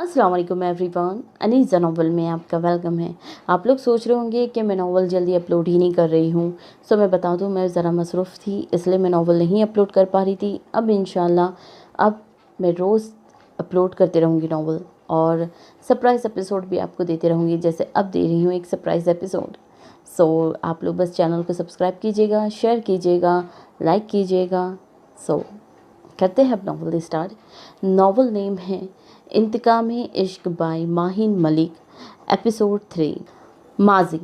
अस्सलाम वालेकुम everyone. Aniza novel में आपका वेलकम है। आप लोग सोच रहे होंगे कि मैं नॉवल जल्दी अपलोड ही नहीं कर रही हूँ। सो मैं बता दूँ, मैं ज़रा मसरूफ़ थी, इसलिए मैं नॉवल नहीं अपलोड कर पा रही थी। अब इंशाल्लाह अब मैं रोज़ अपलोड करते रहूँगी नॉवल, और सरप्राइज़ एपिसोड भी आपको देते रहूँगी, जैसे अब दे रही हूँ एक सरप्राइज़ एपिसोड। सो आप लोग बस चैनल को सब्सक्राइब कीजिएगा, शेयर कीजिएगा, लाइक कीजिएगा। सो करते हैं अब नॉवल स्टार्ट। नॉवल नेम है इंतकाम इश्क बाय माहिन मलिक, एपिसोड 3। माजी।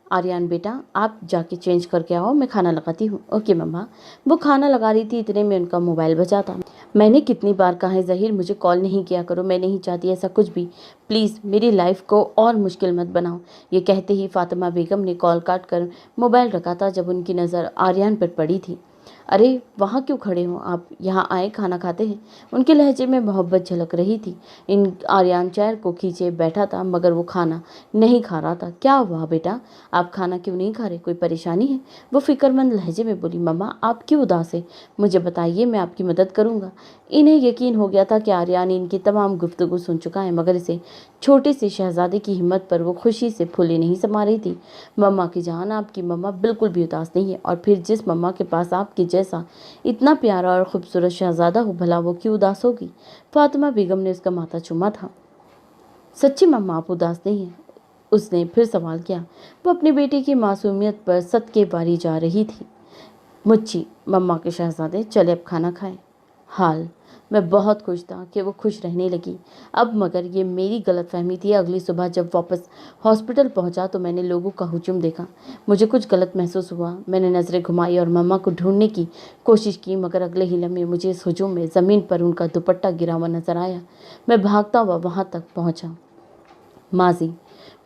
आर्यन बेटा, आप जाके चेंज करके आओ, मैं खाना लगाती हूँ। ओके मम्मा। वो खाना लगा रही थी, इतने में उनका मोबाइल बजा था। मैंने कितनी बार कहा है ज़हीर, मुझे कॉल नहीं किया करो, मैं नहीं चाहती ऐसा कुछ भी। प्लीज़ मेरी लाइफ को और मुश्किल मत बनाओ। ये कहते ही फातिमा बेगम ने कॉल काट कर मोबाइल रखा था जब उनकी नज़र आर्यन पर पड़ी थी। अरे वहाँ क्यों खड़े हो आप, यहाँ आए, खाना खाते हैं। उनके लहजे में मोहब्बत झलक रही थी। इन आर्यन चेयर को खींचे बैठा था, मगर वो खाना नहीं खा रहा था। क्या हुआ बेटा, आप खाना क्यों नहीं खा रहे, कोई परेशानी है? वो फिक्रमंद लहजे में बोली। मम्मा आप क्यों उदास है, मुझे बताइए, मैं आपकी मदद करूँगा। इन्हें यकीन हो गया था कि आर्यन इनकी तमाम गुफ्तगू सुन चुका है, मगर इसे छोटे से शहजादे की हिम्मत पर वो खुशी से फूले नहीं समा रही थी। मम्मा की जान, आपकी मम्मा बिल्कुल भी उदास नहीं है, और फिर जिस मम्मा के पास आपके जैसा इतना प्यारा और खूबसूरत शहजादा हो, भला वो क्यों उदास होगी? फातिमा बेगम ने उसका माथा चूमा था। सच्ची मम्मा आप उदास नहीं है? उसने फिर सवाल किया। वो अपनी बेटी की मासूमियत पर सदके बारी जा रही थी। मुच्ची मम्मा के शहजादे, चले अब खाना खाएं। हाल मैं बहुत खुश था कि वो खुश रहने लगी अब, मगर ये मेरी गलतफहमी थी। अगली सुबह जब वापस हॉस्पिटल पहुंचा तो मैंने लोगों का हुजूम देखा। मुझे कुछ गलत महसूस हुआ। मैंने नज़रें घुमाई और मम्मा को ढूंढने की कोशिश की, मगर अगले ही लम्हे मुझे इस हुजूम में ज़मीन पर उनका दुपट्टा गिरा हुआ नजर आया। मैं भागता हुआ वहाँ तक पहुँचा। माजी,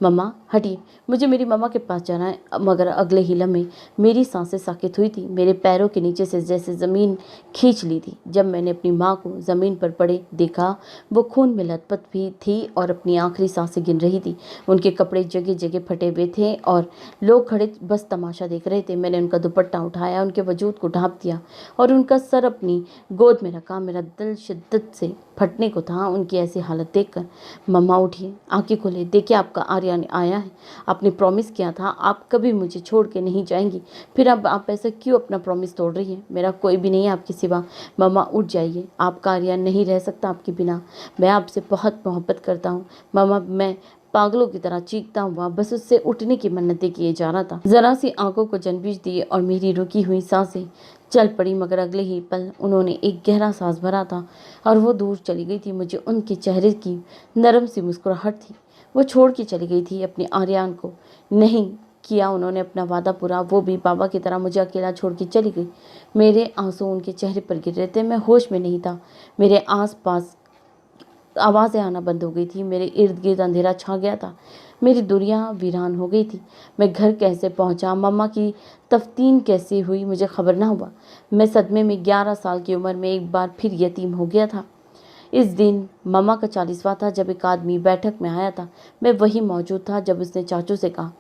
मम्मा हटिए, मुझे मेरी मम्मा के पास जाना है। मगर अगले ही लम्हे मेरी सांसें साकित हुई थी। मेरे पैरों के नीचे से जैसे ज़मीन खींच ली थी। जब मैंने अपनी माँ को ज़मीन पर पड़े देखा, वो खून में लथपथ भी थी और अपनी आखिरी सांसें गिन रही थी। उनके कपड़े जगह जगह फटे हुए थे और लोग खड़े बस तमाशा देख रहे थे। मैंने उनका दुपट्टा उठाया, उनके वजूद को ढाँप दिया और उनका सर अपनी गोद में रखा। मेरा दिल शिद्दत से फटने को था उनकी ऐसी हालत देखकर। मम्मा उठिए, आंखें खोले, देखिए आपका आर्यन आया है। आपने प्रॉमिस किया था आप कभी मुझे छोड़ के नहीं जाएंगी, फिर अब आप ऐसा क्यों अपना प्रॉमिस तोड़ रही हैं? मेरा कोई भी नहीं है आपके सिवा। मम्मा उठ जाइए, आपका आर्यन नहीं रह सकता आपके बिना। मैं आपसे बहुत मोहब्बत करता हूँ मम्मा। मैं पागलों की तरह चीखता हुआ बस उससे उठने की मन्नतें किए जा रहा था। जरा सी आंखों को जनबीज दी और मेरी रुकी हुई सांसें चल पड़ी, मगर अगले ही पल उन्होंने एक गहरा सांस भरा था और वो दूर चली गई थी। मुझे उनके चेहरे की नरम सी मुस्कुराहट थी। वो छोड़ के चली गई थी अपने आर्यन को। नहीं किया उन्होंने अपना वादा पूरा, वो भी बाबा की तरह मुझे अकेला छोड़ के चली गई। मेरे आंसू उनके चेहरे पर गिर रहे थे। मैं होश में नहीं था। मेरे आस पास आवाज़ें आना बंद हो गई थी। मेरे इर्द गिर्द अंधेरा छा गया था। मेरी दुनिया वीरान हो गई थी। मैं घर कैसे पहुंचा, मम्मा की तफ्तीन कैसे हुई, मुझे खबर ना हुआ। मैं सदमे में 11 साल की उम्र में एक बार फिर यतीम हो गया था। इस दिन मम्मा का 40वां था जब एक आदमी बैठक में आया था। मैं वही मौजूद था जब उसने चाचू से कहा,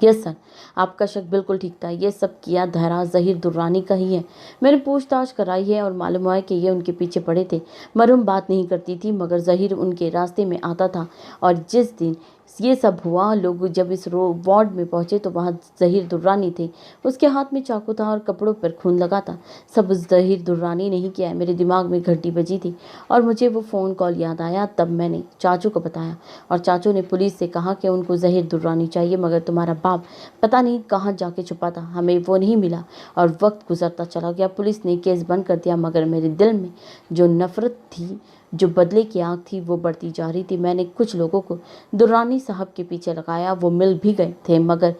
यस सर, आपका शक बिल्कुल ठीक था। ये सब किया धरा ज़हीर दुर्रानी का ही है। मैंने पूछताछ कराई है और मालूम हुआ है कि ये उनके पीछे पड़े थे। मरहूम बात नहीं करती थी, मगर ज़हीर उनके रास्ते में आता था। और जिस दिन ये सब हुआ, लोग जब इस वार्ड में पहुंचे तो वहाँ ज़हीर दुर्रानी थे। उसके हाथ में चाकू था और कपड़ों पर खून लगा था। सब ज़हीर दुर्रानी नहीं किया है। मेरे दिमाग में घंटी बजी थी और मुझे वो फ़ोन कॉल याद आया। तब मैंने चाचू को बताया और चाचू ने पुलिस से कहा कि उनको ज़हीर दुर्रानी चाहिए, मगर तुम्हारा बाप पता नहीं कहाँ जाके छुपा था। हमें वो नहीं मिला और वक्त गुजरता चला गया। पुलिस ने केस बंद कर दिया, मगर मेरे दिल में जो नफ़रत थी, जो बदले की आग थी, वो बढ़ती जा रही थी। मैंने कुछ लोगों को दुर्रानी साहब के पीछे लगाया। वो मिल भी गए थे, मगर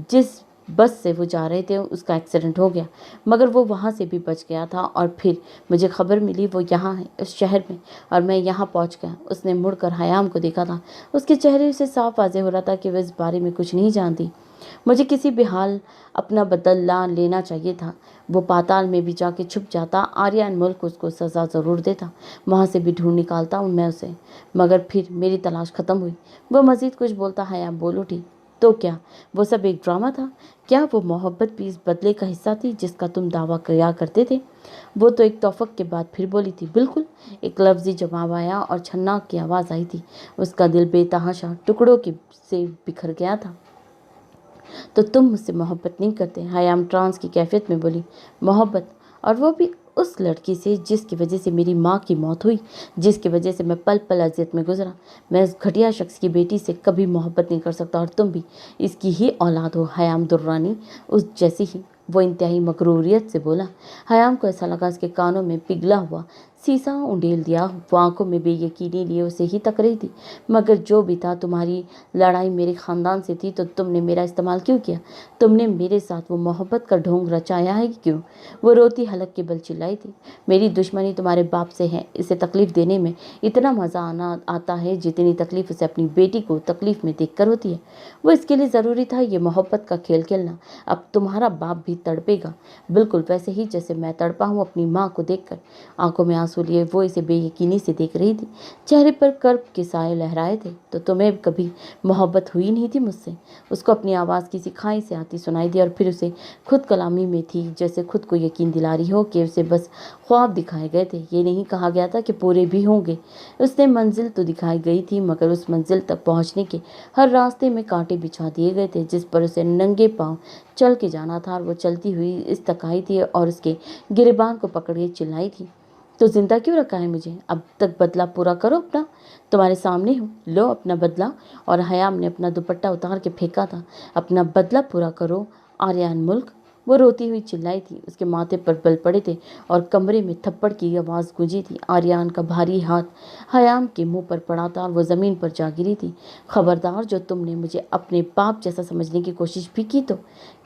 जिस बस से वो जा रहे थे उसका एक्सीडेंट हो गया, मगर वो वहाँ से भी बच गया था। और फिर मुझे खबर मिली वो यहाँ है इस शहर में, और मैं यहाँ पहुँच गया। उसने मुड़कर हयाम को देखा था। उसके चेहरे से साफ वाज़ेह हो रहा था कि वह इस बारे में कुछ नहीं जानती। मुझे किसी भी हाल अपना बदला लेना चाहिए था। वो पाताल में भी जाके छुप जाता, आर्यन मुल्क उसको सज़ा ज़रूर देता, वहाँ से भी ढूंढ निकालता मैं उसे। मगर फिर मेरी तलाश ख़त्म हुई। वो मज़ीद कुछ बोलता हयाम बोल उठी, तो क्या वो सब एक ड्रामा था? क्या वो मोहब्बत भी इस बदले का हिस्सा थी जिसका तुम दावा किया करते थे? वो तो एक तौफक के बाद फिर बोली थी, बिल्कुल। एक लफ्ज़ी जवाब आया और छन्नाक की आवाज़ आई थी। उसका दिल बेतहाशा टुकड़ों के से बिखर गया था। तो तुम मुझसे मोहब्बत नहीं करते? हयाम ट्रांस की कैफियत में बोली। मोहब्बत? और वो भी उस लड़की से जिसकी वजह से मेरी माँ की मौत हुई, जिसकी वजह से मैं पल पल अजियत में गुजरा। मैं उस घटिया शख्स की बेटी से कभी मोहब्बत नहीं कर सकता, और तुम भी इसकी ही औलाद हो हयाम दुर्रानी, उस जैसी ही। वो इंतहाई मकरूरियत से बोला। हयाम को ऐसा लगा उसके कानों में पिघला हुआ शीशा उंडेल दिया। वो आंखों में बेयकीनी लिए उसे ही तक रही थी। मगर जो भी था, तुम्हारी लड़ाई मेरे ख़ानदान से थी, तो तुमने मेरा इस्तेमाल क्यों किया? तुमने मेरे साथ वो मोहब्बत का ढोंग रचाया है कि क्यों? वो रोती हलक के बल चिल्लाई थी। मेरी दुश्मनी तुम्हारे बाप से है। इसे तकलीफ़ देने में इतना मज़ा आता है जितनी तकलीफ़ उसे अपनी बेटी को तकलीफ़ में देखकर होती है। वो इसके लिए ज़रूरी था ये मोहब्बत का खेल खेलना। अब तुम्हारा बाप भी तड़पेगा, बिल्कुल वैसे ही जैसे मैं तड़पा हूँ अपनी माँ को देखकर। आंखों में आंसू लिए वो इसे बेयकीनी से देख रही थी। चेहरे पर कर्ब के साए लहराए थे। तो तुम्हें कभी मोहब्बत हुई नहीं थी मुझसे? उसको अपनी आवाज़ किसी खाई से आती सुनाई दी, और फिर उसे खुद कलामी में थी, जैसे खुद को यकीन दिला रही हो कि उसे बस ख्वाब दिखाए गए थे। ये नहीं कहा गया था कि पूरे भी होंगे। उसने मंजिल तो दिखाई गई थी, मगर उस मंजिल तक पहुंचने के हर रास्ते में कांटे बिछा दिए गए थे जिस पर उसे नंगे पांव चल के जाना था। और वो चलती हुई इस तक आई थी और उसके गिरबान को पकड़ के चिल्लाई थी, तो जिंदा क्यों रखा है मुझे? अब तक बदला पूरा करो अपना। तुम्हारे सामने हूँ, लो अपना बदला। और हयाम ने अपना दुपट्टा उतार के फेंका था। अपना बदला पूरा करो आर्यन मुल्क। वो रोती हुई चिल्लाई थी। उसके माथे पर बल पड़े थे और कमरे में थप्पड़ की आवाज़ गूंजी थी। आर्यन का भारी हाथ हयाम के मुंह पर पड़ा था और वो ज़मीन पर जा गिरी थी। खबरदार, जो तुमने मुझे अपने बाप जैसा समझने की कोशिश भी की तो?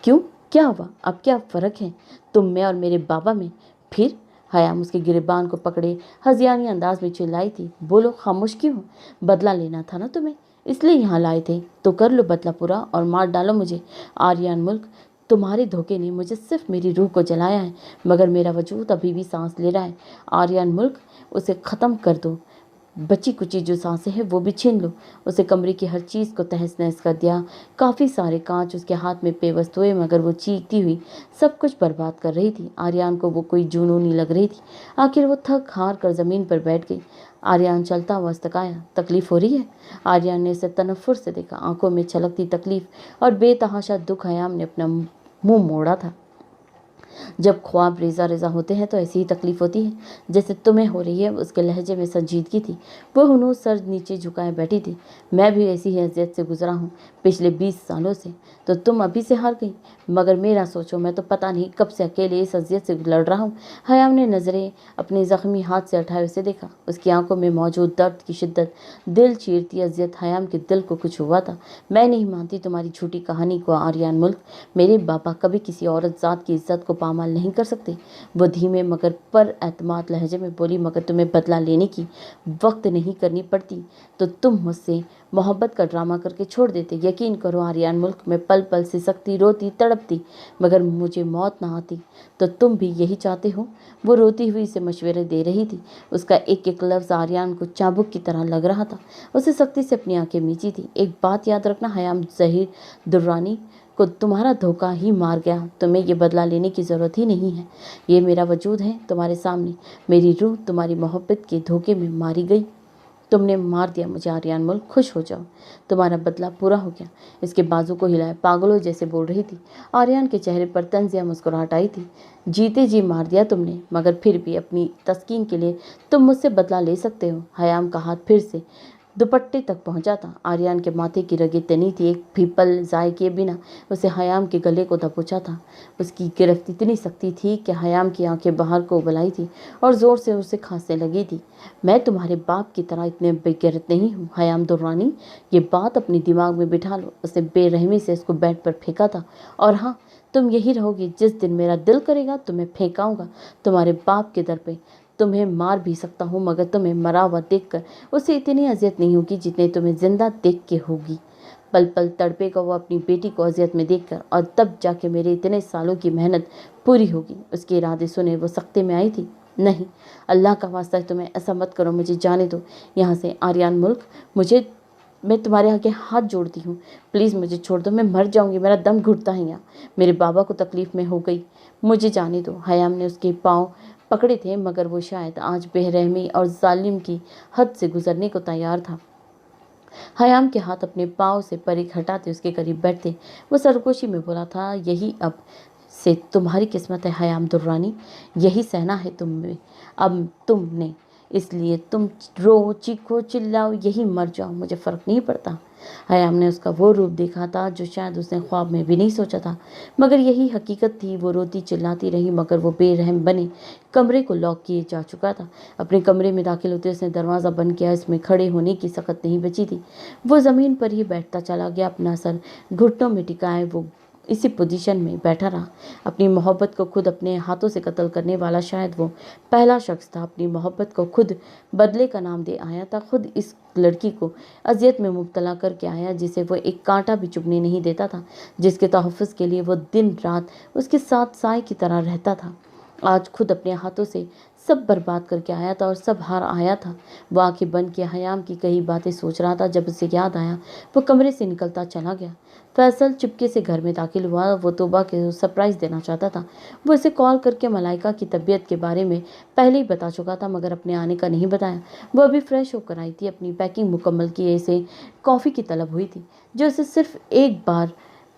क्यों, क्या हुआ? अब क्या फ़र्क है तुम में और मेरे बाबा में? फिर हयाम उसके गिरबान को पकड़े हजियानी अंदाज में चिल्लाई थी, बोलो, खामोश क्यों हो? बदला लेना था ना तुम्हें, इसलिए यहाँ लाए थे, तो कर लो बदला पूरा और मार डालो मुझे। आर्यन मुल्क, तुम्हारे धोखे ने मुझे सिर्फ मेरी रूह को जलाया है, मगर मेरा वजूद अभी भी सांस ले रहा है। आर्यन मुल्क, उसे ख़त्म कर दो। बची कुची जो सांसें हैं वो भी छीन लो। उसे कमरे की हर चीज़ को तहस नहस कर दिया। काफ़ी सारे कांच उसके हाथ में पेवस्त हुए, मगर वो चीखती हुई सब कुछ बर्बाद कर रही थी। आर्यन को वो कोई जुनूनी लग रही थी। आखिर वो थक हार कर ज़मीन पर बैठ गई। आर्यन चलता हुआ अस्तकाया, तकलीफ़ हो रही है? आर्यन ने इसे तनफ्फुर से देखा। आंखों में छलकती तकलीफ़ और बेतहाशा दुख। हयाम ने अपना मुंह मोड़ा था। जब ख्वाब रेजा रेजा होते हैं तो ऐसी ही तकलीफ होती है जैसे तुम्हें हो रही है। उसके लहजे में संजीदगी थी। वो हुनूर सर नीचे झुकाए बैठी थी। मैं भी ऐसी ही अजियत से गुजरा हूँ पिछले 20 सालों से। तो तुम अभी से हार गई, मगर मेरा सोचो, मैं तो पता नहीं कब से अकेले इस अजियत से लड़ रहा हूँ। हयाम ने नजरें अपने जख्मी हाथ से उठाए उसे देखा। उसकी आंखों में मौजूद दर्द की शिद्दत, दिल चीरती अजियत। हयाम के दिल को कुछ हुआ था। मैं नहीं मानती तुम्हारी झूठी कहानी को आर्यन मुल्क। मेरे बाबा कभी किसी औरत जात की इज्जत को पामाल नहीं कर सकते। वो धीमे मगर पर एतमाद लहजे में बोली, मगर तुम्हें बदला लेने की वक्त नहीं करनी पड़ती तो तुम मुझसे मोहब्बत का ड्रामा करके छोड़ देते। यकीन करो आर्यन मुल्क, मैं पल पल सिसकती, रोती, तड़पती, मगर मुझे मौत ना आती। तो तुम भी यही चाहते हो? वो रोती हुई से मशवरे दे रही थी। उसका एक एक लफ्ज़ आर्यन को चाबुक की तरह लग रहा था। उसे सख्ती से अपनी आंखें मीची थी। एक बात याद रखना हयाम ज़हीर दुर्रानी को तुम्हारा धोखा ही मार गया। तुम्हें ये बदला लेने की ज़रूरत ही नहीं है। ये मेरा वजूद है तुम्हारे सामने। मेरी रूह तुम्हारी मोहब्बत के धोखे में मारी गई। तुमने मार दिया मुझे आर्यन मुल्क, खुश हो जाओ, तुम्हारा बदला पूरा हो गया। इसके बाजू को हिलाए पागलों जैसे बोल रही थी। आर्यन के चेहरे पर तंजिया मुस्कुराहट आई थी। जीते जी मार दिया तुमने, मगर फिर भी अपनी तस्कीन के लिए तुम मुझसे बदला ले सकते हो। हयाम का हाथ फिर से दुपट्टे तक पहुंचा था। आर्यन के माथे की रगें तनी थी। एक भी पल ज़ाय किए बिना उसे हयाम के गले को दबोचा था। उसकी गिरफ्त इतनी सख्ती थी कि हयाम की आंखें बाहर को उबलाई थी और ज़ोर से उसे खांसने लगी थी। मैं तुम्हारे बाप की तरह इतने बेगैरत नहीं हूँ हयाम दुर्रानी, ये बात अपने दिमाग में बिठा लो। उसने बेरहमी से उसको बेड पर फेंका था। और हाँ, तुम यही रहोगी। जिस दिन मेरा दिल करेगा तुम्हें फेंकाऊंगा तुम्हारे बाप के दर पे। तुम्हें मार भी सकता हूँ, मगर तुम्हें मरा हुआ देखकर उसे इतनी अजियत नहीं होगी जितने तुम्हें जिंदा देख के होगी। पल पल तड़पेगा वो अपनी बेटी को अजियत में देखकर, और तब जाके मेरे इतने सालों की मेहनत पूरी होगी। उसके इरादे सुने वो सख्ते में आई थी। नहीं, अल्लाह का वास्ता है तुम्हें ऐसा मत करो, मुझे जाने दो यहाँ से आर्यन मुल्क। मुझे मैं तुम्हारे आगे हाथ जोड़ती हूँ, प्लीज़ मुझे छोड़ दो, मैं मर जाऊँगी, मेरा दम घुटता है यहाँ, मेरे बाबा को तकलीफ़ में हो गई, मुझे जाने दो। हयाम ने उसके पाँव पकड़े थे, मगर वो शायद आज बेरहमी और जालिम की हद से गुजरने को तैयार था। हयाम के हाथ अपने पाँव से परे हटाते उसके करीब बैठते वो सरगोशी में बोला था, यही अब से तुम्हारी किस्मत है हयाम दुर्रानी, यही सहना है तुम्हें अब तुमने, इसलिए तुम रो, चीखो, चिल्लाओ, यही मर जाओ, मुझे फ़र्क नहीं पड़ता। हयाम ने उसका वो रूप देखा था जो शायद उसने ख्वाब में भी नहीं सोचा था, मगर यही हकीकत थी। वो रोती चिल्लाती रही, मगर वो बेरहम बने कमरे को लॉक किए जा चुका था। अपने कमरे में दाखिल होते उसने दरवाज़ा बंद किया। इसमें खड़े होने की सकत नहीं बची थी। वो ज़मीन पर ही बैठता चला गया, अपना सर घुटनों में टिकाए वो इसी पोजीशन में बैठा रहा। अपनी मोहब्बत को खुद अपने हाथों से कत्ल करने वाला शायद वो पहला शख्स था। अपनी मोहब्बत को खुद बदले का नाम दे आया था, खुद इस लड़की को अजियत में मुब्तला करके आया, जिसे वो एक कांटा भी चुभने नहीं देता था, जिसके तहफ़्फ़ुज़ के लिए वो दिन रात उसके साथ साए की तरह रहता था। आज खुद अपने हाथों से सब बर्बाद करके आया था और सब हार आया था। वो आंखें बंद किए हयाम की कई बातें सोच रहा था। जब उसे याद आया वो कमरे से निकलता चला गया। फैसल चुपके से घर में दाखिल हुआ। वो तोबा के सरप्राइज़ देना चाहता था। वो इसे कॉल करके मलाइका की तबीयत के बारे में पहले ही बता चुका था, मगर अपने आने का नहीं बताया। वो अभी फ्रेश होकर आई थी, अपनी पैकिंग मुकम्मल किए इसे कॉफ़ी की तलब हुई थी, जो उसे सिर्फ एक बार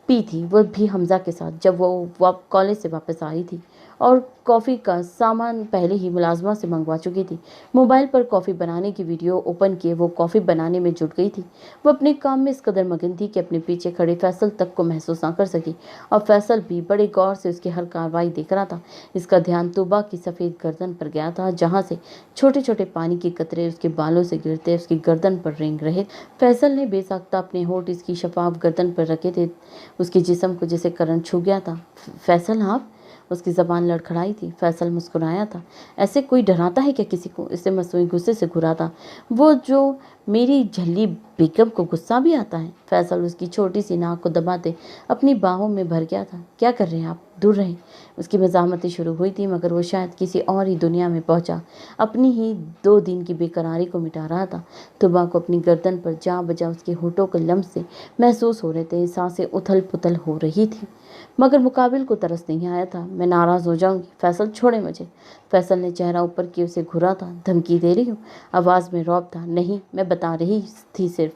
पी थी, वो भी हमज़ा के साथ, जब वो कॉलेज से वापस आई थी और कॉफ़ी का सामान पहले ही मुलाजमा से मंगवा चुकी थी। मोबाइल पर कॉफ़ी बनाने की वीडियो ओपन किए वो कॉफ़ी बनाने में जुट गई थी। वो अपने काम में इस कदर मगन थी कि अपने पीछे खड़े फैसल तक को महसूस ना कर सकी, और फैसल भी बड़े गौर से उसकी हर कार्रवाई देख रहा था। इसका ध्यान तोबा की सफ़ेद गर्दन पर गया था, जहाँ से छोटे छोटे पानी के कतरे उसके बालों से गिरते उसकी गर्दन पर रेंग रहे। फैसल ने बेसाख्ता अपने होठ इसकी शफाफ गर्दन पर रखे थे, उसके जिस्म को जैसे करंट छू गया था। फैसल, आप? उसकी ज़बान लड़खड़ाई थी। फैसल मुस्कुराया था। ऐसे कोई डराता है क्या किसी को? इससे मसूई गुस्से से घुरा था। वो जो मेरी झल्ली बेगम को गुस्सा भी आता है? फैसल उसकी छोटी सी नाक को दबाते अपनी बाहों में भर गया था। क्या कर रहे हैं आप? दूर रहें। उसकी मज़ामतें शुरू हुई थी, मगर वो शायद किसी और ही दुनिया में पहुंचा, अपनी ही 2 दिन की बेकरारी को मिटा रहा था। तुबा को अपनी गर्दन पर जा बजा उसके होठों के लम्स से महसूस हो रहे थे। सांसें उथल पुथल हो रही थी, मगर मुकाबिल को तरस नहीं आया था। मैं नाराज़ हो जाऊंगी, फैसल छोड़े मुझे। फैसल ने चेहरा ऊपर किए उसे घुरा था। धमकी दे रही हूँ? आवाज़ में रौब था। नहीं, मैं बता रही थी सिर्फ।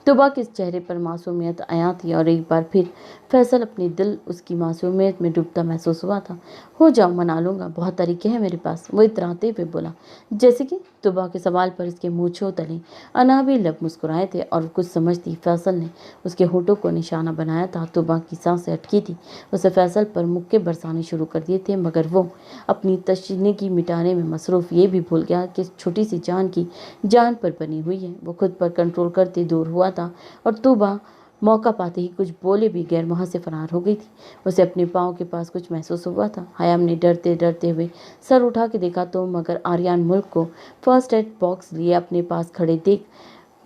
तुबा के चेहरे पर मासूमियत आया थी, और एक बार फिर फैसल अपनी दिल उसकी मासूमियत में डूबता महसूस हुआ था। हो जाओ, मना लूँगा, बहुत तरीके हैं मेरे पास, वो इतराते हुए बोला। जैसे कि? तुबा के सवाल पर इसके मूँछों तले अनाबी लब मुस्कुराए थे, और कुछ समझती फैसल ने उसके होठों को निशाना बनाया था। तुबा की सांसें अटकी थी। उसे फैसल पर मुक्के बरसाने शुरू कर दिए थे, मगर वो अपनी तशनीगी मिटाने में मसरूफ़ ये भी भूल गया कि छोटी सी जान की जान पर बनी हुई है। वो खुद पर कंट्रोल करते दूर हुआ था, और तुबा मौका पाते ही कुछ बोले भी गैर वहाँ से फरार हो गई थी। उसे अपने पाँव के पास कुछ महसूस हुआ था। हयाम ने डरते डरते हुए सर उठा के देखा तो मगर आर्यन मुल्क को फर्स्ट एड बॉक्स लिए अपने पास खड़े देख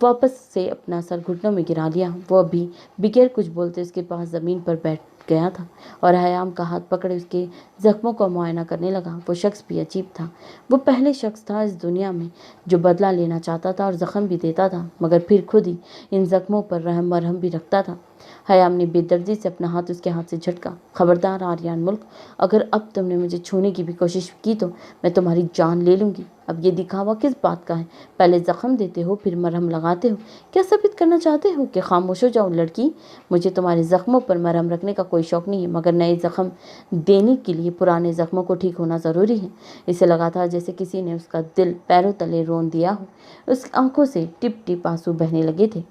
वापस से अपना सर घुटनों में गिरा लिया। वो अभी बगैर कुछ बोलते उसके पास ज़मीन पर बैठ गया था और हयाम का हाथ पकड़े उसके ज़ख्मों का मुआयना करने लगा। वो शख्स भी अजीब था। वो पहले शख्स था इस दुनिया में जो बदला लेना चाहता था और ज़ख्म भी देता था, मगर फिर खुद ही इन ज़ख्मों पर रहम मरहम भी रखता था। हयाम ने बेदर्दी से अपना हाथ उसके हाथ से झटका। खबरदार आर्यन मुल्क, अगर अब तुमने मुझे छूने की भी कोशिश की तो मैं तुम्हारी जान ले लूँगी। अब ये दिखावा किस बात का है? पहले ज़ख्म देते हो, फिर मरहम लगाते हो। क्या साबित करना चाहते हो कि खामोश हो जाओ? लड़की, मुझे तुम्हारे ज़ख्मों पर मरहम रखने का कोई शौक़ नहीं है, मगर नए ज़ख्म देने के लिए पुराने ज़ख्मों को ठीक होना ज़रूरी है। इसे लगा था जैसे किसी ने उसका दिल पैरों तले रोन दिया हो। उसकी आंखों से टिप टिप आंसू बहने लगे थे।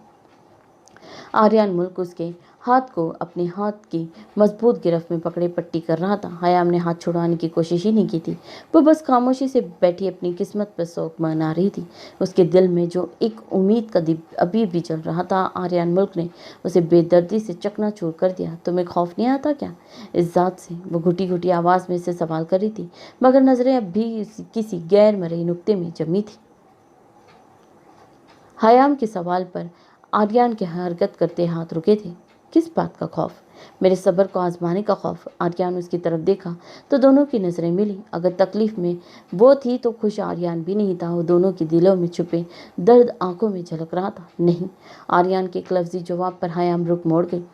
आर्यन मुल्क उसके हाथ को अपने हाथ की मजबूत गिरफ्त में पकड़े पट्टी कर रहा था। हयाम ने हाथ छुड़वाने की कोशिश ही नहीं की थी। वो बस खामोशी से बैठी अपनी किस्मत पर शौक मना रही थी। उसके दिल में जो एक उम्मीद का दीप अभी भी जल रहा था। आर्यन मुल्क ने उसे बेदर्दी से चकनाचूर कर दिया। तुम्हें खौफ नहीं आता क्या? इस जात से? वो घुटी घुटी आवाज़ में से सवाल कर रही थी, मगर नज़रें अब भी किसी गैर मरई नुक्ते में जमी थी। हयाम के सवाल पर आर्यन के हरकत करते हाथ रुके थे। किस बात का खौफ? मेरे सब्र को आजमाने का खौफ। आर्यान उसकी तरफ देखा तो दोनों की नजरें मिली। अगर तकलीफ में वो थी तो खुश आर्यान भी नहीं था। वो दोनों के दिलों में छुपे दर्द आंखों में झलक रहा था। नहीं, आर्यान के एक लफ्जी जवाब पर हयाम रुख मोड़ गई।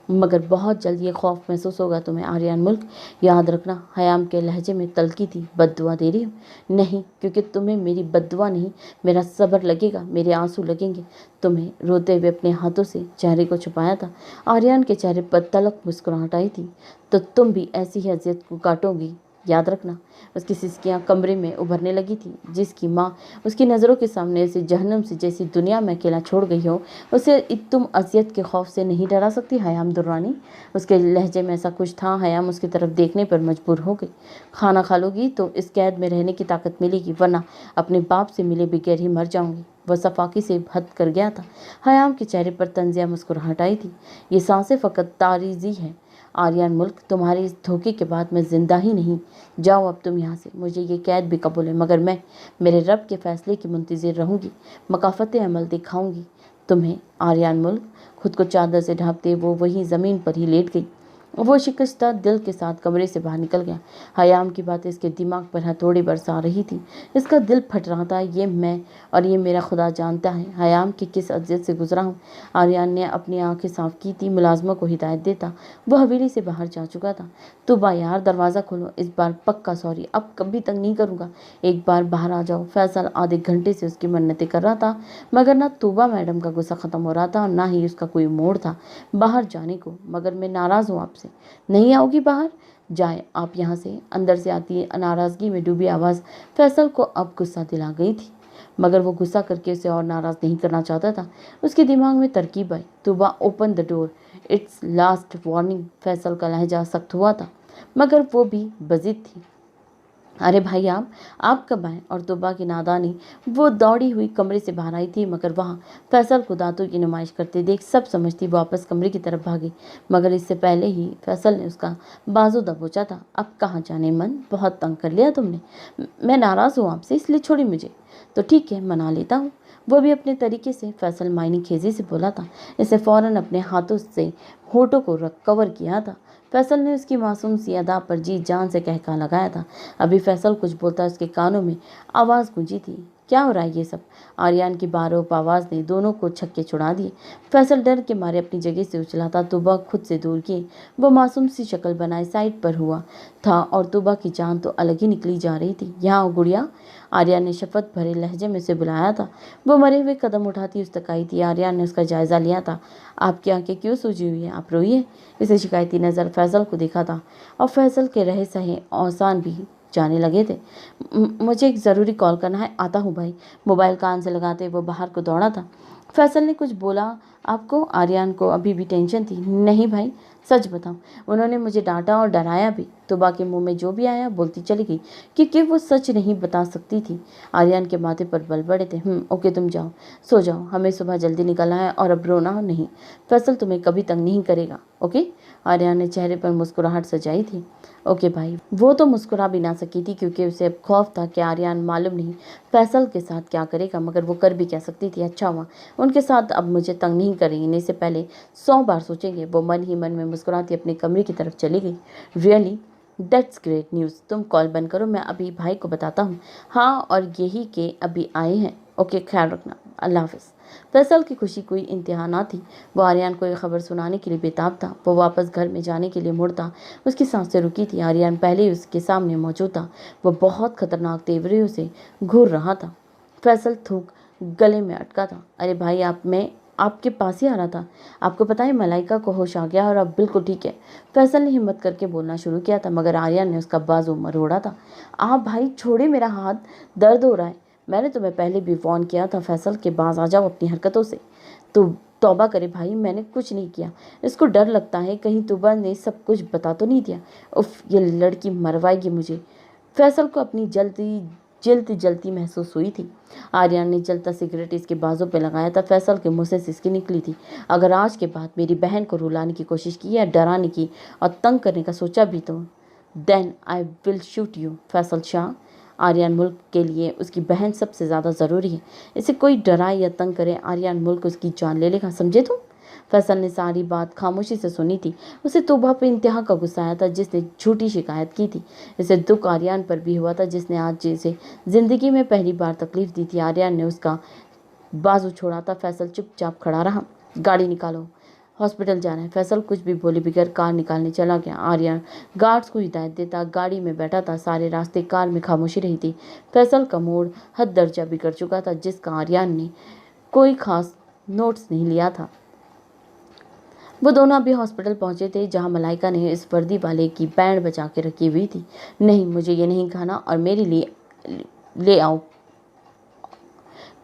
मगर बहुत जल्द ये खौफ महसूस होगा तुम्हें आर्यान मुल्क। याद रखना, हयाम के लहजे में तल्खी थी। बद्दुआ दे रही हूँ? नहीं, क्योंकि तुम्हें मेरी बद्दुआ नहीं, मेरा सब्र लगेगा, मेरे आंसू लगेंगे। तुम्हें रोते हुए अपने हाथों से चेहरे को छुपाया था। आर्यान के चेहरे पर तलक मुस्कुराहट आई थी। तो तुम भी ऐसी ही अजियत को काटोगी, याद रखना। उसकी सिसकियां कमरे में उभरने लगी थी। जिसकी माँ उसकी नज़रों के सामने ऐसी जहन्नम से जैसी दुनिया में अकेला छोड़ गई हो, उसे तुम अजियत के खौफ से नहीं डरा सकती हयाम दुर्रानी? उसके लहजे में ऐसा कुछ था। हयाम उसकी तरफ देखने पर मजबूर हो गई। खाना खा लोगी तो इस कैद में रहने की ताकत मिलेगी, वरना अपने बाप से मिले बगैर ही मर जाऊंगी। वह सफाकी से हद कर गया था। हयाम के चेहरे पर तंजिया मुस्कुराहट आई थी। ये सांसें फ़कत तारीजी है आर्यन मुल्क, तुम्हारे इस धोखे के बाद मैं जिंदा ही नहीं। जाओ अब तुम यहाँ से। मुझे ये कैद भी कबूल है, मगर मैं मेरे रब के फैसले की मुंतज़िर रहूँगी। मकाफ़त अमल दिखाऊंगी तुम्हें। आर्यन मुल्क खुद को चादर से ढांपते वो वहीं ज़मीन पर ही लेट गई। वो शिकस्ता दिल के साथ कमरे से बाहर निकल गया। हयाम की बातें इसके दिमाग पर हथौड़ी बरसा रही थी। इसका दिल फट रहा था। ये मैं और ये मेरा खुदा जानता है हयाम की किस अजियत से गुजरा हूँ। आर्यन ने अपनी आंखें साफ की थी। मुलाजमों को हिदायत देता वो हवेली से बाहर जा चुका था। तुबा यार, दरवाज़ा खोलो, इस बार पक्का सॉरी, अब कभी तंग नहीं करूँगा, एक बार बाहर आ जाओ। फैसल आधे घंटे से उसकी मन्नतें कर रहा था, मगर ना तुबा मैडम का गुस्सा ख़त्म हो रहा था और ना ही उसका कोई मूड था बाहर जाने को। मगर मैं नाराज़ हूँ आपसे। नहीं आओगी बाहर? जाए आप यहाँ से। अंदर से आती है नाराज़गी में डूबी आवाज़ फैसल को अब गुस्सा दिला गई थी, मगर वो गुस्सा करके उसे और नाराज़ नहीं करना चाहता था। उसके दिमाग में तरकीब आई। Tuba open the door, it's last warning. Faisal का लहजा सख्त हुआ था, मगर वो भी बजिद थी। अरे भाई आप कब आए? और तुबा की नादानी, वो दौड़ी हुई कमरे से बाहर आई थी, मगर वहाँ फैसल को दांतों की नुमाइश करते देख सब समझती वापस कमरे की तरफ भागी। मगर इससे पहले ही फैसल ने उसका बाजू दबोचा था। अब कहाँ जाने मन, बहुत तंग कर लिया तुमने। मैं नाराज़ हूँ आपसे, इसलिए छोड़ी मुझे। तो ठीक है, मना लेता हूँ। वो भी अपने तरीके से, फैसल मायनी खेजी से बोला था। इसे फ़ौरन अपने हाथों से होठों को कवर किया था। फैसल ने उसकी मासूम सी अदा पर जी जान से कहका लगाया था। अभी फैसल कुछ बोलता उसके कानों में आवाज़ गूंजी थी। क्या हो रहा है ये सब? आर्यन की बारोप आवाज़ ने दोनों को छक्के छुड़ा दिए। फैसल डर के मारे अपनी जगह से उछला था। तुबा खुद से दूर की वो मासूम सी शक्ल बनाए साइड पर हुआ था और तुबा की जान तो अलग ही निकली जा रही थी। यहाँ आओ गुड़िया, आर्यन ने शफकत भरे लहजे में से बुलाया था। वो मरे हुए कदम उठाती उस तक आई थी। आर्यन ने उसका जायज़ा लिया था। आपकी आंखें क्यों सूजी हुई हैं? आप रोइए। इसे शिकायती नज़र फैसल को देखा था और फैसल के रहे सहे औसान भी जाने लगे थे। मुझे एक ज़रूरी कॉल करना है, आता हूँ भाई। मोबाइल कान से लगाते वो बाहर को दौड़ा था। फैसल ने कुछ बोला आपको? आर्यन को अभी भी टेंशन थी। नहीं भाई, सच बताऊं, उन्होंने मुझे डांटा और डराया भी। तुबा के मुंह में जो भी आया बोलती चली गई, क्योंकि वो सच नहीं बता सकती थी। आर्यन के माथे पर बल पड़े थे। ओके, तुम जाओ, सो जाओ, हमें सुबह जल्दी निकलना है और अब रोना नहीं। फैसल तुम्हें कभी तंग नहीं करेगा, ओके? आर्यन ने चेहरे पर मुस्कुराहट सजाई थी। ओके भाई। वो तो मुस्कुरा भी ना सकी थी, क्योंकि उसे अब खौफ था कि आर्यन मालूम नहीं फैसल के साथ क्या करेगा, मगर वो कर भी क्या सकती थी। अच्छा हुआ उनके साथ अब मुझे तंग नहीं करेंगे, इससे पहले 100 बार सोचेंगे। वो मन ही मन में मुस्कुराती अपने कमरे की तरफ चली गई। Really, that's great news. तुम कॉल बंद करो, मैं अभी भाई को बताता हूँ। हाँ, और यही के अभी आए हैं। ओके, ख्याल रखना, अल्लाह हाफ़िज़। फैसल की खुशी कोई इंतहा ना थी। वो आर्यन को ये खबर सुनाने के लिए बेताब था। वो वापस घर में जाने के लिए मुड़ता, उसकी सांसें रुकी थी। आर्यन पहले ही उसके सामने मौजूद था। वो बहुत खतरनाक तेवरियों से घूर रहा था। फैसल थूक गले में अटका था। अरे भाई, मैं आपके पास ही आ रहा था। आपको पता है मलाइका को होश आ गया और अब बिल्कुल ठीक है। फैसल ने हिम्मत करके बोलना शुरू किया था, मगर आर्यन ने उसका बाजू मरोड़ा था। आप भाई छोड़े मेरा हाथ, दर्द हो रहा है। मैंने तुम्हें पहले भी वार्न किया था फैसल के बाज आ जाओ अपनी हरकतों से। तो तौबा करे भाई, मैंने कुछ नहीं किया। इसको डर लगता है कहीं तुबा ने सब कुछ बता तो नहीं दिया। उफ, ये लड़की मरवाएगी मुझे। फैसल को अपनी जलती महसूस हुई थी। आर्यन ने जलता सिगरेट इसके बाजू पे लगाया था। फैसल के मुंह से सिसकी निकली थी। अगर आज के बाद मेरी बहन को रुलाने की कोशिश की या डराने की और तंग करने का सोचा भी तो then I will shoot you. Faisal Shah, Aryan मुल्क के लिए उसकी बहन सबसे ज़्यादा ज़रूरी है। इसे कोई डराए या तंग करे, आर्यन मुल्क उसकी जान ले लेगा, समझे तुम? फैसल ने सारी बात खामोशी से सुनी थी। उसे तोबा पे इंतहा का गुस्सा आया था जिसने झूठी शिकायत की थी। इसे दुख आर्यन पर भी हुआ था जिसने आज जिसे जिंदगी में पहली बार तकलीफ दी थी। आर्यन ने उसका बाजू छोड़ा था। फैसल चुपचाप खड़ा रहा। गाड़ी निकालो, हॉस्पिटल जाना है। फैसल कुछ भी बोले बगैर कार निकालने चला गया। आर्यन गार्ड्स को हिदायत देता गाड़ी में बैठा था। सारे रास्ते कार में खामोशी रही थी। फैसल का मूड हद दर्जा बिगड़ चुका था जिसका आर्यन ने कोई खास नोट्स नहीं लिया था। वो दोनों अभी हॉस्पिटल पहुंचे थे जहां मलाइका ने इस वर्दी वाले की बैंड बजा के रखी हुई थी। नहीं, मुझे ये नहीं खाना और मेरे लिए ले आओ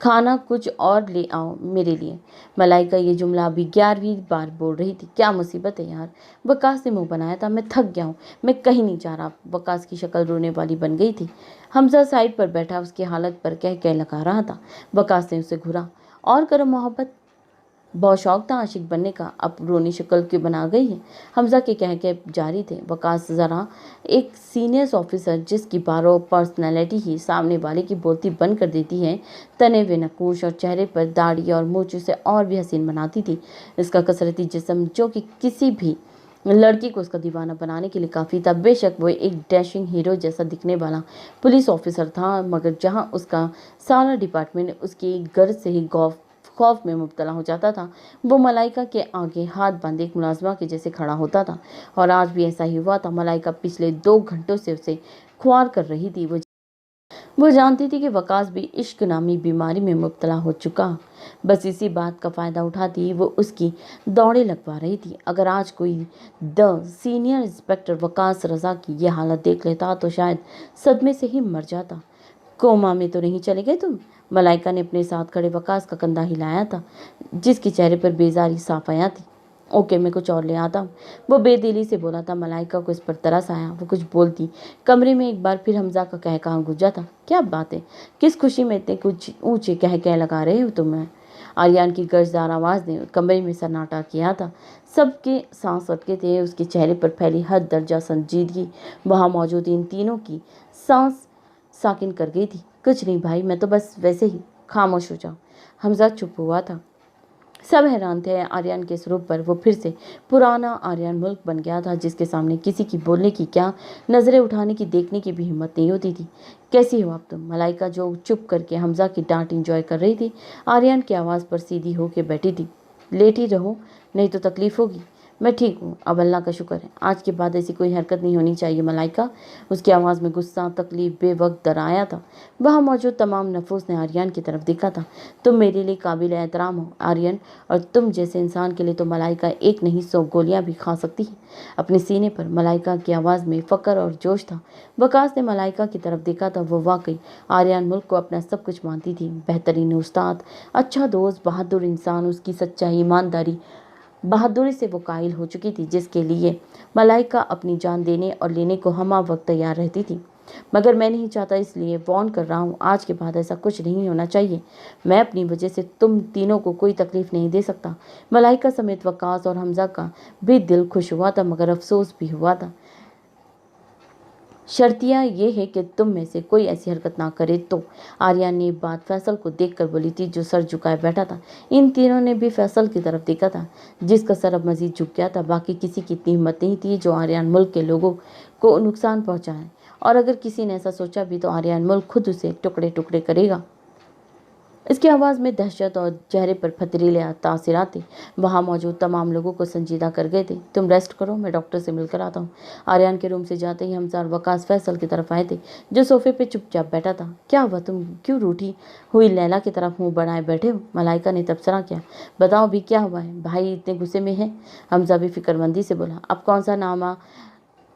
खाना, कुछ और ले आओ मेरे लिए। मलाइका ये जुमला अभी 11वीं बार बोल रही थी। क्या मुसीबत है यार, वकास ने मुंह बनाया था। मैं थक गया हूँ, मैं कहीं नहीं जा रहा। वकास की शक्ल रोने वाली बन गई थी। हमजा साइड पर बैठा उसकी हालत पर कह कह लगा रहा था। वकास ने उसे घूरा। और करो मोहब्बत, बहुत शौक था आशिक बनने का, अब रोनी शक्ल क्यों बना गई है। हमजा के कह के जारी थे। वकास जरा एक सीनियर ऑफिसर जिसकी बारो पर्सनैलिटी ही सामने वाले की बोलती बंद कर देती है, तने हुए नकूश और चेहरे पर दाढ़ी और मूंछ उसे और भी हसीन बनाती थी। इसका कसरती जिस्म जो कि किसी भी लड़की को उसका दीवाना बनाने के लिए काफ़ी था। बेशक वो एक डैशिंग हीरो जैसा दिखने वाला पुलिस ऑफिसर था, मगर जहाँ उसका सारा डिपार्टमेंट उसकी गर्ज से ही खौफ में मुब्तला हो जाता था, वो मलाइका के आगे हाथ बांधे एक मुलाजमा के जैसे खड़ा होता था। और आज भी ऐसा ही हुआ था। मलाइका पिछले 2 घंटों से उसे ख्वार कर रही थी। वो जानती थी कि वकास भी इश्क नामी बीमारी में मुब्तला हो चुका। बस इसी बात का फ़ायदा उठाती वो उसकी दौड़ें लगवा रही थी। अगर आज कोई द सीनियर इंस्पेक्टर वकास रज़ा की ये हालत देख लेता तो शायद सदमे से ही मर जाता। कोमा में तो नहीं चले गए तुम? मलाइका ने अपने साथ खड़े वकास का कंधा हिलाया था जिसके चेहरे पर बेजारी साफ आया थी। ओके, मैं कुछ और ले आता हूँ, वो बेदिली से बोला था। मलाइका को इस पर तरस आया। वो कुछ बोलती कमरे में एक बार फिर हमजा का कहकहा गूंजा था। क्या बात है, किस खुशी में इतने कुछ ऊंचे कह लगा रहे हो तुम? आर्यन की गर्जदार आवाज़ ने कमरे में सन्नाटा किया था। सबके सांस अटके थे। उसके चेहरे पर फैली हद दर्जा संजीदगी वहाँ मौजूद इन तीनों की सांस साकिन कर गई थी। कुछ नहीं भाई, मैं तो बस वैसे ही। खामोश हो जाओ। हमजा चुप हुआ था। सब हैरान थे आर्यन के स्वरूप पर। वो फिर से पुराना आर्यन मुल्क बन गया था जिसके सामने किसी की बोलने की क्या, नज़रें उठाने की, देखने की भी हिम्मत नहीं होती थी। कैसी हो आप तुम? मलाइका जो चुप करके हमजा की डांट इंजॉय कर रही थी, आर्यन की आवाज़ पर सीधी होकर बैठी थी। लेटी रहो, नहीं तो तकलीफ होगी। मैं ठीक हूँ, अब अल्लाह का शुक्र है। आज के बाद ऐसी कोई हरकत नहीं होनी चाहिए मलाइका। उसकी आवाज़ में गुस्सा, तकलीफ, बेवक्त डर आया था। वहाँ मौजूद तमाम नफूस ने आर्यन की तरफ देखा था। तुम मेरे लिए काबिल एहतराम हो आर्यन, और तुम जैसे इंसान के लिए तो मलाइका एक नहीं 100 गोलियां भी खा सकती है। अपने सीने पर मलाइका की आवाज़ में फ़क्र और जोश था। वकास ने मलाइका की तरफ देखा था। वो वाकई आर्यन मुल्क को अपना सब कुछ मानती थी। बेहतरीन उस्ताद, अच्छा दोस्त, बहादुर इंसान। उसकी सच्चाई, ईमानदारी, बहादुरी से वो कायल हो चुकी थी जिसके लिए मलाइका अपनी जान देने और लेने को हमा वक्त तैयार रहती थी। मगर मैं नहीं चाहता, इसलिए वार्न कर रहा हूँ, आज के बाद ऐसा कुछ नहीं होना चाहिए। मैं अपनी वजह से तुम तीनों को कोई तकलीफ नहीं दे सकता। मलाइका समेत वकास और हमजा का भी दिल खुश हुआ था, मगर अफसोस भी हुआ था। शर्तिया ये है कि तुम में से कोई ऐसी हरकत ना करे तो। आर्यन ने बात फैसल को देखकर बोली थी जो सर झुकाए बैठा था। इन तीनों ने भी फैसल की तरफ देखा था जिसका सर अब मजीद झुक गया था। बाकी किसी की इतनी हिम्मत नहीं थी जो आर्यन मुल्क के लोगों को नुकसान पहुंचाए, और अगर किसी ने ऐसा सोचा भी तो आर्यन मुल्क खुद उसे टुकड़े टुकड़े करेगा। इसकी आवाज़ में दहशत और चेहरे पर फतरीले तासिरात थे। वहाँ मौजूद तमाम लोगों को संजीदा कर गए थे। तुम रेस्ट करो, मैं डॉक्टर से मिलकर आता हूँ। आर्यन के रूम से जाते ही हमजा और वकास फैसल की तरफ आए थे जो सोफे पे चुपचाप बैठा था। क्या हुआ, तुम क्यों रूठी हुई लैला की तरफ मुंह बढ़ाए बैठे हो? मलाइका ने तबसरा किया। बताओ भी क्या हुआ है, भाई इतने गुस्से में है? हमजा भी फिक्रमंदी से बोला। अब कौन सा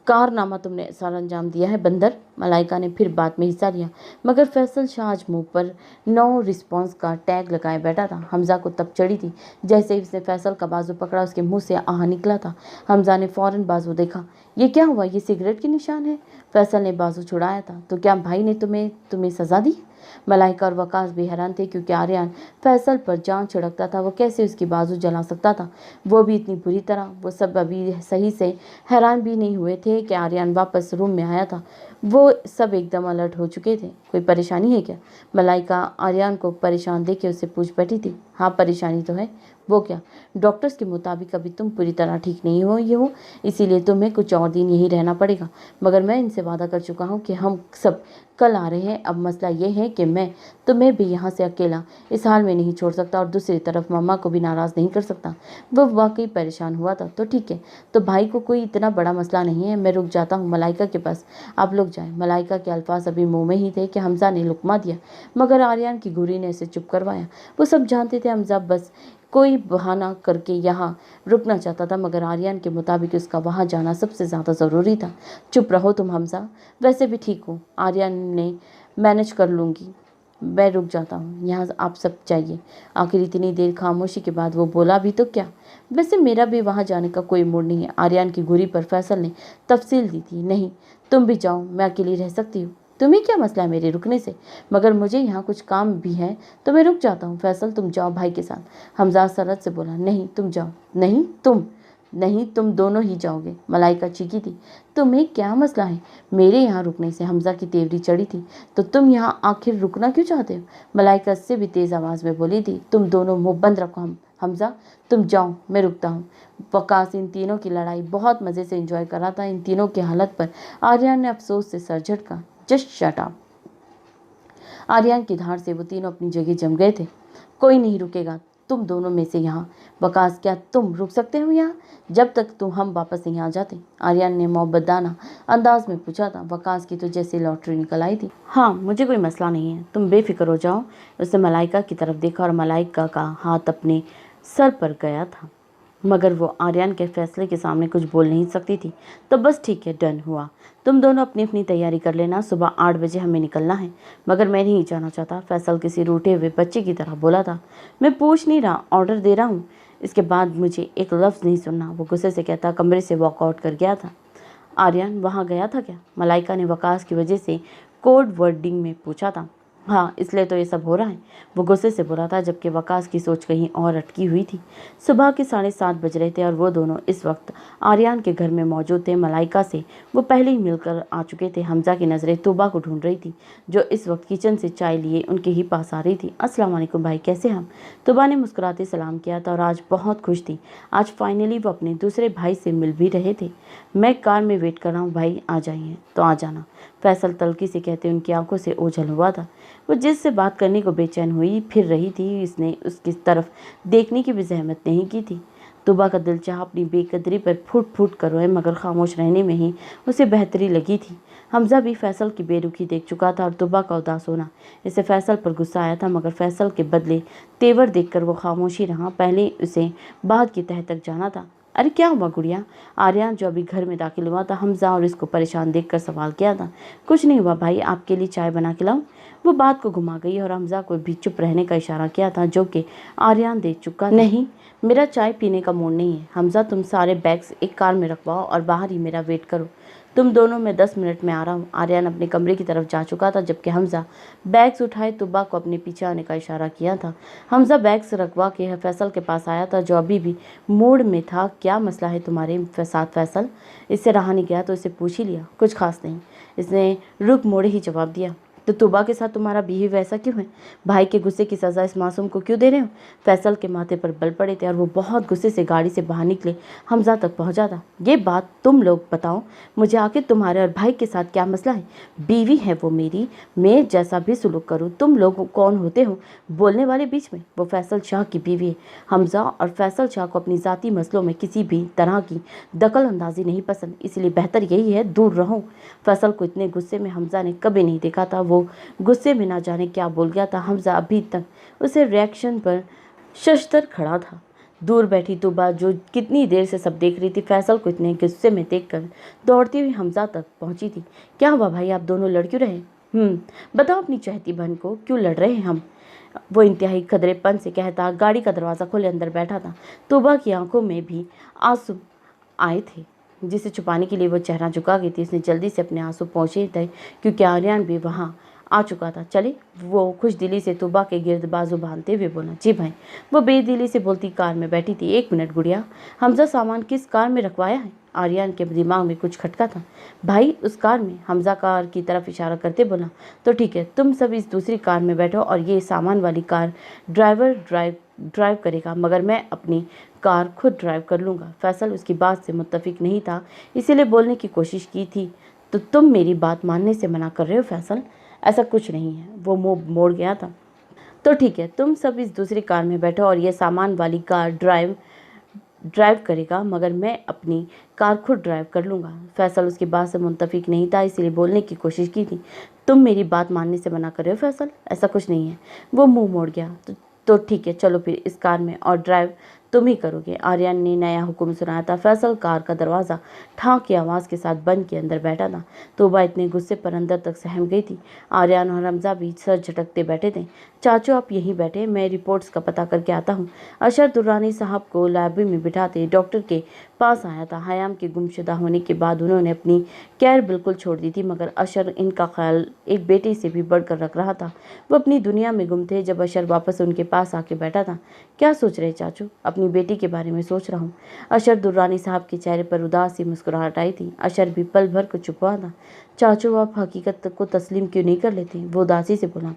कारनामा तुमने सारा अंजाम दिया है बंदर? मलाइका ने फिर बात में हिस्सा लिया, मगर फैसल शाह आज मुंह पर नो रिस्पॉन्स का टैग लगाए बैठा था। हमजा को तब चढ़ी थी। जैसे ही उसने फैसल का बाजू पकड़ा उसके मुंह से आह निकला था। हमजा ने फौरन बाजू देखा। ये क्या हुआ, ये सिगरेट के निशान है? फैसल ने बाजू छुड़ाया था। तो क्या भाई ने तुम्हें सजा दी? मलाइका और वकास भी हैरान थे क्योंकि आर्यन फैसल पर जान छिड़कता था, वो कैसे उसकी बाजू जला सकता था, वो भी इतनी बुरी तरह। वो सब अभी सही से हैरान भी नहीं हुए थे कि आर्यन वापस रूम में आया था। वो सब एकदम अलर्ट हो चुके थे। कोई परेशानी है क्या? मलाइका आर्यन को परेशान देख के उससे पूछ बैठी थी। हाँ, परेशानी तो है, वो क्या? डॉक्टर्स के मुताबिक अभी तुम पूरी तरह ठीक नहीं हो, इसीलिए तुम्हें कुछ और दिन यहीं रहना पड़ेगा। मगर मैं इनसे वादा कर चुका हूँ कि हम सब कल आ रहे हैं। अब मसला ये है कि मैं तुम्हें भी यहाँ से अकेला इस हाल में नहीं छोड़ सकता और दूसरी तरफ मम्मा को भी नाराज़ नहीं कर सकता। वो वाकई परेशान हुआ था। तो ठीक है, तो भाई को कोई इतना बड़ा मसला नहीं है, मैं रुक जाता हूँ मलाइका के पास, आप लोग जाएं। मलाइका के अल्फाज अभी मुँह में ही थे कि हमजा ने लुकमा दिया, मगर आर्यन की घुरी ने इसे चुप करवाया। वो सब जानते थे हमजा बस कोई बहाना करके यहाँ रुकना चाहता था, मगर आर्यन के मुताबिक उसका वहाँ जाना सबसे ज़्यादा ज़रूरी था। चुप रहो तुम हमजा, वैसे भी ठीक हो, आर्यन ने मैनेज कर लूँगी, मैं रुक जाता हूँ, यहाँ आप सब जाइए। आखिर इतनी देर खामोशी के बाद वो बोला भी तो क्या? वैसे मेरा भी वहाँ जाने का कोई मूड नहीं है। आर्यन की घुरी पर फैसल ने तफसील दी थी। नहीं, तुम भी जाओ, मैं अकेली रह सकती हूँ। तुम्हें क्या मसला है मेरे रुकने से? मगर मुझे यहाँ कुछ काम भी है तो मैं रुक जाता हूँ। फैसल तुम जाओ भाई के साथ। हमजा सरत से बोला। नहीं तुम जाओ। नहीं तुम, नहीं तुम दोनों ही जाओगे, मलाइका चीखी थी। तुम्हें क्या मसला है मेरे यहाँ रुकने से? हमजा की तेवरी चढ़ी थी। तो तुम यहाँ आखिर रुकना क्यों चाहते हो? मलाइका से भी तेज आवाज में बोली थी। तुम दोनों मुंह बंद रखो। हमजा तुम जाओ, मैं रुकता हूँ। वकास इन तीनों की लड़ाई बहुत मज़े से एंजॉय कर रहा था। इन तीनों की हालत पर आर्यन ने अफसोस से सर झटका। Just shut up. आर्यन की धार से वो तीनों अपनी जगह जम गए थे। कोई नहीं रुकेगा तुम दोनों में से यहाँ। वकास क्या तुम रुक सकते हो यहाँ जब तक तुम हम वापस नहीं आ जाते? आर्यन ने मोहब्बताना अंदाज में पूछा था। वकास की तो जैसे लॉटरी निकल आई थी। हाँ मुझे कोई मसला नहीं है, तुम बेफिक्र हो जाओ। उसने मलाइका की तरफ देखा और मलाइका का हाथ अपने सर पर गया था, मगर वो आर्यन के फैसले के सामने कुछ बोल नहीं सकती थी। तो बस ठीक है, डन हुआ। तुम दोनों अपनी अपनी तैयारी कर लेना, सुबह 8 बजे हमें निकलना है। मगर मैं नहीं जाना चाहता, फैसल किसी रूठे हुए बच्चे की तरह बोला था। मैं पूछ नहीं रहा, ऑर्डर दे रहा हूँ। इसके बाद मुझे एक लफ्ज़ नहीं सुनना, वो गुस्से से कहता कमरे से वॉकआउट कर गया था। आर्यन वहाँ गया था क्या? मलाइका ने वकास की वजह से कोड वर्डिंग में पूछा था। हाँ, इसलिए तो ये सब हो रहा है, वो गुस्से से बोला था, जबकि वकास की सोच कहीं और अटकी हुई थी। सुबह के 7:30 बज रहे थे और वो दोनों इस वक्त आर्यन के घर में मौजूद थे। मलाइका से वो पहले ही मिलकर आ चुके थे। हमजा की नज़रें तोबा को ढूंढ रही थी, जो इस वक्त किचन से चाय लिए उनके ही पास आ रही थी। अस्सलाम वालेकुम भाई, कैसे हम? तोबा ने मुस्कुराते सलाम किया था और आज बहुत खुश थी। आज फाइनली वो अपने दूसरे भाई से मिल भी रहे थे। मैं कार में वेट कर रहा हूँ भाई, आ जाइए तो आ जाना, फैसल तल्खी से कहते उनकी आंखों से ओझल हुआ था। वो जिससे बात करने को बेचैन हुई फिर रही थी, इसने उसकी तरफ देखने की भी जहमत नहीं की थी। तुबा का दिल चाह अपनी बेकदरी पर फूट फूट कर रोए, मगर खामोश रहने में ही उसे बेहतरी लगी थी। हमजा भी फैसल की बेरुखी देख चुका था और तुबा का उदास होना, इसे फैसल पर गुस्सा आया था, मगर फैसल के बदले तेवर देखकर वो खामोश ही रहा। पहले उसे बात की तह तक जाना था। अरे क्या हुआ गुड़िया? आर्यन जो अभी घर में दाखिल हुआ था, हमजा और इसको परेशान देखकर सवाल किया था। कुछ नहीं हुआ भाई, आपके लिए चाय बना के लाऊं? वो बात को घुमा गई और हमजा को भी चुप रहने का इशारा किया था, जो कि आर्यन देख चुका था। नहीं, मेरा चाय पीने का मूड नहीं है। हमजा तुम सारे बैग्स एक कार में रखवाओ और बाहर ही मेरा वेट करो, तुम दोनों मैं 10 मिनट में आ रहा हूँ। आर्यन अपने कमरे की तरफ जा चुका था, जबकि हमजा बैग्स उठाए तुबा को अपने पीछे आने का इशारा किया था। हमजा बैग्स रखवा के फैसल के पास आया था, जो अभी भी मूड में था। क्या मसला है तुम्हारे साथ फैसल? इससे रहा नहीं गया तो इसे पूछ ही लिया। कुछ खास नहीं, इसने रुक मोड़े ही जवाब दिया। तो तुबा के साथ तुम्हारा बिहेव ऐसा क्यों है? भाई के गुस्से की सज़ा इस मासूम को क्यों दे रहे हो? फैसल के माथे पर बल पड़े थे और वो बहुत गुस्से से गाड़ी से बाहर निकले हमजा तक पहुंचा था। ये बात तुम लोग बताओ मुझे, आखिर तुम्हारे और भाई के साथ क्या मसला है? बीवी है वो मेरी, मैं जैसा भी सुलूक करूँ, तुम लोग कौन होते हो बोलने वाले बीच में? वो फैसल शाह की बीवी है। हमजा और फैसल शाह को अपनी ज़ाती मसलों में किसी भी तरह की दखल अंदाजी नहीं पसंद, इसलिए बेहतर यही है दूर रहो। फैसल को इतने गुस्से में हमजा ने कभी नहीं देखा था। वो गुस्से में ना जाने क्या बोल गया था। हमजा अभी तक उसे रिएक्शन पर शशतर खड़ा था। दूर बैठी तुबा, जो कितनी देर से सब देख रही थी, फैसल को इतने गुस्से में देखकर दौड़ती हुई हमजा तक पहुंची थी। क्या हुआ भाई, आप दोनों लड़ क्यों रहे? बताओ अपनी चहती बहन को, क्यों लड़ रहे हैं हम? वो इंतहाई खदरेपन से कहता गाड़ी का दरवाज़ा खोले अंदर बैठा था। तुबा की आंखों में भी आंसू आए थे, जिसे छुपाने के लिए वो चेहरा झुका गई थी। उसने जल्दी से अपने आंसू पहुँचे थे, क्योंकि आर्यन भी वहाँ आ चुका था। चले, वो खुश दिली से तुबा के गिर्द बाजू बांधते हुए बोला। जी भाई, वो बेदिली से बोलती कार में बैठी थी। 1 मिनट गुड़िया, हमजा सामान किस कार में रखवाया है? आर्यन के दिमाग में कुछ खटका था। भाई उस कार में, हमजा कार की तरफ इशारा करते बोला। तो ठीक है, तुम सब इस दूसरी कार में बैठो और ये सामान वाली कार ड्राइवर ड्राइव ड्राइव करेगा मगर मैं अपनी कार खुद ड्राइव कर लूँगा। फैसल उसकी बात से मुत्तफिक नहीं था, इसीलिए बोलने की कोशिश की थी। तो तुम मेरी बात मानने से मना कर रहे हो फैसल? ऐसा कुछ नहीं है। वो मुंह मोड़ गया था। तो ठीक है, तुम सब इस दूसरी कार में बैठो और ये सामान वाली कार ड्राइव ड्राइव करेगा मगर मैं अपनी कार खुद ड्राइव कर लूँगा। फैसल उसकी बात से मुत्तफिक नहीं था, इसीलिए बोलने की कोशिश की थी। तुम मेरी बात मानने से मना कर रहे हो फैसल? ऐसा कुछ नहीं है। वो मुंह मोड़ गया। तो ठीक है, चलो फिर इस कार में, और ड्राइव तुम ही करोगे। आर्यन ने नया हुक्म सुनाया था। फैसल कार का दरवाज़ा ठां की आवाज़ के साथ बंद के अंदर बैठा था। तोबा इतने गुस्से पर अंदर तक सहम गई थी। आर्यन और हमजा भी सर झटकते बैठे थे। चाचू आप यहीं बैठे, मैं रिपोर्ट्स का पता करके आता हूँ। अशर दुर्रानी साहब को लाइब्रेरी में बिठाते डॉक्टर के पास आया था। हयाम के गुमशुदा होने के बाद उन्होंने अपनी केयर बिल्कुल छोड़ दी थी, मगर अशर इनका ख्याल एक बेटे से भी बढ़कर रख रहा था। वो अपनी दुनिया में गुम थे। जब अशर वापस उनके पास आके बैठा था, क्या सोच रहे चाचू? अपनी बेटी के बारे में सोच रहा हूँ। अशर दुर्रानी साहब के चेहरे पर उदास सी मुस्कुराहट आई थी। अशर भी पल भर को चुप हुआ था। चाचू आप हकीकत को तस्लीम क्यों नहीं कर लेते? वो उदासी से बोला।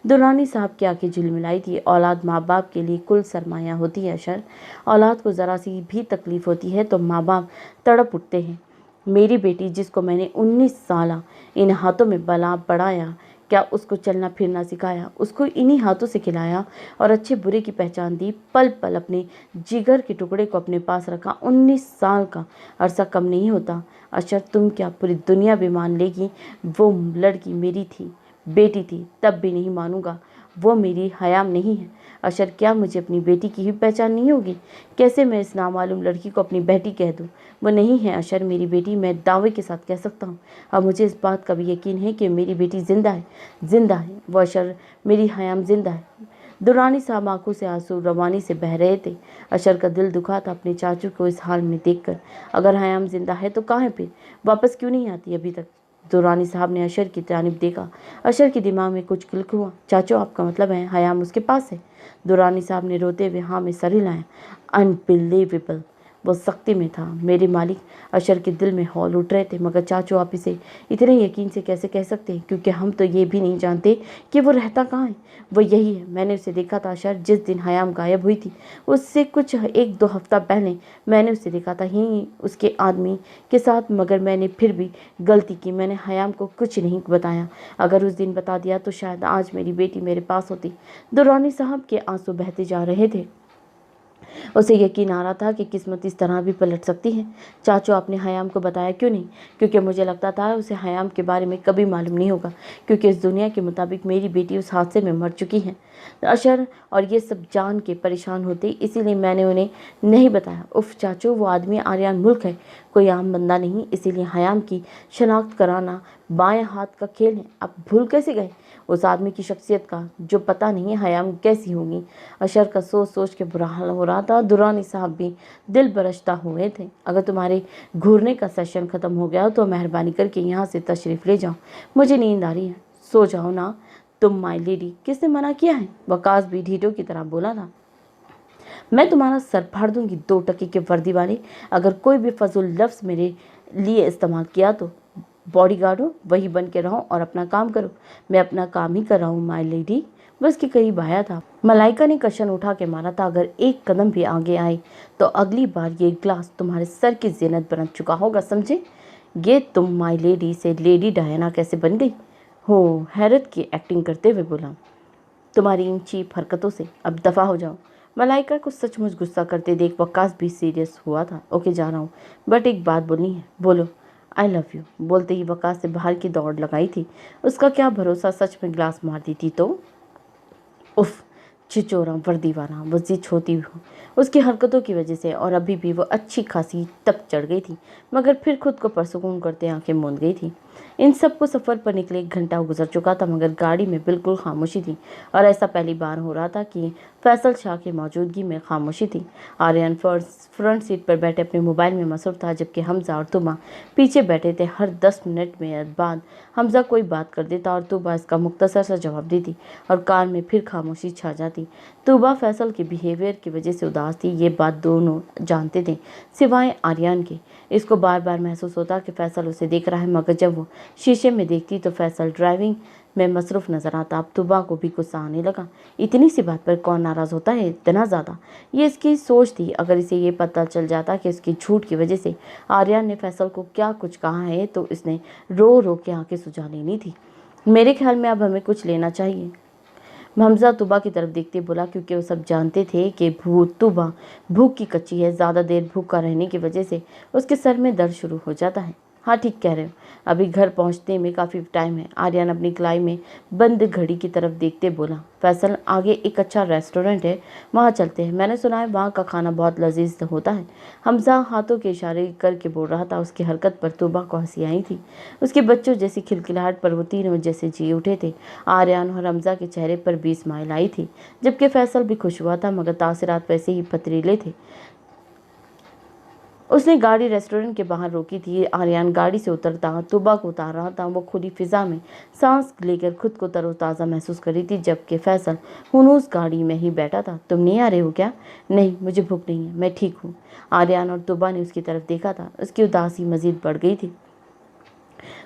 दुर्रानी साहब की आंखें झिलमिलाई थी। औलाद माँ बाप के लिए कुल सरमाया होती है अशर। औलाद को ज़रा सी भी तकलीफ होती है तो माँ बाप तड़प उठते हैं। मेरी बेटी जिसको मैंने 19 साल इन हाथों में बला बढ़ाया, क्या उसको चलना फिरना सिखाया, उसको इन्हीं हाथों से खिलाया और अच्छे बुरे की पहचान दी, पल पल अपने जिगर के टुकड़े को अपने पास रखा। 19 साल का अरसा कम नहीं होता। अशर तुम क्या पूरी दुनिया भी मान लेगी वो लड़की मेरी थी, बेटी थी? तब भी नहीं मानूंगा। वो मेरी हयाम नहीं है। अशर क्या मुझे अपनी बेटी की ही पहचान नहीं होगी? कैसे मैं इस नामालूम लड़की को अपनी बेटी कह दूं? वो नहीं है अशर मेरी बेटी, मैं दावे के साथ कह सकता हूँ। अब मुझे इस बात का भी यकीन है कि मेरी बेटी जिंदा है, जिंदा है। वो अशर मेरी हयाम जिंदा है। दुरानी साहब आंखों से आंसू रवानी से बह रहे थे। अशर का दिल दुखा था अपने चाचू को इस हाल में देखकर। अगर हयाम जिंदा है तो कहाँ है फिर? वापस क्यों नहीं आती अभी तक? दुरानी साहब ने अशर की जानिब देखा। अशर के दिमाग में कुछ क्लिक हुआ। चाचू आपका मतलब है हयाम उसके पास है? दुरानी साहब ने रोते हुए हाँ में सर हिलाया। अनबिलीवेबल, वो सख्ती में था मेरे मालिक। अशर के दिल में हौल उठ रहे थे। मगर चाचू आप इसे इतने यकीन से कैसे कह सकते हैं? क्योंकि हम तो ये भी नहीं जानते कि वो रहता कहाँ है। वो यही है, मैंने उसे देखा था अशर, जिस दिन हयाम गायब हुई थी उससे कुछ 1-2 हफ्ता पहले मैंने उसे देखा था यहीं उसके आदमी के साथ। मगर मैंने फिर भी गलती की, मैंने हयाम को कुछ नहीं बताया। अगर उस दिन बता दिया तो शायद आज मेरी बेटी मेरे पास होती। दुरानी साहब के आंसू बहते जा रहे थे। उसे यकीन आ रहा था कि किस्मत इस तरह भी पलट सकती है। चाचू आपने हयाम को बताया क्यों नहीं? क्योंकि मुझे लगता था उसे हयाम के बारे में कभी मालूम नहीं होगा, क्योंकि इस दुनिया के मुताबिक मेरी बेटी उस हादसे में मर चुकी है। अशर और ये सब जान के परेशान होते, इसीलिए मैंने उन्हें नहीं बताया। उफ चाचू, वो आदमी आर्यन मुल्क है, कोई आम बंदा नहीं, इसीलिए हयाम की शनाख्त कराना बाएं हाथ का खेल है। आप भूल कैसे गए उस आदमी की शख्सियत का, जो पता नहीं हयाम कैसी होगी? अशर का सोच सोच के बुरा हाल हो रहा था। दुरानी साहब भी दिल बरश्ता हुए थे। अगर तुम्हारे घूरने का सेशन ख़त्म हो गया तो मेहरबानी करके यहाँ से तशरीफ़ ले जाओ, मुझे नींद आ रही है। सो जाओ ना तुम माय लेडी। किसने मना किया है? वकास भी ढीठों की तरह बोला था। मैं तुम्हारा सर फाड़ दूंगी 2 टके के वर्दी वाले। अगर कोई भी फजूल लफ्ज़ मेरे लिए इस्तेमाल किया तो बॉडीगार्ड हो, वही बन के रहो और अपना काम करो। मैं अपना काम ही कर रहा हूँ माय लेडी। बस के करीब आया था। मलाइका ने कशन उठा के मारा था। अगर एक कदम भी आगे आए तो अगली बार ये ग्लास तुम्हारे सर की ज़ीनत बन चुका होगा, समझे? ये तुम माय लेडी से लेडी डायना कैसे बन गई हो? हैरत की एक्टिंग करते हुए बोला। तुम्हारी इन चीप हरकतों से अब दफ़ा हो जाओ। मलाइका को सचमुच गुस्सा करते देख वकास भी सीरियस हुआ था। ओके जा रहा हूँ, बट एक बात बोलनी है। बोलो। I love you. बोलते ही वकास से बाहर की दौड़ लगाई थी। उसका क्या भरोसा सच में ग्लास मार दी थी तो? उफ, छिचोरा वर्दी वाला, वो जिद होती हो उसकी हरकतों की वजह से, और अभी भी वो अच्छी खासी तप चढ़ गई थी, मगर फिर खुद को परसुकून करते आंखें मूंद गई थी। इन सबको सफ़र पर निकले 1 घंटा गुजर चुका था, मगर गाड़ी में बिल्कुल खामोशी थी, और ऐसा पहली बार हो रहा था कि फैसल शाह की मौजूदगी में खामोशी थी। आर्यन फ्रंट सीट पर बैठे अपने मोबाइल में मसरूफ़ था, जबकि हमजा और तुमा पीछे बैठे थे। हर 10 मिनट में बाद हमजा कोई बात कर देता और तुबा इसका मुख्तसर सा जवाब देती, और कार में फिर खामोशी छा जाती। तुबा फैसल के बिहेवियर की वजह से उदास थी, ये बात दोनों जानते थे सिवाय आर्यन के। इसको बार बार महसूस होता कि फैसल उसे देख रहा है, मगर जब वो शीशे में देखती तो फैसल ड्राइविंग मैं मसरूफ़ नज़र आता। अब तुबा को भी गुस्सा आने लगा। इतनी सी बात पर कौन नाराज़ होता है इतना ज़्यादा? ये इसकी सोच थी। अगर इसे ये पता चल जाता कि उसकी झूठ की वजह से आर्यन ने फैसल को क्या कुछ कहा है तो इसने रो रो के आंखें सुझा लेनी थी। मेरे ख्याल में अब हमें कुछ लेना चाहिए। हमजा तुबा की तरफ देखते बोला, क्योंकि वो सब जानते थे कि तुबा भूख की कच्ची है। ज़्यादा देर भूखा रहने की वजह से उसके सर में दर्द शुरू हो जाता है। हाँ, ठीक कह रहे हो। अभी घर पहुंचने में काफ़ी टाइम है। आर्यन अपनी कलाई में बंद घड़ी की तरफ देखते बोला, फैसल आगे एक अच्छा रेस्टोरेंट है, वहाँ चलते हैं। मैंने सुना है वहाँ का खाना बहुत लजीज होता है। हमजा हाथों के इशारे करके बोल रहा था। उसकी हरकत पर तुबा को हंसी आई थी। उसके बच्चों जैसी खिलखिलाहट पर वो तीनों जैसे जी उठे थे। आर्यन और हमजा के चेहरे पर भी स्माइल आई थी, जबकि फैसल भी खुश हुआ था, मगर तासरात वैसे ही पथरीले थे। उसने गाड़ी रेस्टोरेंट के बाहर रोकी थी। आर्यन गाड़ी से उतरता तुबा को उतार रहा था। वो खुली फिजा में सांस लेकर खुद को तरोताज़ा महसूस कर रही थी, जबकि फैसल हुनूस गाड़ी में ही बैठा था। तुम नहीं आ रहे हो क्या? नहीं, मुझे भूख नहीं है, मैं ठीक हूँ। आर्यन और तुबा ने उसकी तरफ देखा था। उसकी उदासी मजीद बढ़ गई थी।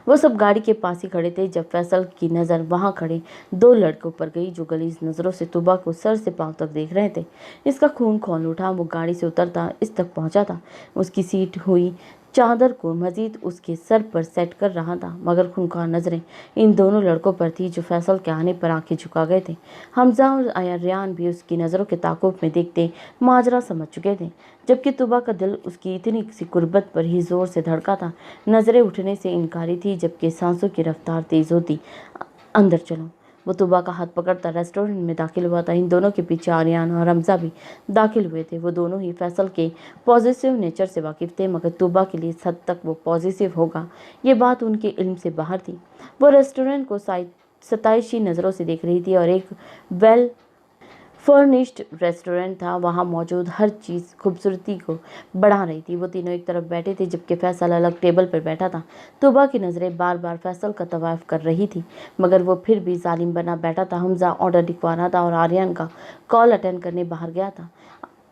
वो सब गाड़ी के पास ही खड़े थे जब फैसल की नज़र वहां खड़े दो लड़कों पर गई, जो गलीज नज़रों से तुबा को सर से पांव तक देख रहे थे। इसका खून खौल उठा। वो गाड़ी से उतरता इस तक पहुंचा था। उसकी सीट हुई चादर को मजीद उसके सर पर सेट कर रहा था, मगर खूंखार नजरें इन दोनों लड़कों पर थी जो फैसल के आने पर आंखें झुका गए थे। हमजा और आर्यन भी उसकी नज़रों के ताकुब में देखते माजरा समझ चुके थे, जबकि तुबा का दिल उसकी इतनी सी कुर्बत पर ही जोर से धड़का था। नज़रें उठने से इनकारी थी, जबकि सांसों की रफ्तार तेज होती। अंदर चलो। वो तुबा का हाथ पकड़ता रेस्टोरेंट में दाखिल हुआ था। इन दोनों के पीछे आर्यन और हमजा भी दाखिल हुए थे। वो दोनों ही फैसल के पॉजिटिव नेचर से वाकिफ थे, मगर तुबा के लिए इस हद तक वो पॉजिटिव होगा ये बात उनके इल्म से बाहर थी। वो रेस्टोरेंट को सताइशी नज़रों से देख रही थी और एक वेल फर्निश्ड रेस्टोरेंट था। वहाँ मौजूद हर चीज़ खूबसूरती को बढ़ा रही थी। वो तीनों एक तरफ बैठे थे, जबकि फैसल अलग टेबल पर बैठा था। तुबा की नज़रें बार बार फैसल का तवाफ कर रही थी, मगर वो फिर भी जालिम बना बैठा था। हमजा ऑर्डर लिखवा रहा था और आर्यन का कॉल अटेंड करने बाहर गया था।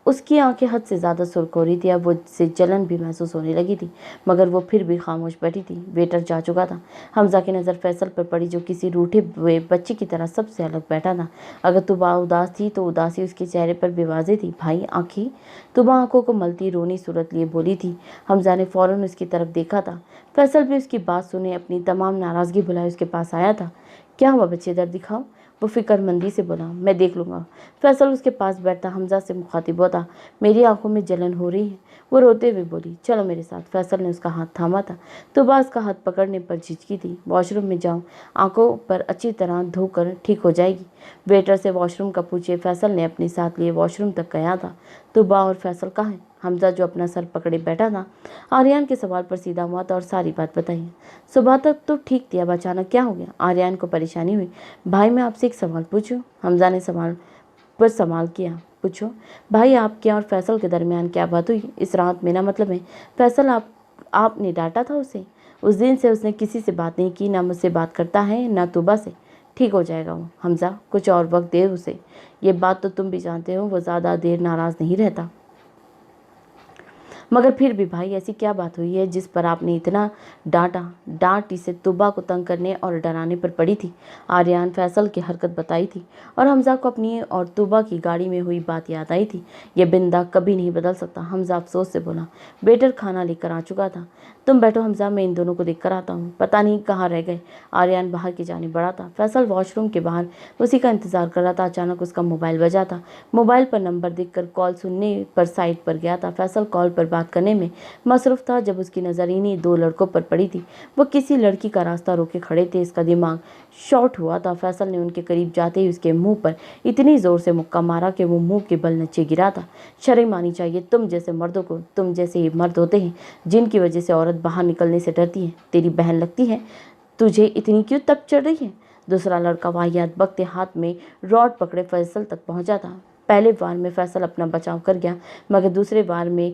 उसकी आंखें हद से ज़्यादा सुर्ख हो रही थी। अब वो से जलन भी महसूस होने लगी थी, मगर वो फिर भी खामोश बैठी थी। वेटर जा चुका था। हमजा की नज़र फैसल पर पड़ी, जो किसी रूठे हुए बच्चे की तरह सबसे अलग बैठा था। अगर तुबा उदास थी तो उदासी उसके चेहरे पर भी वाज़ेह थी। भाई आँखी? तुबा आंखों को मलती रोनी सूरत लिए बोली थी। हमजा ने फ़ौरन उसकी तरफ देखा था। फैसल भी उसकी बात सुने अपनी तमाम नाराज़गी भुलाए उसके पास आया था। क्या हुआ बच्चे, दर्द दिखाओ? वो फिक्रमंदी से बोला। मैं देख लूँगा। फैसल उसके पास बैठता हमजा से मुखातिब होता। मेरी आंखों में जलन हो रही है, वो रोते हुए बोली। चलो मेरे साथ। फैसल ने उसका हाथ थामा था। तुबा उसका हाथ पकड़ने पर झिझकी थी। वॉशरूम में जाऊँ? आंखों पर अच्छी तरह धोकर ठीक हो जाएगी। वेटर से वॉशरूम का पूछे। फैसल ने अपने साथ लिए वॉशरूम तक गया था। तुबा और फैसल कहाँ हैं? हमजा, जो अपना सर पकड़े बैठा था, आर्यन के सवाल पर सीधा हुआ था और सारी बात बताई। सुबह तक तो ठीक थी, अब अचानक क्या हो गया? आर्यन को परेशानी हुई। भाई मैं आपसे एक सवाल पूछूं? हमजा ने सवाल किया। पूछो। भाई, आपके और फैसल के दरमियान क्या बात हुई इस रात? मेरा मतलब है फैसल, आपने डांटा था उसे? उस दिन से उसने किसी से बात नहीं की, ना मुझसे बात करता है ना तुबा से। ठीक हो जाएगा वो। हमजा, कुछ और वक्त दे उसे। ये बात तो तुम भी जानते हो, वो ज़्यादा देर नाराज़ नहीं रहता। मगर फिर भी भाई, ऐसी क्या बात हुई है जिस पर आपने इतना डांटा? डांट इसे तुबा को तंग करने और डराने पर पड़ी थी। आर्यन फैसल की हरकत बताई थी और हमजा को अपनी और तुबा की गाड़ी में हुई बात याद आई थी। यह बिंदा कभी नहीं बदल सकता। हमजा अफसोस से बोला। वेटर खाना लेकर आ चुका था। तुम बैठो हमजा, मैं इन दोनों को देख कर आता हूँ। पता नहीं कहाँ रह गए। आर्यन बाहर की जाने बढ़ा था। फैसल वॉशरूम के बाहर उसी का इंतजार कर रहा था। अचानक उसका मोबाइल बजा था। मोबाइल पर नंबर देखकर कॉल सुनने पर साइड पर गया था। फैसल कॉल पर बात करने में मसरूफ था जब उसकी नज़र इन्हीं दो लड़कों पर पड़ी थी। वो किसी लड़की का रास्ता रोके खड़े थे। इसका दिमाग शॉर्ट हुआ था। फैसल ने उनके करीब जाते ही उसके मुंह पर इतनी ज़ोर से मुक्का मारा कि वो मुंह के बल नीचे गिरा था। शर्म आनी चाहिए तुम जैसे मर्दों को। तुम जैसे ये मर्द होते हैं जिनकी वजह से औरत बाहर निकलने से डरती है। तेरी बहन लगती है। तुझे इतनी क्यों तप चढ़ रही है? दूसरा लड़का वाहियात बकते हाथ में रॉड पकड़े फैसल तक पहुंचा था। पहले वार में फैसल अपना बचाव कर गया, मगर दूसरे वार में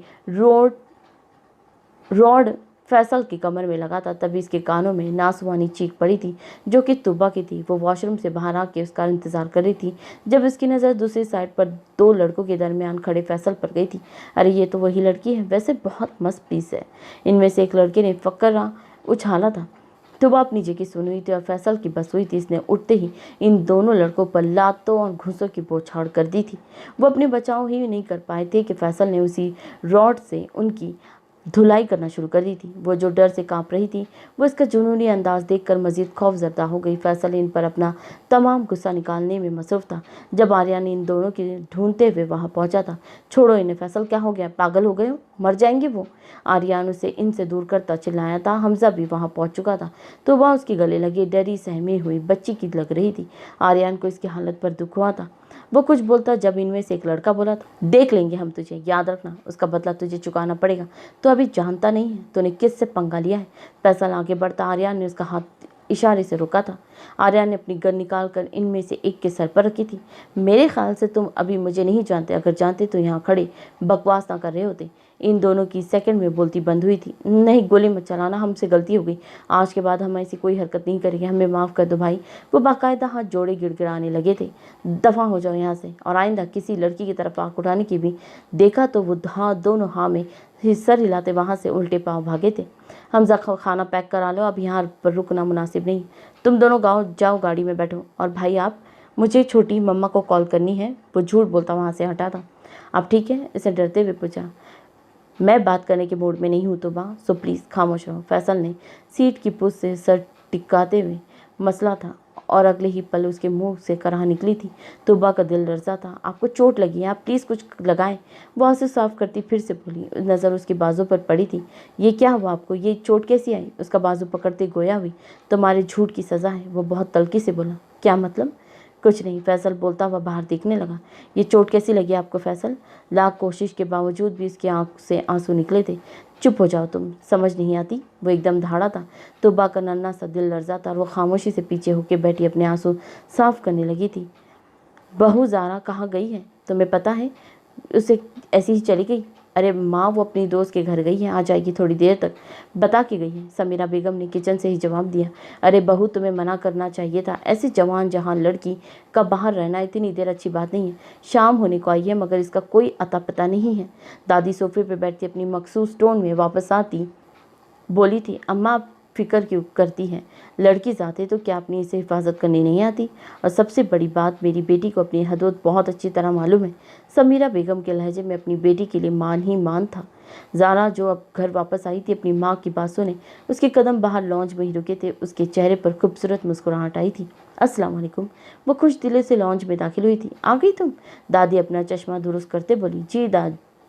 रॉड फैसल की कमर में लगा था। तभी इसके कानों में नासुवानी चीख पड़ी थी, जो कि तुबा की थी। वो वॉशरूम से बाहर आके उसका इंतजार कर रही थी जब उसकी नज़र दूसरी साइड पर दो लड़कों के दरमियान खड़े फैसल पर गई थी। अरे ये तो वही लड़की है, वैसे बहुत मस्त पीस है। इनमें से एक लड़के ने फकरा उछाला था। तो वो अपनी जगह सुनी हुई थी और फैसल की बस हुई थी। इसने उठते ही इन दोनों लड़कों पर लातों और घूंसों की बौछार कर दी थी। वो अपने बचाव ही नहीं कर पाए थे कि फैसल ने उसी रॉड से उनकी धुलाई करना शुरू कर दी थी। वो जो डर से कांप रही थी, वो इसका जुनूनी अंदाज देखकर मजीद खौफजदा हो गई। फैसल इन पर अपना तमाम गुस्सा निकालने में मसरूफ था जब आर्यन इन दोनों के ढूंढते हुए वहां पहुंचा था। छोड़ो इन्हें फैसल, क्या हो गया, पागल हो गए हो, मर जाएंगे वो। आर्यन उसे इनसे दूर करता चिल्लाया था। हमजा भी वहां पहुंच चुका था तो वह उसके गले लगी डरी सहमी हुई बच्ची की लग रही थी। आर्यन को इसकी हालत पर दुख हुआ था। वो कुछ बोलता जब इनमें से एक लड़का बोला था, देख लेंगे हम तुझे, याद रखना उसका बदला तुझे चुकाना पड़ेगा। तो अभी जानता नहीं है तूने किससे पंगा लिया है। फैसल आगे बढ़ता आर्यन ने उसका हाथ इशारे से रोका था। आर्यन ने अपनी गन निकालकर इनमें से एक के सर पर रखी थी। मेरे ख्याल से तुम अभी मुझे नहीं जानते, अगर जानते तो यहाँ खड़े बकवास ना कर रहे होते। इन दोनों की सेकंड में बोलती बंद हुई थी। नहीं, गोली मत चलाना, हमसे गलती हो गई, आज के बाद हम ऐसी कोई हरकत नहीं करेंगे, हमें माफ़ कर दो भाई। वो बाकायदा हाथ जोड़े गिड़गिड़ाने लगे थे। दफ़ा हो जाओ यहाँ से, और आइंदा किसी लड़की की तरफ आँख उठाने की भी देखा तो वो दोनों हाँ में सर हिलाते वहाँ से उल्टे पाँव भागे थे। हमजा, खाना पैक करा लो, अब यहाँ पर रुकना मुनासिब नहीं। तुम दोनों गाँव जाओ, गाड़ी में बैठो। और भाई आप, मुझे छोटी मम्मा को कॉल करनी है। वो झूठ बोलता वहाँ से हटा था। आप ठीक है? इसे डरते हुए पूछा। मैं बात करने के मूड में नहीं हूँ तोबा, सो प्लीज़ खामोश रहो। फैसल ने सीट की पुश से सर टिकाते हुए मसला था और अगले ही पल उसके मुंह से कराह निकली थी। तोबा का दिल लर्जा था। आपको चोट लगी है, आप प्लीज़ कुछ लगाएं। वो आंसू साफ करती फिर से बोली। नज़र उसके बाजू पर पड़ी थी। ये क्या हुआ आपको, ये चोट कैसी आई? उसका बाजू पकड़ते गोया हुई। तुम्हारे झूठ की सज़ा है। वो बहुत तल्खी से बोला। क्या मतलब? कुछ नहीं, फैसल बोलता हुआ बाहर देखने लगा। ये चोट कैसी लगी आपको फैसल? लाख कोशिश के बावजूद भी उसकी आंख से आंसू निकले थे। चुप हो जाओ तुम, समझ नहीं आती। वो एकदम धाड़ा था। तोबा का नन्हा सा दिल लर्जा था और वो खामोशी से पीछे होकर बैठी अपने आंसू साफ करने लगी थी। बहू ज़ारा कहाँ गई है तुम्हें पता है? उसे ऐसी ही चली गई? अरे माँ, वो अपनी दोस्त के घर गई है, आ जाएगी थोड़ी देर तक, बता के गई है, समीरा बेगम ने किचन से ही जवाब दिया। अरे बहू, तुम्हें मना करना चाहिए था, ऐसी जवान जहां लड़की का बाहर रहना इतनी देर अच्छी बात नहीं है। शाम होने को आई है मगर इसका कोई अता पता नहीं है। दादी सोफे पर बैठती अपनी मखसूस टोन में वापस आती बोली थी। अम्मा, आप फिक्र क्यों करती हैं? लड़की जाते तो क्या अपनी इसे हिफाजत करनी नहीं आती? और सबसे बड़ी बात, मेरी बेटी को अपनी हदूद बहुत अच्छी तरह मालूम है। समीरा बेगम के लहजे में अपनी बेटी के लिए मान ही मान था। ज़ारा जो अब घर वापस आई थी, अपनी माँ की बात सुने उसके कदम बाहर लॉन्ज में ही रुके थे। उसके चेहरे पर खूबसूरत मुस्कुराहट आई थी। अस्सलाम वालेकुम। वो खुश दिलों से लॉन्ज में दाखिल हुई थी। आ गई तुम? दादी अपना चश्मा दुरुस्त करते बोली। जी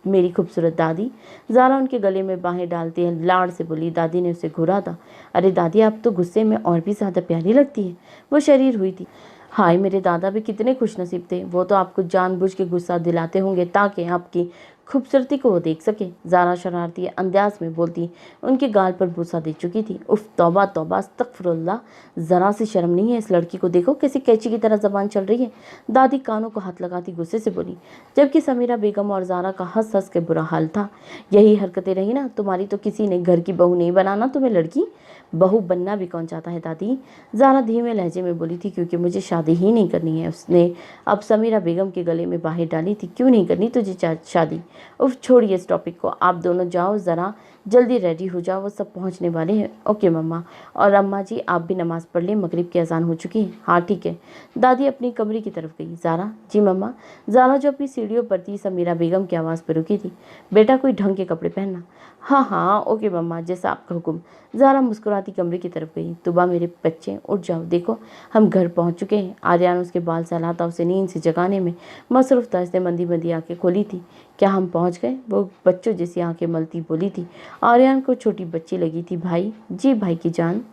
मेरी खूबसूरत दादी। ज़ारा उनके गले में बाहें डालती है लाड़ से बोली। दादी ने उसे घूरा था। अरे दादी, आप तो गुस्से में और भी ज़्यादा प्यारी लगती है। वो शरीर हुई थी। हाय, मेरे दादा भी कितने खुशनसीब थे। वो तो आपको जानबूझ के गुस्सा दिलाते होंगे ताकि आपकी खूबसूरती को वो देख सके। ज़ारा शरारती अंदाज में बोलती उनके गाल पर बूसा दे चुकी थी। उफ, तौबा तौबा, अस्तगफुरुल्लाह, ज़रा सी शर्म नहीं है इस लड़की को, देखो कैसी कैची की तरह ज़बान चल रही है। दादी कानों को हाथ लगाती गुस्से से बोली, जबकि समीरा बेगम और ज़ारा का हंस हंस के बुरा हाल था। यही हरकतें रही ना तुम्हारी तो किसी ने घर की बहू नहीं बनाना तुम्हें। लड़की बहू बनना भी कौन चाहता है दादी? ज़ारा धीमे लहजे में बोली थी। क्योंकि मुझे शादी ही नहीं करनी है। उसने अब समीरा बेगम के गले में बाहें डाली थी। क्यों नहीं करनी तुझे शादी? उफ, छोड़िए इस टॉपिक को, आप दोनों जाओ, ज़रा जल्दी रेडी हो जाओ, वो सब पहुंचने वाले हैं। ओके मम्मा। और अम्मा जी, आप भी नमाज़ पढ़ लें, मगरिब की अजान हो चुकी है। हाँ ठीक है। दादी अपनी कमरे की तरफ गई। ज़ारा, जी मम्मा। ज़ारा जो अपनी सीढ़ियों पर थी, समीरा बेगम की आवाज़ पर रुकी थी। बेटा, कोई ढंग के कपड़े पहनना। हाँ हाँ ओके मम्मा, जैसा आपका हुक्म। ज़ारा मुस्कुराती कमरे की तरफ गई। तुबा, मेरे बच्चे उठ जाओ, देखो हम घर पहुंच चुके हैं। आर्यन उसके बाल सहलाता उसे नींद से जगाने में मसरूफ़ था। इसने मंदी मंदी आंखें खोली थी। क्या हम पहुंच गए? वो बच्चों जैसी आंखें मलती बोली थी। आर्यन को छोटी बच्ची लगी थी। भाई? जी भाई की जान।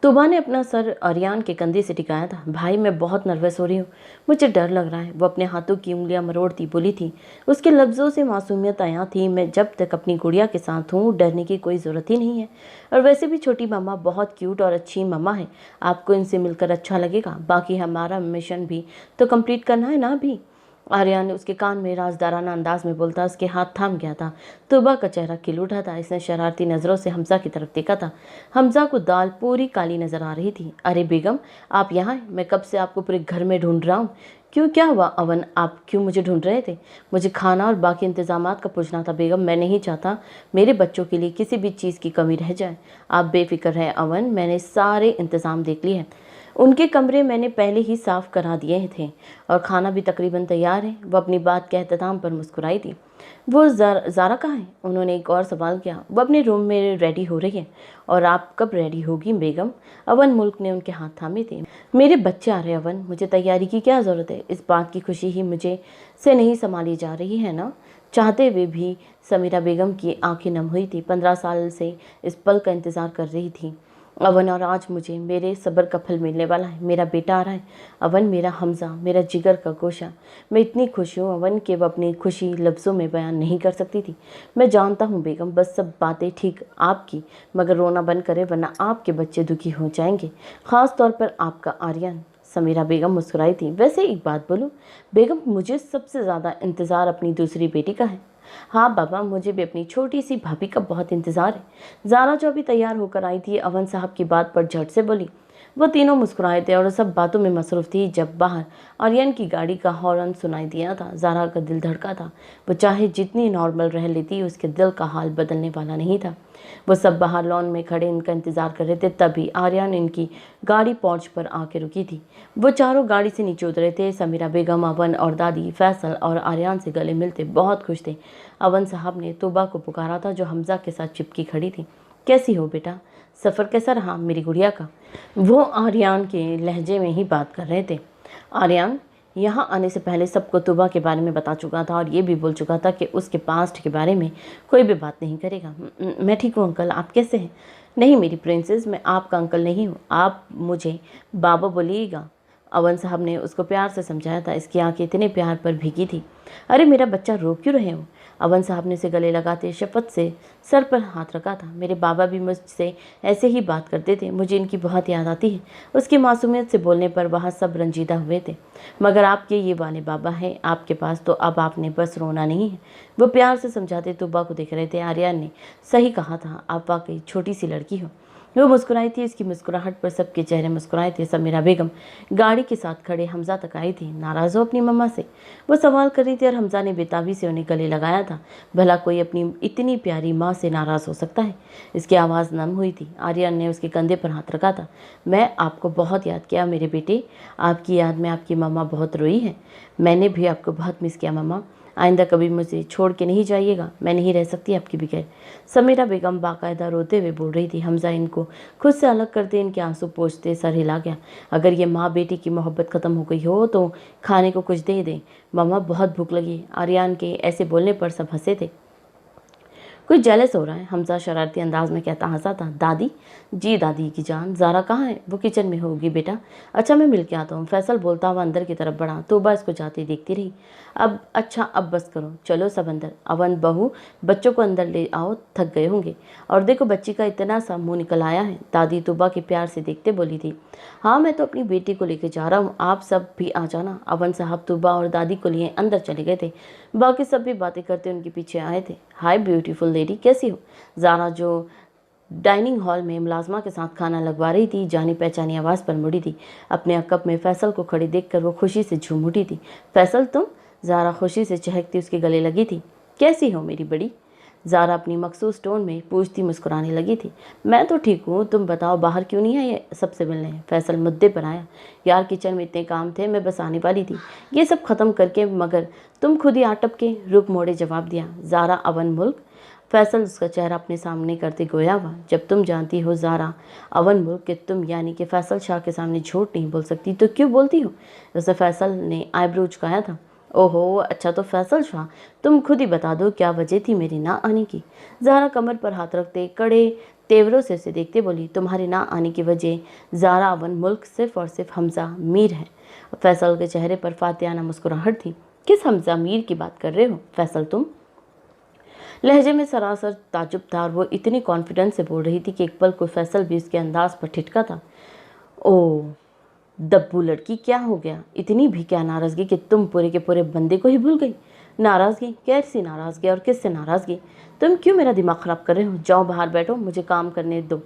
तुबा ने अपना सर आर्यन के कंधे से टिकाया था। भाई, मैं बहुत नर्वस हो रही हूँ, मुझे डर लग रहा है। वो अपने हाथों की उंगलियां मरोड़ती बोली थी। उसके लफ्ज़ों से मासूमियत आया थी। मैं जब तक अपनी गुड़िया के साथ हूँ, डरने की कोई ज़रूरत ही नहीं है। और वैसे भी छोटी मम्मा बहुत क्यूट और अच्छी मम्मा है, आपको इनसे मिलकर अच्छा लगेगा। बाकी हमारा मिशन भी तो कंप्लीट करना है ना अभी। आर्यन उसके कान में राजदाराना अंदाज में बोलता, उसके हाथ थाम गया था। तोबा का चेहरा खिल उठा था। इसने शरारती नज़रों से हमजा की तरफ देखा था। हमजा को दाल पूरी काली नज़र आ रही थी। अरे बेगम, आप यहाँ हैं? मैं कब से आपको पूरे घर में ढूंढ रहा हूँ। क्यों, क्या हुआ अवन, आप क्यों मुझे ढूंढ रहे थे? मुझे खाना और बाकी इंतजामात का पूछना था बेगम। मैं नहीं चाहता मेरे बच्चों के लिए किसी भी चीज़ की कमी रह जाए। आप बेफिक्र हैं अवन, मैंने सारे इंतज़ाम देख लिए हैं। उनके कमरे मैंने पहले ही साफ़ करा दिए थे और खाना भी तकरीबन तैयार है। वो अपनी बात के अख्ताम पर मुस्कुराई थी। वो ज़ारा कहाँ है? उन्होंने एक और सवाल किया। वो अपने रूम में रेडी हो रही है। और आप कब रेडी होगी बेगम? अवन मुल्क ने उनके हाथ थामे थे। मेरे बच्चे आ रहे अवन, मुझे तैयारी की क्या ज़रूरत है? इस बात की खुशी ही मुझे से नहीं संभाली जा रही है ना। चाहते हुए भी समीरा बेगम की आंखें नम हुई थी। 15 साल से इस पल का इंतज़ार कर रही थी अवन, और आज मुझे मेरे सब्र का फल मिलने वाला है। मेरा बेटा आ रहा है अवन, मेरा हमजा, मेरा जिगर का गोशा। मैं इतनी खुश हूँ अवन कि वह अपनी खुशी लफ्ज़ों में बयान नहीं कर सकती थी। मैं जानता हूँ बेगम, बस सब बातें ठीक आपकी, मगर रोना बंद करे वरना आपके बच्चे दुखी हो जाएंगे, ख़ास तौर पर आपका आर्यन। समीरा बेगम मुस्कुराई थी। वैसे एक बात बोलूँ बेगम, मुझे सबसे ज़्यादा इंतज़ार अपनी दूसरी बेटी का है। हाँ बाबा, मुझे भी अपनी छोटी सी भाभी का बहुत इंतज़ार है। ज़ारा जो अभी तैयार होकर आई थी अवन साहब की बात पर झट से बोली। वो तीनों मुस्कुराए थे और सब बातों में मसरूफ़ थी जब बाहर आर्यन की गाड़ी का हॉर्न सुनाई दिया था। ज़ारा का दिल धड़का था। वो चाहे जितनी नॉर्मल रह लेती, उसके दिल का हाल बदलने वाला नहीं था। वो सब बाहर लॉन में खड़े इनका इंतज़ार कर रहे थे। तभी आर्यन इनकी गाड़ी पोर्च पर आके रुकी थी। वो चारों गाड़ी से नीचे उतरे थे। समीरा बेगम, अवन और दादी फैसल और आर्यन से गले मिलते बहुत खुश थे। अवन साहब ने तोबा को पुकारा था जो हमजा के साथ चिपकी खड़ी थी। कैसी हो बेटा, सफ़र कैसा रहा मेरी गुड़िया का? वो आर्यन के लहजे में ही बात कर रहे थे। आर्यन यहाँ आने से पहले सबको तोबा के बारे में बता चुका था और ये भी बोल चुका था कि उसके पास्ट के बारे में कोई भी बात नहीं करेगा। मैं ठीक हूँ अंकल, आप कैसे हैं? नहीं मेरी प्रिंसेस, मैं आपका अंकल नहीं हूँ, आप मुझे बाबा बोलिएगा। अवन साहब ने उसको प्यार से समझाया था। इसकी आंखें इतने प्यार पर भीगी थी। अरे मेरा बच्चा, रो क्यों रहे हो? अवन साहब ने उसे गले लगाते शपथ से सर पर हाथ रखा था। मेरे बाबा भी मुझसे ऐसे ही बात करते थे, मुझे इनकी बहुत याद आती है। उसकी मासूमियत से बोलने पर वहाँ सब रंजीदा हुए थे। मगर आपके ये वाले बाबा हैं आपके पास, तो अब आपने बस रोना नहीं है। वो प्यार से समझाते तोबा को देख रहे थे। आर्यन ने सही कहा था, आप वाकई छोटी सी लड़की हो। वो मुस्कुराई थी। इसकी मुस्कुराहट पर सबके चेहरे मुस्कुराए थे। समीरा बेगम गाड़ी के साथ खड़े हमजा तक आई थी। नाराज़ हो अपनी मम्मा से? वो सवाल कर रही थी और हमजा ने बेताबी से उन्हें गले लगाया था। भला कोई अपनी इतनी प्यारी माँ से नाराज़ हो सकता है? इसकी आवाज़ नम हुई थी। आर्यन ने उसके कंधे पर हाथ रखा था। मैं आपको बहुत याद किया मेरे बेटे, आपकी याद में आपकी मम्मा बहुत रोई है। मैंने भी आपको बहुत मिस किया मम्मा। आइंदा कभी मुझे छोड़ के नहीं जाइएगा, मैं नहीं रह सकती आपके बगैर। समीरा बेगम बाकायदा रोते हुए बोल रही थी। हमजा इनको खुद से अलग करते इनके आंसू पोंछते सर हिला गया। अगर ये माँ बेटी की मोहब्बत ख़त्म हो गई हो तो खाने को कुछ दे दें, मम्मा बहुत भूख लगी। आर्यन के ऐसे बोलने पर सब हंसे थे। कोई जेलस हो रहा है, हमजा शरारती अंदाज में कहता हंसा था। दादी? जी दादी की जान, ज़ारा कहाँ है? वो किचन में होगी बेटा। अच्छा मैं मिल के आता हूँ, फैसल बोलता हुआ अंदर की तरफ बढ़ा। तोबा इसको जाती देखती रही। अब बस करो, चलो सब अंदर। अवन बहू, बच्चों को अंदर ले आओ, थक गए होंगे। और देखो बच्ची का इतना सा मुँह निकल आया है। दादी तोबा के प्यार से देखते बोली थी। हाँ मैं तो अपनी बेटी को लेकर जा रहा हूँ, आप सब भी आ जाना। अवन साहब तोबा और दादी को लिए अंदर चले गए थे। बाकी सब भी बातें करते उनके पीछे आए थे। हाय ब्यूटीफुल लेडी, कैसी हो? ज़ारा जो डाइनिंग हॉल में मुलाजमा के साथ खाना लगवा रही थी, जानी पहचानी आवाज़ पर मुड़ी थी। अपने अकब में फैसल को खड़ी देखकर वो खुशी से झूम उठी थी। फैसल तुम? ज़ारा खुशी से चहकती उसके गले लगी थी। कैसी हो मेरी बड़ी? ज़ारा अपनी मखसूस टोन में पूछती मुस्कुराने लगी थी। मैं तो ठीक हूँ, तुम बताओ बाहर क्यों नहीं आई सबसे मिलने? फैसल मुद्दे पर आया। यार किचन में इतने काम थे, मैं बस आने वाली थी ये सब ख़त्म करके, मगर तुम खुद ही आटप के रुक मोड़े जवाब दिया। ज़ारा अवन मुल्क? फैसल उसका चेहरा अपने सामने करते गोया हुआ। जब तुम जानती हो ज़ारा अवन मुल्क के तुम यानी कि फैसल शाह के सामने झूठ नहीं बोल सकती तो क्यों बोलती हो? उसे फैसल ने आईब्रो उचकाया था। ओहो अच्छा, तो फैसल शाह तुम खुद ही बता दो क्या वजह थी मेरी ना आने की? ज़ारा कमर पर हाथ रखते कड़े तेवरों से उसे देखते बोली। तुम्हारे ना आने की वजह ज़ारा अवन मुल्क सिर्फ और सिर्फ हमजा मीर है। फैसल के चेहरे पर फातियाना मुस्कुराहट थी। किस हमजा मीर की बात कर रहे हो फैसल तुम? लहजे में सरासर ताजुब था और वो इतनी कॉन्फिडेंस से बोल रही थी कि एक पल को फैसल भी उसके अंदाज पर ठिठका था। ओह, दब्बू लड़की, क्या हो गया? इतनी भी क्या नाराज़गी कि तुम पूरे के पूरे बंदे को ही भूल गई? नाराज़गी? कैसी नाराज़गी और किससे नाराज़गी? तुम क्यों मेरा दिमाग ख़राब कर रहे हो? जाओ बाहर बैठो, मुझे काम करने दो।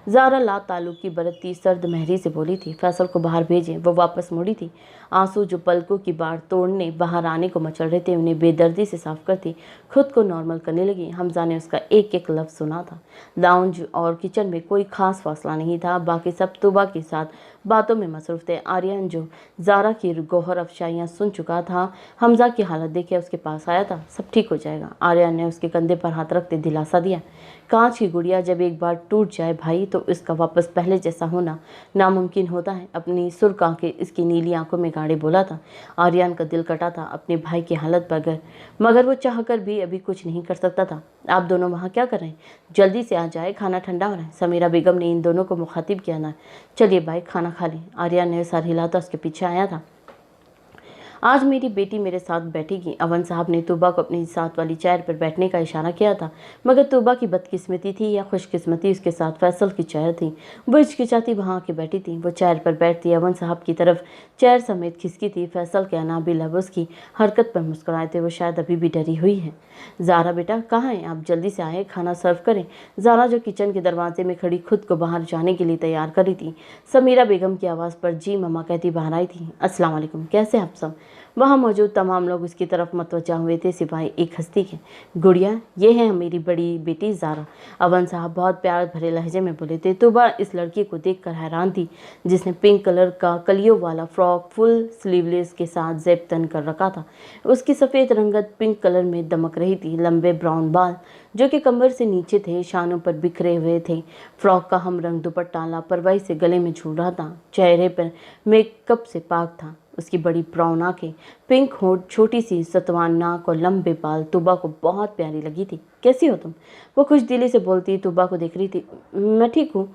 ज़ारा ला ताल्लुक की बरतती सर्द महरी से बोली थी। फैसल को बाहर भेजें। वो वापस मुड़ी थी। आंसू जो पलकों की बाढ़ तोड़ने बाहर आने को मचल रहे थे, उन्हें बेदर्दी से साफ करती खुद को नॉर्मल करने लगी। हमजा ने उसका एक एक लफ्ज़ सुना था। लाउंज और किचन में कोई खास फासला नहीं था। बाकी सब तुबा के साथ बातों में मसरूफ़ थे। आर्यन जो ज़ारा की गौहर अफशाइयाँ सुन चुका था, हमजा की हालत देखे उसके पास आया था। सब ठीक हो जाएगा। आर्यन ने उसके कंधे पर हाथ रखते दिलासा दिया। कांच की गुड़िया जब एक बार टूट जाए भाई, तो इसका वापस पहले जैसा होना नामुमकिन होता है। अपनी सुर्ख आंखें इसकी नीली आंखों में गाड़े बोला था। आर्यन का दिल कटा था अपने भाई की हालत पर, मगर वो चाहकर भी अभी कुछ नहीं कर सकता था। आप दोनों वहाँ क्या कर रहे हैं? जल्दी से आ जाए, खाना ठंडा हो रहा है। समीरा बेगम ने इन दोनों को मुखातिब किया। ना, चलिए भाई खाना खा लें। आर्यन ने सर हिलाता उसके पीछे आया था। आज मेरी बेटी मेरे साथ बैठेगी। अवन साहब ने तूबा को अपनी साथ वाली चेयर पर बैठने का इशारा किया था, मगर तूबा की बदकिस्मती थी या खुशकिस्मती, उसके साथ फैसल की चेयर थी। वो हिचकिचाती वहाँ आके बैठी थी। वो चेयर पर बैठती अवन साहब की तरफ चेयर समेत खिसकी थी। फैसल के अनाबी लब उसकी हरकत पर मुस्कुराए थे। वो शायद अभी भी डरी हुई है। ज़ारा बेटा कहाँ हैं आप? जल्दी से आए, खाना सर्व करें। ज़ारा जो किचन के दरवाजे में खड़ी खुद को बाहर जाने के लिए तैयार करी थी, समीरा बेगम की आवाज़ पर जी मम्मा कहती बाहर आई थी। अस्सलाम वालेकुम, कैसे आप सब? वहाँ मौजूद तमाम लोग उसकी तरफ मतवजा हुए थे, सिवाय एक हस्ती के। गुड़िया, ये है मेरी बड़ी बेटी ज़ारा। अवन साहब बहुत प्यार भरे लहजे में बोले थे। तूबा इस लड़की को देखकर हैरान थी, जिसने पिंक कलर का कलियों वाला फ्रॉक फुल स्लीवलेस के साथ ज़ेब तन कर रखा था। उसकी सफ़ेद रंगत पिंक कलर में दमक रही थी। लंबे ब्राउन बाल जो कि कमर से नीचे थे, शानों पर बिखरे हुए थे। फ्रॉक का हम रंग दुपट्टा लापरवाही से गले में झूल रहा था। चेहरे पर मेकअप से पाक था। उसकी बड़ी ब्राउन आंखें, पिंक होठ, छोटी सी सतवान नाक और लंबे बाल तूबा को बहुत प्यारी लगी थी। कैसी हो तुम? वो खुश दिली से बोलती तूबा को देख रही थी। मैं ठीक हूँ।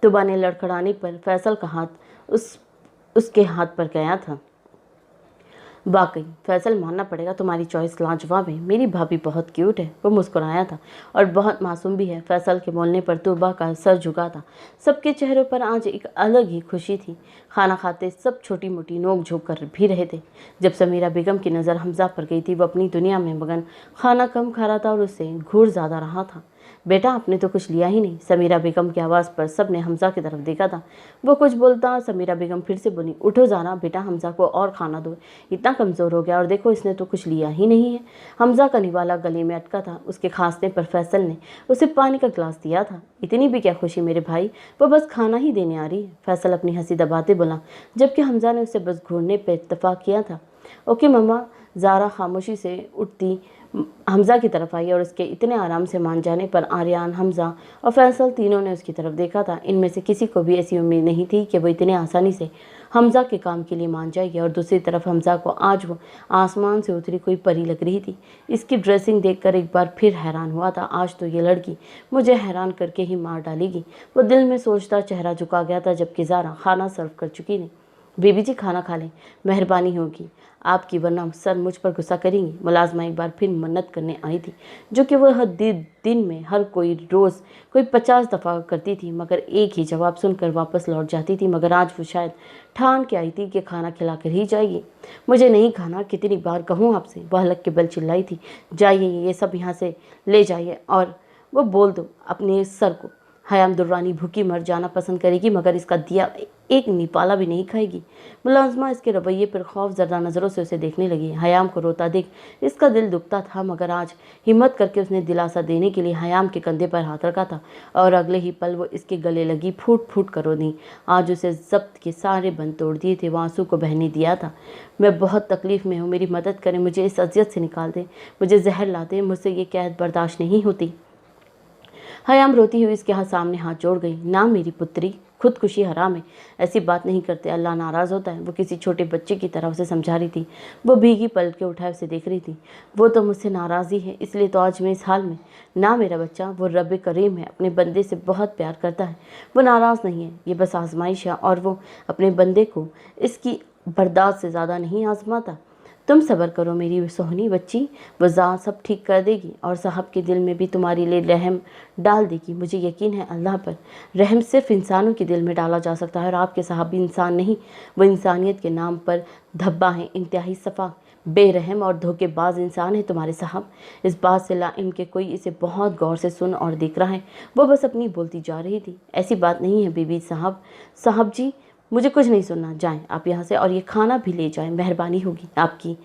तूबा ने लड़खड़ाने पर फैसल का हाथ उसके हाथ पर गया था। वाकई फैसल, मानना पड़ेगा, तुम्हारी चॉइस लाजवाब है। मेरी भाभी बहुत क्यूट है। वो मुस्कुराया था। और बहुत मासूम भी है। फैसल के बोलने पर तूबा का सर झुका था। सबके चेहरों पर आज एक अलग ही खुशी थी। खाना खाते सब छोटी मोटी नोक झोंक कर भी रहे थे। जब समीरा बेगम की नज़र हमजा पर गई थी, वो अपनी दुनिया में मगन, खाना कम खा रहा था और उससे घूर ज़्यादा रहा था। बेटा, आपने तो कुछ लिया ही नहीं। समीरा बेगम की आवाज़ पर सब ने हमजा की तरफ देखा था। वो कुछ बोलता, समीरा बेगम फिर से बोली, उठो ज़ारा बेटा, हमजा को और खाना दो, इतना कमज़ोर हो गया, और देखो इसने तो कुछ लिया ही नहीं है। हमजा का निवाला गले में अटका था। उसके खांसने पर फैसल ने उसे पानी का गिलास दिया था। इतनी भी क्या खुशी मेरे भाई, वो बस खाना ही देने आ रही है। फैसल अपनी हंसी दबाते बोला, जबकि हमजा ने उसे बस घूरने पर इत्तफाक किया था। ओके मम्मा। ज़ारा खामोशी से उठती हमजा की तरफ आई और उसके इतने आराम से मान जाने पर आर्यन, हमजा और फैसल तीनों ने उसकी तरफ देखा था। इनमें से किसी को भी ऐसी उम्मीद नहीं थी कि वो इतने आसानी से हमजा के काम के लिए मान जाएगी। और दूसरी तरफ हमजा को आज वो आसमान से उतरी कोई परी लग रही थी। इसकी ड्रेसिंग देखकर एक बार फिर हैरान हुआ था। आज तो ये लड़की मुझे हैरान करके ही मार डालेगी, वो दिल में सोचता चेहरा झुका गया था। जबकि ज़ारा खाना सर्व कर चुकी थी। बेबी जी खाना खा लें, मेहरबानी होगी आपकी, वरना सर मुझ पर गुस्सा करेंगी। मुलाजमा एक बार फिर मन्नत करने आई थी, जो कि वह दिन में हर कोई रोज़ कोई 50 दफ़ा करती थी, मगर एक ही जवाब सुनकर वापस लौट जाती थी। मगर आज वो शायद ठान के आई थी कि खाना खिलाकर ही जाएगी। मुझे नहीं खाना, कितनी बार कहूँ आपसे, वह हलक के बल चिल्लाई थी। जाइए, ये सब यहाँ से ले जाइए और वो बोल दो अपने सर को, हयाम दुर्रानी भूखी मर जाना पसंद करेगी, मगर इसका दिया एक निपाला भी नहीं खाएगी। मुलाजमा इसके रवैये पर खौफ ज़दा नज़रों से उसे देखने लगी। हयाम को रोता देख इसका दिल दुखता था, मगर आज हिम्मत करके उसने दिलासा देने के लिए हयाम के कंधे पर हाथ रखा था और अगले ही पल वो इसके गले लगी, फूट फूट कर रो दी। आज उसे जब्त के सारे बंद तोड़ दिए थे, वो आंसू को बहने दिया था। मैं बहुत तकलीफ़ में हूँ, मेरी मदद करें, मुझे इस अजियत से निकाल दें, मुझे जहर ला दें, मुझसे ये कैद बर्दाश्त नहीं होती। हयाम रोती हुई इसके सामने हाथ जोड़ गई। ना मेरी पुत्री, खुदकुशी हराम है, ऐसी बात नहीं करते, अल्लाह नाराज़ होता है। वो किसी छोटे बच्चे की तरह उसे समझा रही थी। वो भीगी पलक के उठाए उसे देख रही थी। वो तो मुझसे नाराज़ ही है, इसलिए तो आज मैं इस हाल में। ना मेरा बच्चा, वो रब करीम है, अपने बंदे से बहुत प्यार करता है, वो नाराज़ नहीं है। ये बस आजमाइश है और वो अपने बंदे को इसकी बर्दाश्त से ज़्यादा नहीं आजमाता। तुम सब्र करो मेरी सोहनी बच्ची, वो ज़ात सब ठीक कर देगी और साहब के दिल में भी तुम्हारे लिए रहम डाल देगी। मुझे यकीन है अल्लाह पर। रहम सिर्फ इंसानों के दिल में डाला जा सकता है और आपके साहब भी इंसान नहीं, वो इंसानियत के नाम पर धब्बा हैं, इंतहाई सफ़ा बेरहम और धोखेबाज इंसान है तुम्हारे साहब। इस बात से लाइम के कोई इसे बहुत गौर से सुन और देख रहा है। वो बस अपनी बोलती जा रही थी। ऐसी बात नहीं है बीबी साहब। साहब जी, मुझे कुछ नहीं सुनना, जाएं आप यहाँ से और ये खाना भी ले जाएं, मेहरबानी होगी आपकी।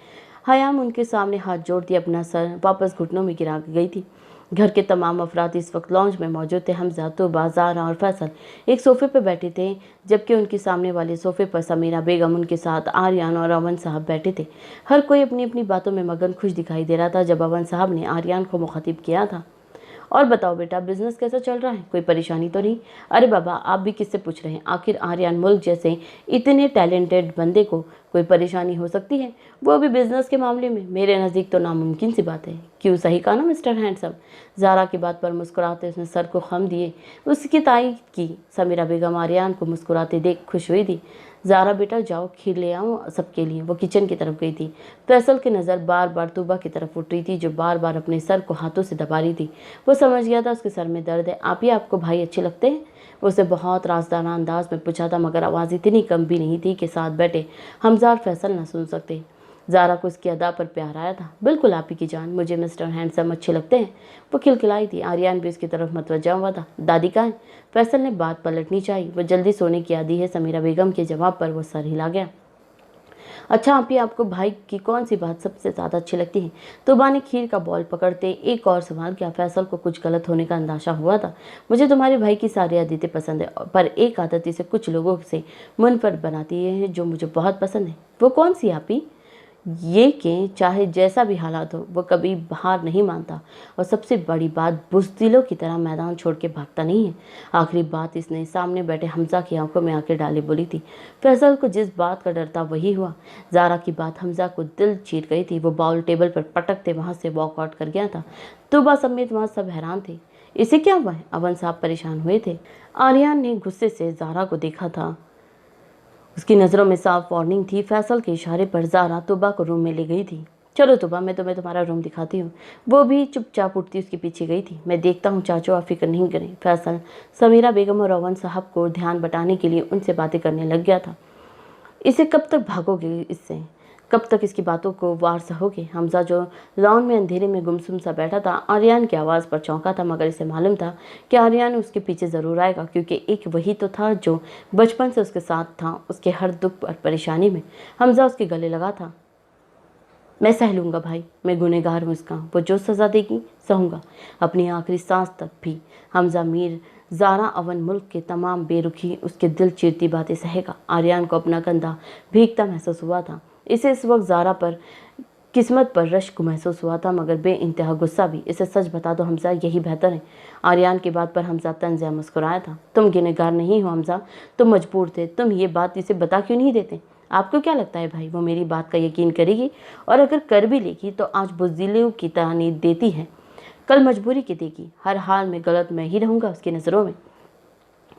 हयाम उनके सामने हाथ जोड़ती अपना सर वापस घुटनों में गिरा गई थी। घर के तमाम अफराद इस वक्त लॉन्ज में मौजूद थे। हमजा, तोबा, ज़ारा और फैसल एक सोफ़े पर बैठे थे, जबकि उनके सामने वाले सोफ़े पर समीरा बेगम, उनके साथ आर्यन और अवन साहब बैठे थे। हर कोई अपनी अपनी बातों में मगन खुश दिखाई दे रहा था। जब अवन साहब ने आर्यन को मुखातिब किया था, और बताओ बेटा, बिजनेस कैसा चल रहा है, कोई परेशानी तो नहीं? अरे बाबा, आप भी किससे पूछ रहे हैं? आखिर आर्यन मुल्क जैसे इतने टैलेंटेड बंदे को कोई परेशानी हो सकती है, वो भी बिजनेस के मामले में? मेरे नज़दीक तो नामुमकिन सी बात है। क्यों, सही कहा ना मिस्टर हैंडसम? ज़ारा की बात पर मुस्कुराते उसने सर को खम दिए। उसकी तारीफ की। समीरा बेगम आर्यन को मुस्कुराते देख खुश हुई थी। ज़ारा बेटा जाओ, खीर ले आओ सबके लिए। वो किचन की तरफ गई थी। फैसल की नज़र बार बार तूबा की तरफ उठ रही थी, जो बार बार अपने सर को हाथों से दबा रही थी। वो समझ गया था उसके सर में दर्द है। आप ही आपको भाई अच्छे लगते हैं? उसे बहुत राजदाना अंदाज में पूछा था, मगर आवाज़ इतनी कम भी नहीं थी कि साथ बैठे हमजा और फैसल न सुन सकते। ज़ारा को उसकी अदा पर प्यार आया था। बिल्कुल आप ही की जान, मुझे मिस्टर हैंडसम अच्छे लगते हैं। वो खिलखिलाई थी। आर्यन भी उसकी तरफ मतवज्जा हुआ था। दादी कहाँ है? फैसल ने बात पलटनी चाहिए। वो जल्दी सोने की आदी है। समीरा बेगम के जवाब पर वो सर हिला गया। अच्छा आप ही, आपको भाई की कौन सी बात सबसे ज़्यादा अच्छी लगती है? तोबा ने खीर का बॉल पकड़ते एक और सवाल किया। फैसल को कुछ गलत होने का अंदाजा हुआ था। मुझे तुम्हारे भाई की सारी आदतें पसंद है, पर एक आदत इसे कुछ लोगों से मुनफरद बनाती है जो मुझे बहुत पसंद है। वो कौन सी आप ही? ये कि चाहे जैसा भी हालात हो, वो कभी हार नहीं मानता, और सबसे बड़ी बात, बुज़दिलों की तरह मैदान छोड़ के भागता नहीं है। आखिरी बात इसने सामने बैठे हमजा की आंखों में आंखें डाले बोली थी। फैसल को जिस बात का डर था वही हुआ। ज़ारा की बात हमजा को दिल चीर गई थी। वो बाउल टेबल पर पटकते वहाँ से वॉकआउट कर गया था। तोबा समेत वहाँ सब हैरान थे। इसे क्या हुआ है? अवन साहब परेशान हुए थे। आर्यन ने गुस्से से ज़ारा को देखा था। उसकी नज़रों में साफ वार्निंग थी। फैसल के इशारे पर ज़ारा तोबा को रूम में ले गई थी। चलो तोबा, मैं तुम्हें तुम्हारा रूम दिखाती हूँ। वो भी चुपचाप उठती उसके पीछे गई थी। मैं देखता हूँ चाचू, आप फिक्र नहीं करें। फैसल समीरा बेगम और अवन साहब को ध्यान बटाने के लिए उनसे बातें करने लग गया था। इसे कब तक भागोगे इससे? कब तक इसकी बातों को वार सहोगे? हमजा जो लॉन में अंधेरे में गुमसुम सा बैठा था, आर्यन की आवाज़ पर चौंका था, मगर इसे मालूम था कि आर्यन उसके पीछे ज़रूर आएगा, क्योंकि एक वही तो था जो बचपन से उसके साथ था। उसके हर दुख और परेशानी में हमजा उसके गले लगा था। मैं सह लूँगा भाई, मैं गुनहगार हूँ इसका। वो जो सज़ा देगी सहूँगा, अपनी आखिरी सांस तक भी। हमजा मीर ज़ारा अवन मुल्क के तमाम बेरुखी, उसके दिल चीरती बातें सहेगा। आर्यन को अपना कंधा भीगता महसूस हुआ था। इसे इस वक्त ज़ारा पर किस्मत पर रश्क महसूस हुआ था, मगर बे इंतहा गुस्सा भी। इसे सच बता दो हमजा, यही बेहतर है। आर्यन की बात पर हमजा तंज़ मुस्कुराया था। तुम गुनहगार नहीं हो हमजा, तुम मजबूर थे। तुम ये बात इसे बता क्यों नहीं देते? आपको क्या लगता है भाई, वो मेरी बात का यकीन करेगी? और अगर कर भी लेगी तो आज बुज़दिलों की तानीद देती है, कल मजबूरी की देगी। हर हाल में गलत मैं ही रहूँगा उसकी नज़रों में।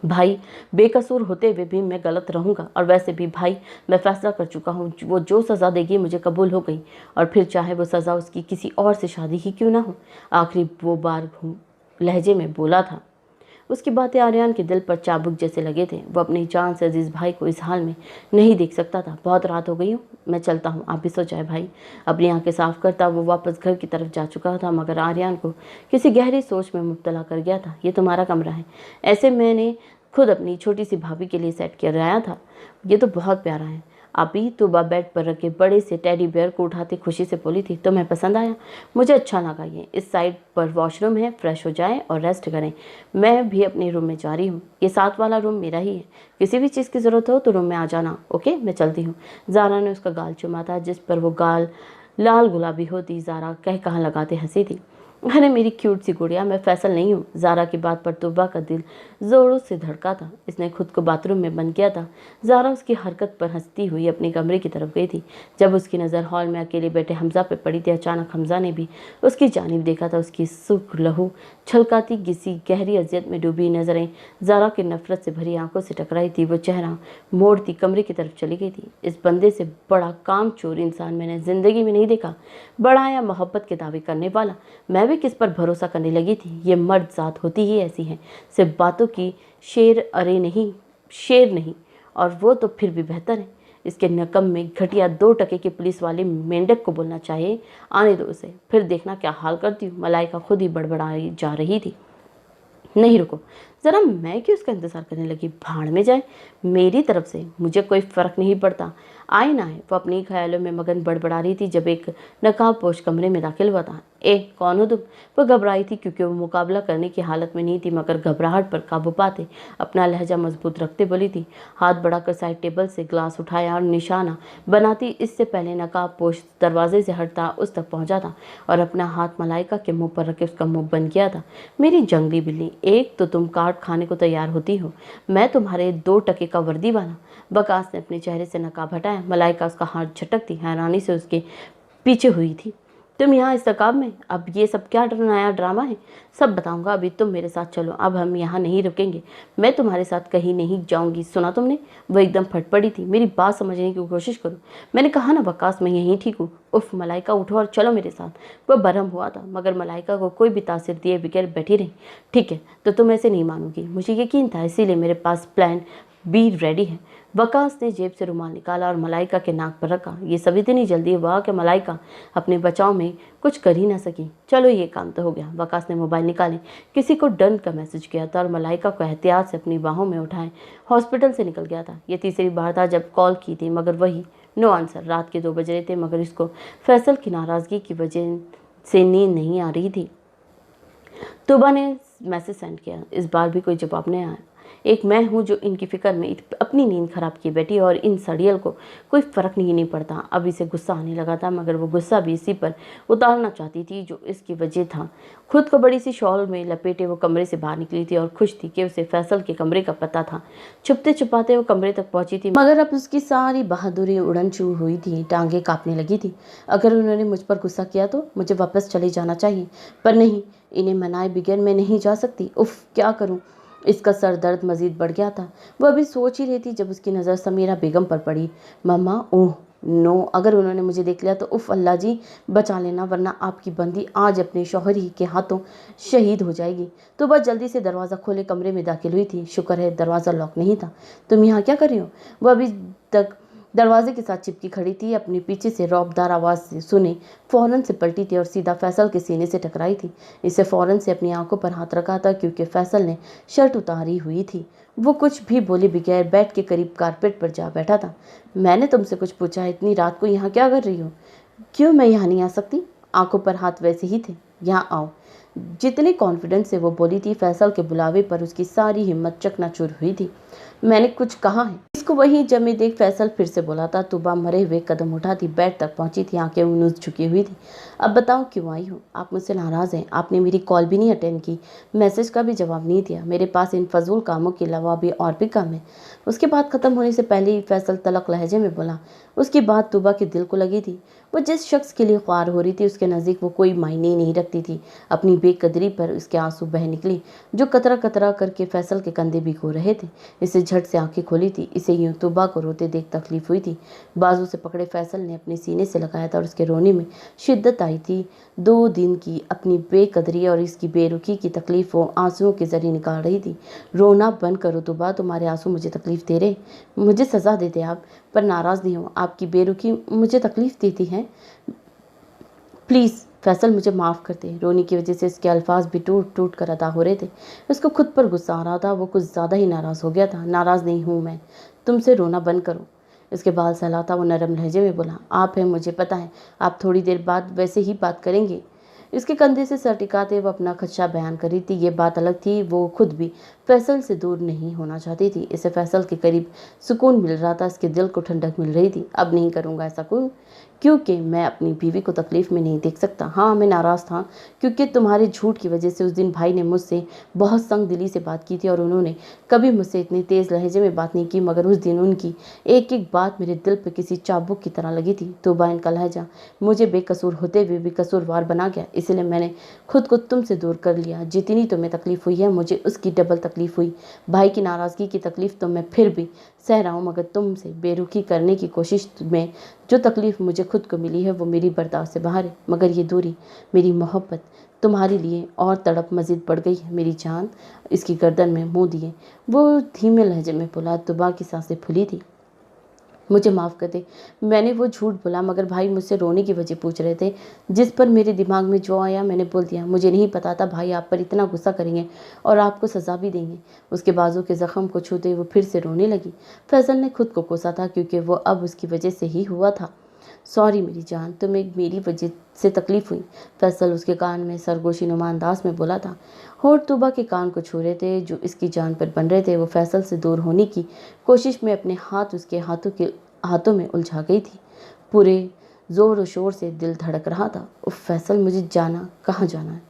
भाई, बेकसूर होते हुए भी मैं गलत रहूँगा। और वैसे भी भाई, मैं फैसला कर चुका हूँ, वो जो सज़ा देगी मुझे कबूल हो गई। और फिर चाहे वो सज़ा उसकी किसी और से शादी ही क्यों ना हो। आखिरी वो बार लहजे में बोला था। उसकी बातें आर्यन के दिल पर चाबुक जैसे लगे थे। वो अपनी जान से अजीज़ भाई को इस हाल में नहीं देख सकता था। बहुत रात हो गई हूँ, मैं चलता हूँ, आप भी सो जाए भाई। अपनी आंखें साफ करता वो वापस घर की तरफ जा चुका था, मगर आर्यन को किसी गहरी सोच में मुब्तला कर गया था। ये तुम्हारा कमरा है, ऐसे मैंने खुद अपनी छोटी सी भाभी के लिए सेट कराया था। ये तो बहुत प्यारा है। अभी तोबा बेड पर रखे बड़े से टेडी बेयर को उठाते खुशी से बोली थी। तुम्हें पसंद आया? मुझे अच्छा लगा। ये इस साइड पर वॉशरूम है, फ्रेश हो जाएं और रेस्ट करें। मैं भी अपने रूम में जा रही हूँ। ये साथ वाला रूम मेरा ही है। किसी भी चीज़ की ज़रूरत हो तो रूम में आ जाना। ओके, मैं चलती हूँ। ज़ारा ने उसका गाल चुमा था, जिस पर वो गाल लाल गुलाबी होती। ज़ारा कह कहाँ लगाते हंसी थी। अरे मेरी क्यूट सी गुड़िया, मैं फैसल नहीं हूँ। ज़ारा की बात पर तौबा का दिल ज़ोरों से धड़का था। इसने खुद को बाथरूम में बंद किया था। ज़ारा उसकी हरकत पर हंसती हुई अपने कमरे की तरफ गई थी। जब उसकी नज़र हॉल में अकेले बैठे हमज़ा पे पड़ी थी, अचानक हमज़ा ने भी उसकी जानिब देखा था। उसकी सुर्ख लहू छलकाती किसी गहरी अजियत में डूबी नज़रें ज़ारा की नफरत से भरी आंखों से टकराई थी। वो चेहरा मोड़ती कमरे की तरफ चली गई थी। इस बंदे से बड़ा कामचोर इंसान मैंने ज़िंदगी में नहीं देखा। बड़ा या मोहब्बत के दावे करने वाला। मैं भी किस पर भरोसा करने लगी थी। ये मर्द ज़ात होती ही ऐसी है, सिर्फ बातों की शेर नहीं। और वो तो फिर भी बेहतर है। इसके नकम में घटिया 2 टके के पुलिस वाले मेंढक को बोलना चाहिए। आने दो उसे, फिर देखना क्या हाल करती हूँ। मलाइका खुद ही बड़बड़ाई जा रही थी। नहीं रुको ज़रा, मैं क्यों उसका इंतज़ार करने लगी। भाड़ में जाए मेरी तरफ से, मुझे कोई फ़र्क नहीं पड़ता। आए ना आए, वो अपनी ख्यालों में मगन बड़बड़ा रही थी जब एक नकाबपोश कमरे में दाखिल हुआ था। कौन हो तुम? वो घबराई थी क्योंकि वो मुकाबला करने की हालत में नहीं थी, मगर घबराहट पर काबू पाते अपना लहजा मजबूत रखते बोली थी। हाथ बढ़ाकर साइड टेबल से ग्लास उठाया और निशाना बनाती इससे पहले नकाबपोश दरवाजे से हटता उस तक पहुंचा था और अपना हाथ मलाइका के मुंह पर रखे उसका मुंह बंद किया था। मेरी जंगली बिल्ली, एक तो तुम काट खाने को तैयार होती हो, मैं तुम्हारे 2 टके का वर्दी वाला। वकास ने अपने चेहरे से नकाब हटाया। मलाइका उसका हाथ झटकती हैरानी से उसके पीछे हुई थी। तुम यहाँ इस नकाब में? अब ये सब क्या नया ड्रामा है? सब बताऊंगा, अभी तुम मेरे साथ चलो। अब हम यहाँ नहीं रुकेंगे, मैं तुम्हारे साथ कहीं नहीं जाऊंगी, सुना तुमने? वह एकदम फट पड़ी थी। मेरी बात समझने की कोशिश करो, मैंने कहा ना वकास, मैं यहीं ठीक हूँ। उफ मलाइका, उठो और चलो मेरे साथ। वह बरहम हुआ था, मगर मलाइका को कोई भी तासीर दिए बगैर बैठी रही। ठीक है, तो तुम ऐसे नहीं मानोगी, मुझे यकीन था, इसीलिए मेरे पास प्लान बी रेडी है। वकास ने जेब से रुमाल निकाला और मलाइका के नाक पर रखा। ये सब इतनी जल्दी हुआ कि मलाइका अपने बचाव में कुछ कर ही ना सकी। चलो ये काम तो हो गया। वकास ने मोबाइल निकाले, किसी को डन का मैसेज किया था और मलाइका को एहतियात से अपनी बाहों में उठाए हॉस्पिटल से निकल गया था। ये तीसरी बार था जब कॉल की थी, मगर वही नो आंसर। रात के 2 बज रहे थे, मगर इसको फैसल की नाराज़गी की वजह से नींद नहीं आ रही थी। तोबा ने मैसेज सेंड किया, इस बार भी कोई जवाब नहीं आया। एक मैं हूँ जो इनकी फिक्र में अपनी नींद खराब की बैठी, और इन सड़ियल को कोई फ़र्क नहीं पड़ता। अब इसे गुस्सा आने लगा था, मगर वो गुस्सा भी इसी पर उतारना चाहती थी जो इसकी वजह था। खुद को बड़ी सी शॉल में लपेटे वो कमरे से बाहर निकली थी और खुश थी कि उसे फैसल के कमरे का पता था। छुपते छुपाते वो कमरे तक पहुंची थी, मगर अब उसकी सारी बहादुरी उड़न छू हुई थी, टांगे कांपने लगी थी। अगर उन्होंने मुझ पर गुस्सा किया तो मुझे वापस चले जाना चाहिए, पर नहीं, इन्हें मनाए बगैर मैं नहीं जा सकती। उफ, क्या करूं? इसका सर दर्द मजीद बढ़ गया था। वह अभी सोच ही रही थी जब उसकी नज़र समीरा बेगम पर पड़ी। मम्मा, ओह नो, अगर उन्होंने मुझे देख लिया तो उफ अल्लाह जी बचा लेना, वरना आपकी बंदी आज अपने शौहर ही के हाथों शहीद हो जाएगी। तो वह जल्दी से दरवाज़ा खोले कमरे में दाखिल हुई थी। शुक्र है दरवाज़ा लॉक नहीं था। तुम यहाँ क्या कर रही हो? वह अभी तक दरवाजे के साथ चिपकी खड़ी थी। अपने पीछे से रौबदार आवाज़ से सुने फ़ौरन से पलटी थी और सीधा फैसल के सीने से टकराई थी। इसे फ़ौरन से अपनी आंखों पर हाथ रखा था क्योंकि फैसल ने शर्ट उतारी हुई थी। वो कुछ भी बोले बगैर बेड के करीब कारपेट पर जा बैठा था। मैंने तुमसे कुछ पूछा है, इतनी रात को यहाँ क्या कर रही हो? क्यों मैं यहाँ नहीं आ सकती? आंखों पर हाथ वैसे ही थे, यहाँ आओ। जितने कॉन्फिडेंस से वो बोली थी, फैसल के बुलावे पर उसकी सारी हिम्मत चकनाचूर हुई थी। मैंने कुछ कहा है? इसको वही जमे देख फैसल फिर से बोला था। तुबा मरे हुए कदम उठाती बेड तक पहुंची थी, आंखें उन्नूस झुकी हुई थी। अब बताओ क्यों आई हो? आप मुझसे नाराज़ हैं? आपने मेरी कॉल भी नहीं अटेंड की, मैसेज का भी जवाब नहीं दिया। मेरे पास इन फजूल कामों के अलावा भी और भी काम है। उसके बाद ख़त्म होने से पहले ही फैसल तलक लहजे में बोला। उसकी बात तुबा के दिल को लगी थी। वो जिस शख्स के लिए ख्वार हो रही थी उसके नज़दीक वो कोई मायने नहीं रखती थी। अपनी बेकदरी पर उसके आंसू बह निकली जो कतरा कतरा करके फैसल के कंधे भिगो रहे थे। इसे झट से आंखें खोली थी। इसे यूं तुबा को रोते देख तकलीफ हुई थी। बाजू से पकड़े फैसल ने अपने सीने से लगाया था और उसके रोने में शिद्दत आई थी। 2 दिन की अपनी बेकदरी और इसकी बेरुखी की तकलीफ वो आंसुओं के जरिए निकाल रही थी। रोना बंद करो तुबा, तुम्हारे आंसू मुझे तकलीफ दे रहे। मुझे सज़ा देते आप, पर नाराज़ नहीं हो। आपकी बेरुखी मुझे तकलीफ देती है। प्लीज़ फैसल, मुझे माफ़ कर दे। रोनी की वजह से इसके अल्फाज भी टूट टूट कर अदा हो रहे थे। उसको खुद पर गुस्सा आ रहा था। वो कुछ ज़्यादा ही नाराज़ हो गया था। नाराज़ नहीं हूँ मैं, तुमसे रोना बंद करो। इसके बाल सहलाता वो नरम लहजे में बोला। आप हैं, मुझे पता है, आप थोड़ी देर बाद वैसे ही बात करेंगे। इसके कंधे से सर टिकाते वो अपना खदशा बयान कर रही थी। ये बात अलग थी, वो खुद भी फैसल से दूर नहीं होना चाहती थी। इसे फैसल के करीब सुकून मिल रहा था, इसके दिल को ठंडक मिल रही थी। अब नहीं करूँगा ऐसा क्योंकि मैं अपनी बीवी को तकलीफ़ में नहीं देख सकता। हाँ, मैं नाराज़ था क्योंकि तुम्हारे झूठ की वजह से उस दिन भाई ने मुझसे बहुत संग दिली से बात की थी और उन्होंने कभी मुझसे इतनी तेज़ लहजे में बात नहीं की, मगर उस दिन उनकी एक एक बात मेरे दिल पर किसी चाबुक की तरह लगी थी। तोबा, इनका लहजा मुझे बेकसूर होते हुए भी कसूरवार बना गया, इसलिए मैंने खुद को तुमसे दूर कर लिया। जितनी तुम्हें तकलीफ़ हुई है मुझे उसकी डबल तकलीफ़ हुई। भाई की नाराज़गी की तकलीफ़ तो मैं फिर भी सह रहा हूँ, मगर तुमसे बेरुखी करने की कोशिश में जो तकलीफ़ मुझे खुद को मिली है वो मेरी बर्दाश्त से बाहर है। मगर ये दूरी, मेरी मोहब्बत तुम्हारे लिए और तड़प मज़ीद बढ़ गई है। मेरी जान, इसकी गर्दन में मुँह दिए वो धीमे लहजे में बोला। तुबा की सांसें फूली थी। मुझे माफ़ कर दे, मैंने वो झूठ बोला, मगर भाई मुझसे रोने की वजह पूछ रहे थे। जिस पर मेरे दिमाग में जो आया मैंने बोल दिया। मुझे नहीं पता था भाई आप पर इतना गुस्सा करेंगे और आपको सज़ा भी देंगे। उसके बाजू के ज़ख्म को छूते वो फिर से रोने लगी। फैसल ने खुद को कोसा था क्योंकि वो अब उसकी वजह से ही हुआ था। सॉरी मेरी जान, तुम्हें मेरी वजह से तकलीफ़ हुई, फैसल उसके कान में सरगोशी नुमा अंदाज में बोला था। होठ तुबा के कान को छू रहे थे जो इसकी जान पर बन रहे थे। वो फैसल से दूर होने की कोशिश में अपने हाथ उसके हाथों में उलझा गई थी। पूरे ज़ोर और शोर से दिल धड़क रहा था। उफ फैसल, मुझे जाना, कहाँ जाना है?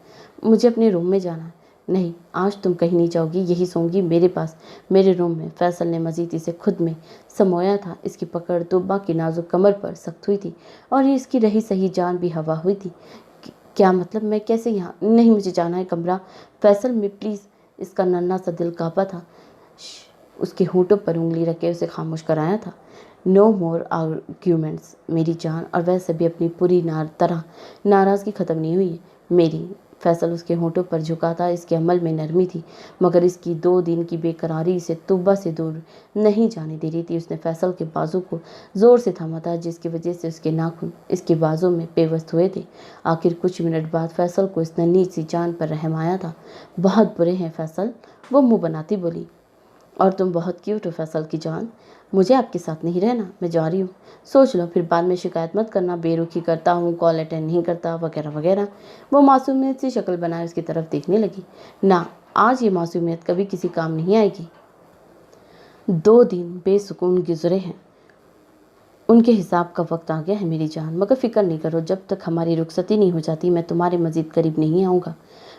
मुझे अपने रूम में जाना है। नहीं, आज तुम कहीं नहीं जाओगी, यही सोऊंगी मेरे पास, मेरे रूम में। फैसल ने मजीद इसे खुद में समोया था। इसकी पकड़ तुबा की नाजुक कमर पर सख्त हुई थी और ये इसकी रही सही जान भी हवा हुई थी। क्या मतलब, मैं कैसे यहाँ? नहीं, मुझे जाना है कमरा। फैसल में प्लीज़। इसका नन्हा सा दिल काँपा था। उसके होंठों पर उंगली रख के उसे खामोश कराया था। नो मोर आर्ग्यूमेंट्स मेरी जान। और वैसे भी अपनी पूरी तरह नाराज़गी ख़त्म नहीं हुई है मेरी। फैसल उसके होंठों पर झुका था। इसके अमल में नरमी थी, मगर इसकी 2 दिन की बेकरारी इसे तुब्बा से दूर नहीं जाने दे रही थी। उसने फैसल के बाजू को ज़ोर से थामा था, जिसकी वजह से उसके नाखून इसके बाजू में पेवस्त हुए थे। आखिर कुछ मिनट बाद फैसल को इस नन्ही सी जान पर रहम आया था। बहुत बुरे हैं फैसल, वो मुँह बनाती बोली। और तुम बहुत क्यूट हो फैसल की जान। मुझे आपके साथ नहीं रहना, मैं जा रही हूँ। सोच लो, फिर बाद में शिकायत मत करना, बेरुखी करता हूँ, कॉल अटेंड नहीं करता, वगैरह वगैरह। वो मासूमियत सी शक्ल बनाए उसकी तरफ देखने लगी। ना, आज ये मासूमियत कभी किसी काम नहीं आएगी। 2 दिन बेसुकून गुजरे हैं, उनके हिसाब का वक्त आ गया है मेरी जान। मगर फिक्र नहीं करो, जब तक हमारी रुखसती नहीं हो जाती मैं तुम्हारे मज़ीद करीब नहीं आऊँगा।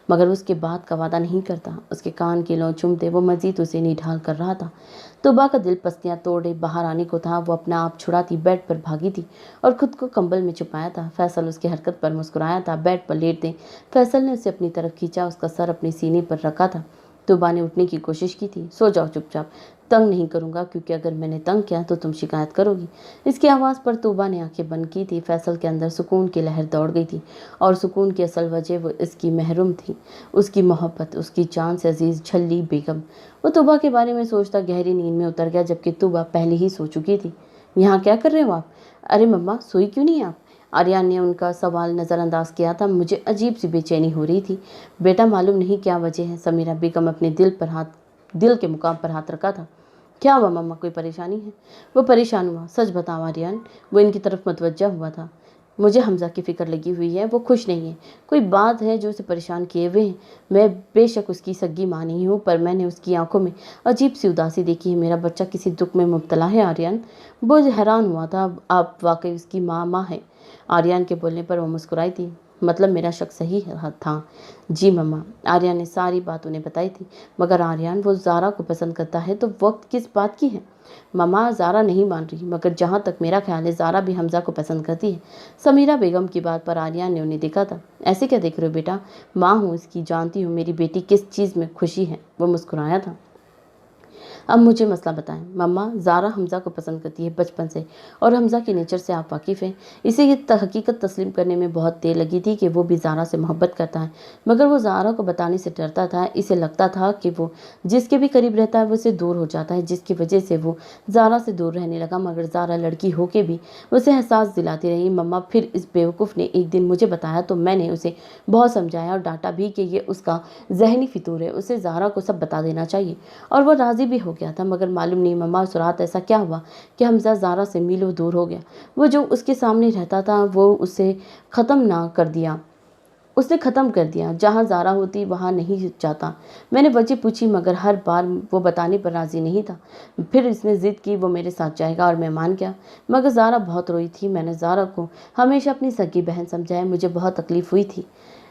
मगर उसके बाद का वादा नहीं करता। उसके कान की लौ चूमते वो मज़ीद उसे निढाल कर रहा था। तुबा का दिल पस्तियाँ तोड़े बाहर आने को था। वो अपना आप छुड़ाती बेड पर भागी थी और खुद को कंबल में छुपाया था। फैसल उसकी हरकत पर मुस्कुराया था। बेड पर लेटते फैसल ने उसे अपनी तरफ खींचा, उसका सर अपने सीने पर रखा था। तुबा ने उठने की कोशिश की थी। सो जाओ चुपचाप, तंग नहीं करूँगा, क्योंकि अगर मैंने तंग किया तो तुम शिकायत करोगी। इसकी आवाज़ पर तुबा ने आंखें बंद की थी। फैसल के अंदर सुकून की लहर दौड़ गई थी और सुकून की असल वजह वो इसकी महरूम थी, उसकी मोहब्बत, उसकी जान से अजीज़ झल्ली बेगम। वो तुबा के बारे में सोचता गहरी नींद में उतर गया, जबकि तुबा पहले ही सो चुकी थी। यहाँ क्या कर रहे हो आप? अरे मम्मा, सोई क्यों नहीं आप? आर्यन ने उनका सवाल नज़रअंदाज किया था। मुझे अजीब सी बेचैनी हो रही थी बेटा, मालूम नहीं क्या वजह है। समीरा बेगम अपने दिल के मुकाम पर हाथ रखा था। क्या हुआ मम्मा, कोई परेशानी है? वो परेशान हुआ, सच बताओ आर्यन। वो इनकी तरफ मतवज्जा हुआ था। मुझे हमजा की फ़िक्र लगी हुई है, वो खुश नहीं है। कोई बात है जो उसे परेशान किए हुए हैं। मैं बेशक उसकी सगी माँ नहीं हूँ, पर मैंने उसकी आंखों में अजीब सी उदासी देखी है। मेरा बच्चा किसी दुख में मुब्तला है आर्यन। वो हैरान हुआ था। आप वाकई उसकी माँ है? आर्यन के बोलने पर वो मुस्कुराई थी। मतलब मेरा शक सही था? जी मम्मा। आर्यन ने सारी बात उन्हें बताई थी। मगर आर्यन, वो ज़ारा को पसंद करता है तो वक्त किस बात की है? मम्मा, ज़ारा नहीं मान रही, मगर जहाँ तक मेरा ख्याल है ज़ारा भी हमजा को पसंद करती है। समीरा बेगम की बात पर आर्यन ने उन्हें देखा था। ऐसे क्या देख रहे हो बेटा? माँ हूँ इसकी, जानती हूँ मेरी बेटी किस चीज़ में खुशी है। वो मुस्कुराया था। अब मुझे मसला बताएं मम्मा। ज़ारा हमजा को पसंद करती है बचपन से, और हमजा की नेचर से आप वाकिफ़ हैं। इसे ये हकीकत तस्लीम करने में बहुत देर लगी थी कि वो भी ज़ारा से मोहब्बत करता है, मगर वो ज़ारा को बताने से डरता था। इसे लगता था कि वो जिसके भी करीब रहता है वो उससे दूर हो जाता है, जिसकी वजह से वो ज़ारा से दूर रहने लगा। मगर ज़ारा लड़की होके भी उसे एहसास दिलाती रही। मम्मा, फिर इस बेवकूफ़ ने एक दिन मुझे बताया तो मैंने उसे बहुत समझाया और डांटा भी कि ये उसका जहनी फितूर है, उसे ज़ारा को सब बता देना चाहिए, और वो राज़ी भी हो गया था। मगर मालूम नहीं मम्मा, उस रात ऐसा क्या हुआ कि हमजा ज़ारा से मीलों दूर हो गया। वो जो उसके सामने रहता था वो उसे ख़त्म ना कर दिया। उसने ख़त्म कर दिया। जहाँ ज़ारा होती वहाँ नहीं जाता। मैंने वजह पूछी मगर हर बार वो बताने पर राज़ी नहीं था। फिर इसने ज़िद की वो मेरे साथ जाएगा और मैं मान गया। मगर ज़ारा बहुत रोई थी। मैंने ज़ारा को हमेशा अपनी सगी बहन समझाया। मुझे बहुत तकलीफ़ हुई थी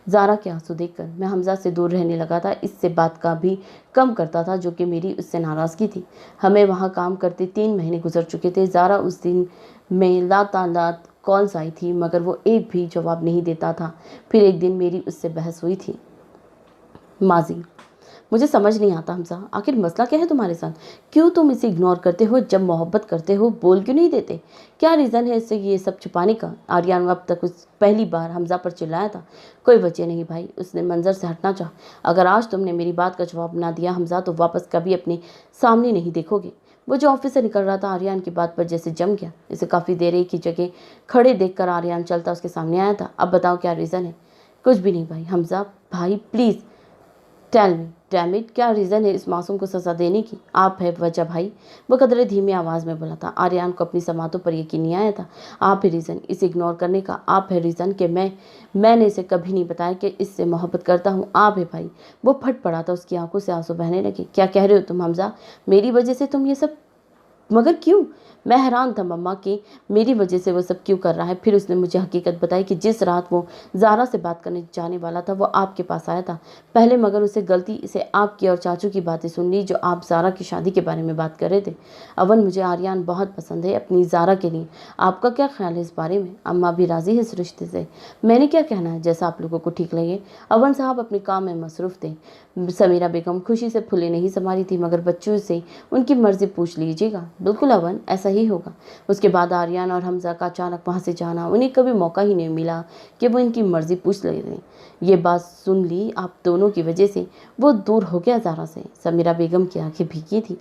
ज़ारा के आंसू देखकर। मैं हमज़ा से दूर रहने लगा था। इससे बात का भी कम करता था जो कि मेरी उससे नाराज़गी थी। हमें वहाँ काम करते 3 महीने गुजर चुके थे। ज़ारा उस दिन में लातालात कॉल्स आई थी मगर वो एक भी जवाब नहीं देता था। फिर एक दिन मेरी उससे बहस हुई थी। माजी मुझे समझ नहीं आता हमजा, आखिर मसला क्या है तुम्हारे साथ? क्यों तुम इसे इग्नोर करते हो? जब मोहब्बत करते हो बोल क्यों नहीं देते? क्या रीज़न है इससे ये सब छुपाने का? आर्यन अब तक उस पहली बार हमजा पर चिल्लाया था। कोई वजह नहीं भाई, उसने मंजर से हटना चाहा। अगर आज तुमने मेरी बात का जवाब ना दिया हमजा तो वापस कभी अपने सामने नहीं देखोगे। वो जो ऑफिस से निकल रहा था आर्यन की बात पर जैसे जम गया। इसे काफ़ी देर एक ही जगह खड़े देखकर आर्यन चलता उसके सामने आया था। अब बताओ क्या रीज़न है? कुछ भी नहीं भाई। हमजा भाई please tell me damn it, क्या रीज़न है इस मासूम को सज़ा देने की? आप है वजह भाई। वो कदरे धीमी आवाज़ में बोला था। आर्यन को अपनी समातों पर यकीन नहीं आया था। आप है रीज़न इसे इग्नोर करने का। आप है रीज़न कि मैंने इसे कभी नहीं बताया कि इससे मोहब्बत करता हूँ। आप है भाई। वो फट पड़ा था। उसकी आंखों से आंसू बहने लगे। क्या कह रहे हो तुम हमजा? मेरी वजह से तुम ये सब? मगर क्यों? मैं हैरान था मम्मा कि मेरी वजह से वो सब क्यों कर रहा है। फिर उसने मुझे हकीकत बताई कि जिस रात वो ज़ारा से बात करने जाने वाला था वो आपके पास आया था पहले, मगर उसे गलती से आपकी और चाचू की बातें सुन ली जो आप ज़ारा की शादी के बारे में बात कर रहे थे। अवन मुझे आर्यन बहुत पसंद है अपनी ज़ारा के लिए। आपका क्या ख्याल है इस बारे में? अम्मा भी राज़ी है इस रिश्ते से। मैंने क्या कहना है, जैसा आप लोगों को ठीक लगे। अवन साहब अपने काम में मसरूफ़ थे। समीरा बेगम खुशी से फुले नहीं संभाली थी। मगर बच्चों से उनकी मर्जी पूछ लीजिएगा। बिल्कुल अवन, ऐसा ही होगा। उसके बाद आर्यन और हमजा का अचानक वहाँ से जाना, उन्हें कभी मौका ही नहीं मिला कि वो इनकी मर्जी पूछ ले लें। ये बात सुन ली आप दोनों की वजह से वो दूर हो गया ज़ारा से। समीरा बेगम की आंखें भीगी थी।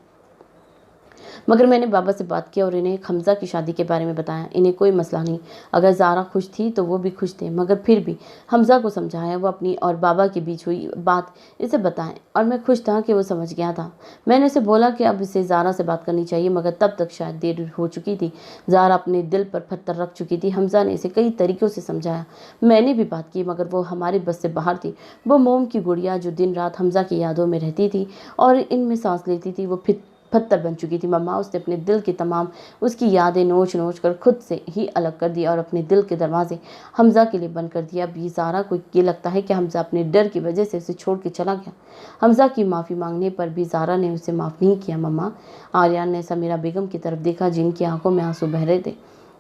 मगर मैंने बाबा से बात की और इन्हें हमजा की शादी के बारे में बताया। इन्हें कोई मसला नहीं। अगर ज़ारा खुश थी तो वो भी खुश थे। मगर फिर भी हमजा को समझाया वो अपनी और बाबा के बीच हुई बात इसे बताएं और मैं खुश था कि वो समझ गया था। मैंने उसे बोला कि अब इसे ज़ारा से बात करनी चाहिए मगर तब तक शायद देर हो चुकी थी। ज़ारा अपने दिल पर पत्थर रख चुकी थी। हमजा ने इसे कई तरीक़ों से समझाया। मैंने भी बात की मगर वो हमारे बस से बाहर थी। वो मोम की गुड़िया जो दिन रात हमजा की यादों में रहती थी और इनमें सांस लेती थी वो फिर पत्थर बन चुकी थी। मम्मा उसने अपने दिल की तमाम उसकी यादें नोच नोच कर खुद से ही अलग कर दिया और अपने दिल के दरवाजे हमजा के लिए बंद कर दिया। अब ये ज़ारा को ये लगता है कि हमजा अपने डर की वजह से उसे छोड़ के चला गया। हमजा की माफ़ी मांगने पर भी ज़ारा ने उसे माफ़ नहीं किया। मम्मा, आर्यन ने समीरा बेगम की तरफ देखा जिनकी आंखों में आंसू बह रहे थे।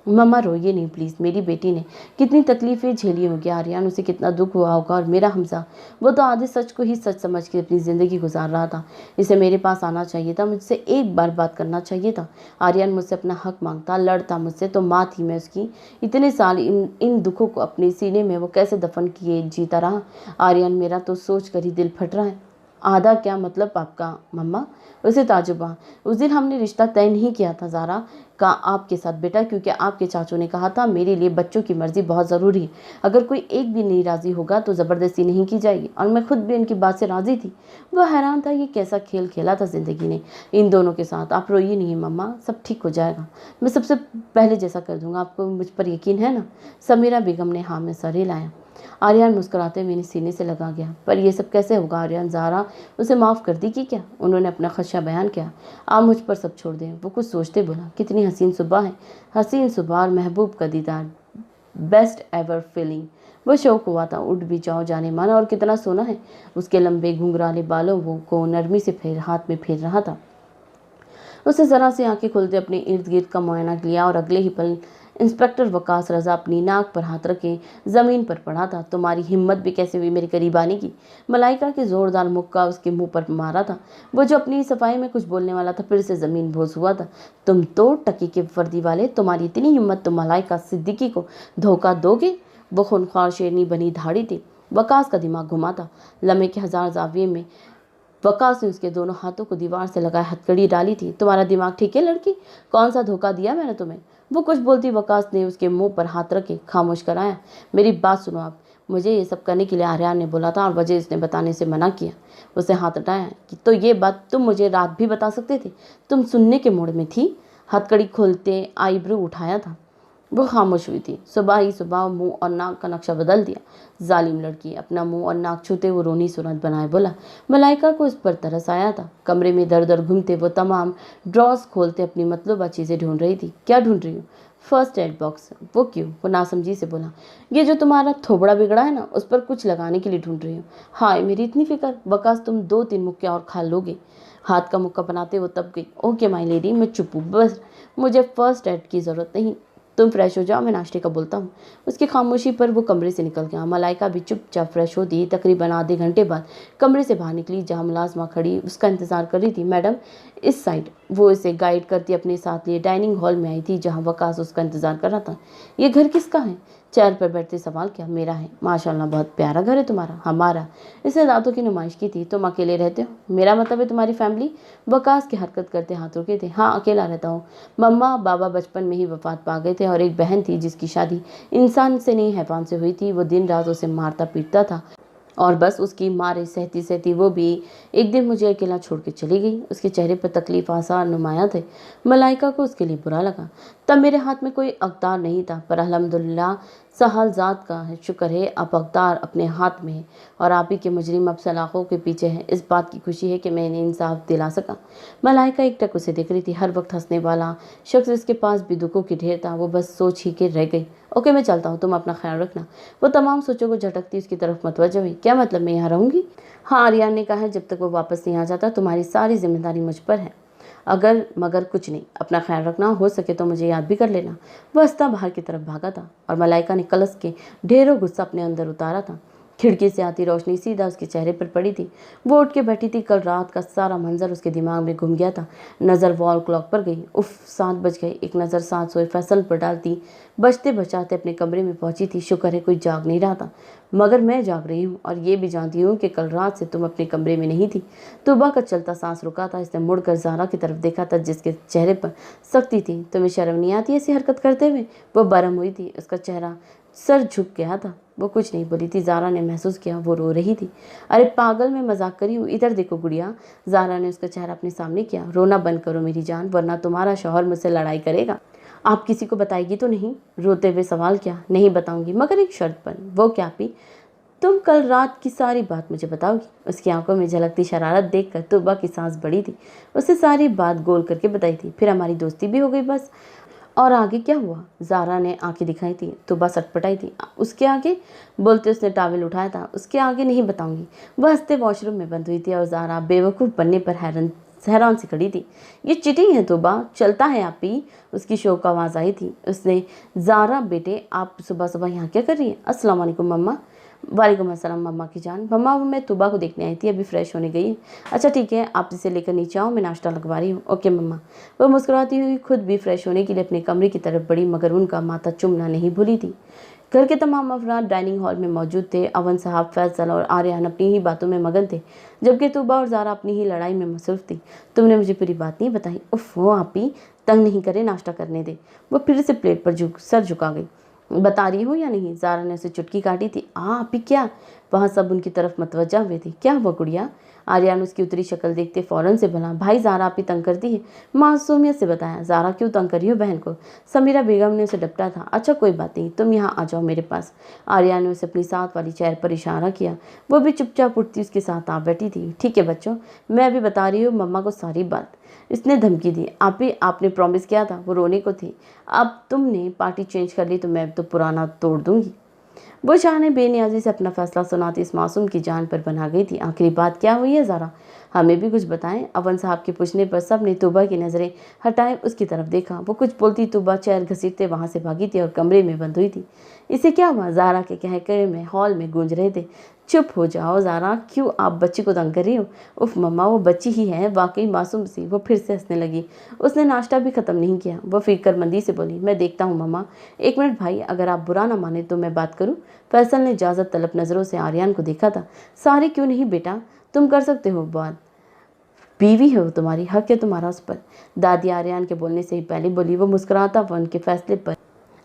मम्मा रोइए नहीं प्लीज़, मेरी बेटी ने कितनी तकलीफ़ें झेली होगी। आर्यन उसे कितना दुख हुआ होगा। और मेरा हमजा, वो तो आधे सच को ही सच समझ के अपनी ज़िंदगी गुजार रहा था। इसे मेरे पास आना चाहिए था, मुझसे एक बार बात करना चाहिए था। आर्यन मुझसे अपना हक मांगता, लड़ता मुझसे तो माँ थी मैं उसकी। इतने साल इन दुखों को अपने सीने में वो कैसे दफन किए जीता रहा। आर्यन, मेरा तो सोच कर ही दिल फट रहा है। आधा क्या मतलब आपका मम्मा? उसे ताजुबा। उस दिन हमने रिश्ता तय नहीं किया था ज़ारा का आपके साथ बेटा, क्योंकि आपके चाचू ने कहा था मेरे लिए बच्चों की मर्जी बहुत ज़रूरी है। अगर कोई एक भी नहीं राज़ी होगा तो ज़बरदस्ती नहीं की जाएगी। और मैं खुद भी इनकी बात से राज़ी थी। वह हैरान था ये कैसा खेल खेला था ज़िंदगी ने इन दोनों के साथ। आप रोइए नहीं मम्मा, सब ठीक हो जाएगा। मैं सबसे पहले जैसा कर दूंगा। आपको मुझ पर यकीन है ना? समीरा बेगम ने हाँ में सर हिलाया। आर्यन मुस्कुराते मेरे सीने से लगा गया। पर यह सब कैसे होगा आर्यन? ज़ारा उसे माफ़ कर दी कि क्या? उन्होंने अपना खदशा बयान किया। आप मुझ पर सब छोड़ दें। वो कुछ सोचते बोला, कितनी हसीन सुबह है। हसीन सुबह और महबूब का दीदार, बेस्ट एवर फीलिंग। वो शौक हुआ था, उठ भी जाओ जाने माना। और कितना सोना है। उसके लंबे घुंघराले बालों को नरमी से हाथ में फेर रहा था। उसने ज़रा सी आंखें खोलते अपने इर्द गिर्द का मुआयना किया और अगले ही पल इंस्पेक्टर वकास रजा अपनी नाक पर हाथ रखे ज़मीन पर पड़ा था। तुम्हारी हिम्मत भी कैसे हुई मेरे करीब आने की? मलाइका के ज़ोरदार मुक्का उसके मुंह पर मारा था। वो जो अपनी सफाई में कुछ बोलने वाला था फिर से ज़मीन बोझ हुआ था। तुम तो टकी के वर्दी वाले, तुम्हारी इतनी हिम्मत, तुम मलाइका सिद्दीकी को धोखा दोगे? वो खूनख्वार शेरनी बनी धाड़ी थी। वकास का दिमाग घुमा था। लम्हे के हजार जाविये में वकास ने उसके दोनों हाथों को दीवार से लगाए हथकड़ी डाली थी। तुम्हारा दिमाग ठीक है लड़की? कौन सा धोखा दिया मैंने तुम्हें? वो कुछ बोलती वकास ने उसके मुंह पर हाथ रखे खामोश कराया। मेरी बात सुनो आप। मुझे ये सब करने के लिए आर्यन ने बोला था और वजह इसने बताने से मना किया। उसने हाथ हटाया कि तो ये बात तुम मुझे रात भी बता सकते थे। तुम सुनने के मूड में थी। हथकड़ी खोलते आईब्रो उठाया था। वो खामोश हुई थी। सुबह ही सुबह मुंह और नाक का नक्शा बदल दिया। जालिम लड़की, अपना मुंह और नाक छूते वो रोनी सूरत बनाए बोला। मलाइका को इस पर तरस आया था। कमरे में दर दर घूमते वो तमाम ड्रॉर्स खोलते अपनी मतलूबा चीज़ें ढूंढ रही थी। क्या ढूंढ रही हूँ? First aid box. वो क्यों? वो नासमझी से बोला। ये जो तुम्हारा थोबड़ा बिगड़ा है ना, उस पर कुछ लगाने के लिए ढूंढ रही हूँ। हाय मेरी इतनी फिक्र, बकास तुम 2-3 मुक्के और खा लोगे। हाथ का मुक्का बनाते वो तब गई। ओके माई लेडी, मैं चुप हूँ, बस मुझे फर्स्ट एड की ज़रूरत नहीं। तुम फ्रेश हो जाओ, मैं नाश्ते का बोलता हूँ। उसकी खामोशी पर वो कमरे से निकल गया। मलाइका भी चुपचाप फ्रेश होती तकरीबन आधे घंटे बाद कमरे से बाहर निकली, जहाँ मुलाजमा खड़ी उसका इंतजार कर रही थी। मैडम, इस साइड। वो इसे गाइड करती अपने साथ लिए डाइनिंग हॉल में आई थी, जहाँ वकास उसका इंतजार कर रहा था। ये घर किसका है? चेयर पर बैठते सवाल किया। मेरा है। माशाल्लाह, बहुत प्यारा घर है तुम्हारा। हमारा। इसने दांतों की नुमाइश की थी। तुम अकेले रहते हो? मेरा मतलब है तुम्हारी फैमिली। वकास की हरकत करते हाथ रुके थे। हाँ, अकेला रहता हूँ। मम्मा बाबा बचपन में ही वफात पा गए थे और एक बहन थी जिसकी शादी इंसान से नहीं हैवान से हुई थी। वो दिन रात उसे मारता पीटता था और बस उसकी मारे सहती सहती वो भी एक दिन मुझे अकेला छोड़ के चली गई। उसके चेहरे पर तकलीफ आसार नुमाया थे। मलाइका को उसके लिए बुरा लगा। तब मेरे हाथ में कोई अख्तार नहीं था, पर अल्हम्दुलिल्लाह सहल ज़ात का है शुक्र है, अब अख्तार अपने हाथ में है और आप ही के मुजरिम अब सलाखों के पीछे हैं। इस बात की खुशी है कि मैंने इंसाफ दिला सका। मलाइका एकटक उसे देख रही थी। हर वक्त हंसने वाला शख्स इसके पास भी दुखों की ढेर था। वो बस सोच ही के रह गई। ओके, मैं चलता हूँ, तुम अपना ख्याल रखना। वो तमाम सोचों को झटकती उसकी तरफ मतवज्जो हुई। क्या मतलब, मैं यहाँ रहूँगी? हाँ, आर्यन ने कहा है, जब तक वो वापस नहीं आ जाता तुम्हारी सारी जिम्मेदारी मुझ पर है। अगर मगर कुछ नहीं, अपना ख्याल रखना, हो सके तो मुझे याद भी कर लेना। वह हंसता बाहर की तरफ भागा था और मलाइका ने कलस के ढेरों गुस्सा अपने अंदर उतारा था। खिड़की से आती रोशनी सीधा उसके चेहरे पर पड़ी थी। वो उठ के बैठी थी। कल रात का सारा मंजर उसके दिमाग में घूम गया था। नज़र वॉल क्लॉक पर गई। उफ, 7 बज गए। एक नज़र साथ सोए फैसल पर डालती बचते बचाते अपने कमरे में पहुंची थी। शुक्र है कोई जाग नहीं रहा था, मगर मैं जाग रही हूँ और ये भी जानती हूँ कि कल रात से तुम अपने कमरे में नहीं थी। तुबा का चलता सांस रुका था। इसने मुड़कर ज़ारा की तरफ देखा था, जिसके चेहरे पर सख्ती थी। तुम्हें शर्म नहीं आती ऐसी हरकत करते हुए? वो बरम हुई थी। उसका चेहरा सर झुक गया था। वो कुछ नहीं बोली थी। ज़ारा ने महसूस किया वो रो रही थी। अरे पागल, मैं मजाक करी हूँ, इधर देखो गुड़िया। ज़ारा ने उसका चेहरा अपने सामने किया। रोना बंद करो मेरी जान, वरना तुम्हारा शौहर मुझसे लड़ाई करेगा। आप किसी को बताएगी तो नहीं? रोते हुए सवाल किया। नहीं बताऊंगी, मगर एक शर्त पर। वो क्या पी? तुम कल रात की सारी बात मुझे बताओगी? उसकी आंखों में झलकती शरारत देखकर तुबा की सांस बढ़ी थी। उसने सारी बात गोल करके बताई थी। फिर हमारी दोस्ती भी हो गई बस। और आगे क्या हुआ? ज़ारा ने आंखें दिखाई थी। तुबा सटपटाई थी। उसके आगे? बोलते उसने टावल उठाया था। उसके आगे नहीं बताऊंगी। वह हंसते वॉशरूम में बंद हुई थी और ज़ारा बेवकूफ़ बनने पर हैरान से खड़ी थी। ये चिटिंग है तुबा, चलता है आप ही। उसकी शोक आवाज़ आई थी। उसने, ज़ारा बेटे, आप सुबह सुबह यहाँ क्या कर रही हैं? अस्सलाम वालेकुम मम्मा। वालेकुम अस्सलाम मम्मा की जान। मम्मा, मैं तुबा को देखने आई थी, अभी फ्रेश होने गई है। अच्छा ठीक है, आप इसे लेकर नीचे आओ, मैं नाश्ता लगवा रही हूँ। ओके मम्मा। वह मुस्कुराती हुई खुद भी फ्रेश होने के लिए अपने कमरे की तरफ बढ़ी, मगर उनका माथा चुमना नहीं भूली थी। घर के तमाम अफराद डाइनिंग हॉल में मौजूद थे। अवन साहब, फैसल और आर्यन अपनी ही बातों में मगन थे, जबकि तुबा और ज़ारा अपनी ही लड़ाई में मसरूफ थी। तुमने मुझे पूरी बात नहीं बताई। उफ, वो आप ही तंग नहीं करे, नाश्ता करने दे। वो फिर से प्लेट पर सर झुका गई। बता रही हूँ या नहीं? ज़ारा ने उसे चुटकी काटी थी। आप ही क्या? वहाँ सब उनकी तरफ मतवज्जा हुए थे। क्या हुआ गुड़िया? आर्यन उसकी उतरी शक्ल देखते फ़ौरन से बोला, भाई ज़ारा आप ही तंग करती है। मासूमियत से बताया। ज़ारा क्यों तंग करी हो बहन को? समीरा बेगम ने उसे डपटा था। अच्छा कोई बात नहीं, तुम यहाँ आ जाओ मेरे पास। आर्यन ने उसे अपनी साथ वाली चेयर पर इशारा किया। वो भी चुपचाप उठती उसके साथ आ बैठी थी। ठीक है बच्चों, मैं अभी बता रही हूँ मम्मा को सारी बात। इसने धमकी दी। आपने प्रॉमिस किया था। वो रोने को थी। अब तुमने पार्टी चेंज कर ली तो मैं तो पुराना तोड़ दूंगी। वो शाह ने बेनियाजी से अपना फैसला सुनाती इस मासूम की जान पर बना गई थी। आखिरी बात क्या हुई है ज़रा? हमें भी कुछ बताएं। अवन साहब के पूछने पर सब ने तुबा की नज़रें हटाए उसकी तरफ देखा। वो कुछ बोलती तुबा चेयर घसीटते वहाँ से भागी थी और कमरे में बंद हुई थी। इसे क्या हुआ? ज़ारा के कहकरे में हॉल में गूंज रहे थे। चुप हो जाओ ज़ारा, क्यों आप बच्ची को तंग कर रही हो? उफ मम्मा, वो बच्ची ही है, वाकई मासूम सी। वो फिर से हंसने लगी। उसने नाश्ता भी ख़त्म नहीं किया। वो फिक्रमंदी से बोली, मैं देखता हूँ मम्मा। एक मिनट भाई, अगर आप बुरा ना माने तो मैं बात करूँ? फैसल ने इजाज़त तलब नज़रों से आर्यन को देखा था। सारी क्यों नहीं बेटा, तुम कर सकते हो बात। बीवी है वो तुम्हारी, हक है तुम्हारा उस पर। दादी आर्यन के बोलने से ही पहले बोली। वो मुस्कुराता हुआ उनके फैसले पर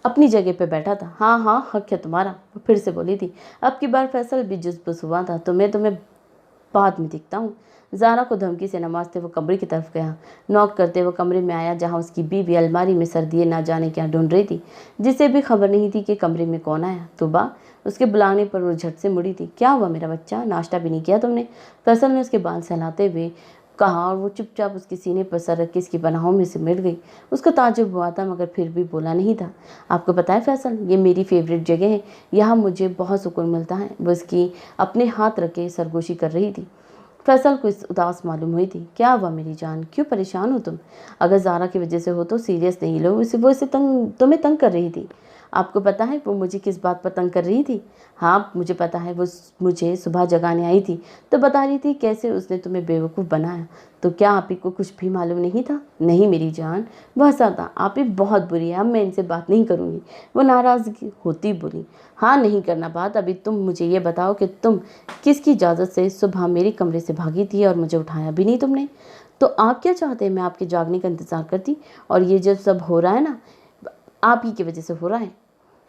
अपनी जगह पे बैठा था। हाँ हाँ, हक है तुम्हारा। वो फिर से बोली थी। अब की बार फैसल भी जुज़बुज़ हुआ था। तुम्हें बाद में दिखता हूँ। ज़ारा को धमकी से नवाजते वो कमरे की तरफ गया। नॉक करते वो कमरे में आया जहाँ उसकी बीवी अलमारी में सर दिए ना जाने क्या ढूंढ रही थी, जिसे भी खबर नहीं थी कि कमरे में कौन आया। तोबा उसके बुलाने पर वो झट से मुड़ी थी। क्या हुआ मेरा बच्चा, नाश्ता भी नहीं किया तुमने? फैसल ने उसके बाल सहलाते हुए कहा और वो चुपचाप उसके सीने पर सर रख के इसकी पनाहों में से मिट गई। उसको ताज्जुब हुआ था मगर फिर भी बोला नहीं था। आपको पता है फैसल, ये मेरी फेवरेट जगह है, यहाँ मुझे बहुत सुकून मिलता है। वो इसकी अपने हाथ रख के सरगोशी कर रही थी। फैसल को इस उदास मालूम हुई थी। क्या हुआ मेरी जान, क्यों परेशान हो तुम? अगर ज़ारा की वजह से हो तो सीरियस नहीं लो, वो इसे तुम्हें तंग कर रही थी। आपको पता है वो मुझे किस बात पर तंग कर रही थी? हाँ मुझे पता है, वो मुझे सुबह जगाने आई थी तो बता रही थी कैसे उसने तुम्हें बेवकूफ़ बनाया। तो क्या आप ही को कुछ भी मालूम नहीं था? नहीं मेरी जान, वो हंसा था। आप ही बहुत बुरी है, अब मैं इनसे बात नहीं करूँगी। वो नाराज़गी होती बोली। हाँ नहीं करना बात, अभी तुम मुझे ये बताओ कि तुम किसकी इजाज़त से सुबह मेरे कमरे से भागी थी और मुझे उठाया भी नहीं तुमने? तो आप क्या चाहते हैं मैं आपके जागने का इंतज़ार करती? और ये जो सब हो रहा है ना, आप ही की वजह से हो रहा है।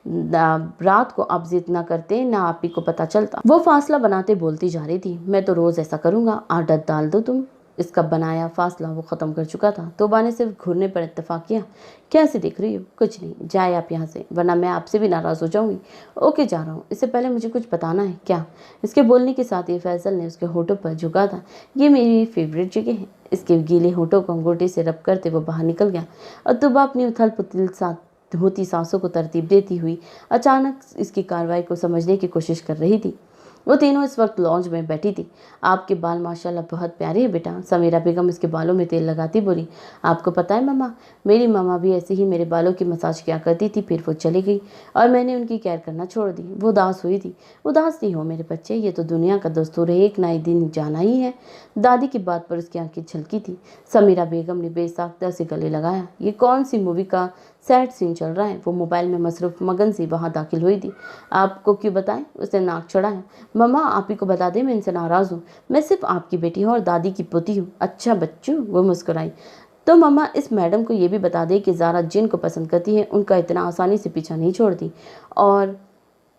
रात को आप जिद ना करते ना आप ही को पता चलता। वो फासला बनाते बोलती जा रही थी। मैं तो रोज़ ऐसा करूँगा, आदत डाल दो तुम। इसका बनाया फासला वो ख़त्म कर चुका था। तोबा ने सिर्फ घूरने पर इत्तेफाक किया। कैसे देख रही हो? कुछ नहीं, जाए आप यहाँ से वरना मैं आपसे भी नाराज़ हो जाऊँगी। ओके जा रहा हूँ, इससे पहले मुझे कुछ बताना है। क्या? इसके बोलने के साथ ही फैसल ने उसके होठों पर झुका था। ये मेरी फेवरेट जगह है। इसके गीले होठों को अंगूठे से रब करते वो बाहर निकल गया और तोबा अपनी उथल पुथल साथ होती सांसों को तरतीब देती हुई अचानक इसकी कार्रवाई को समझने की कोशिश कर रही थी। वो तीनों इस वक्त लॉन्ज में बैठी थी। आपके बाल माशाल्लाह बहुत प्यारे हैं बेटा, समीरा बेगम इसके बालों में तेल लगाती बोली। आपको पता है मम्मा, मेरी मामा भी ऐसे ही मेरे बालों की मसाज किया करती थी, फिर वो चली गई और मैंने उनकी केयर करना छोड़ दी। वो उदास हुई थी। उदास नहीं हो मेरे बच्चे, ये तो दुनिया का दस्तूर है, एक ना एक दिन जाना ही है। दादी की बात पर उसकी आंखें झलकी थी। समीरा बेगम ने बेसाख्ता से गले लगाया। ये कौन सी मूवी का सैड सीन चल रहा है? वो मोबाइल में मसरूफ मगन सी वहाँ दाखिल हुई थी। आपको क्यों बताएं? उसने नाक चढ़ाया। मम्मा आप ही को बता दें मैं इनसे नाराज़ हूँ। मैं सिर्फ आपकी बेटी हूँ और दादी की पोती हूँ। अच्छा बच्चू, वो मुस्कुराई। तो मम्मा इस मैडम को ये भी बता दें कि ज़ारा जिन को पसंद करती है उनका इतना आसानी से पीछा नहीं छोड़ती। और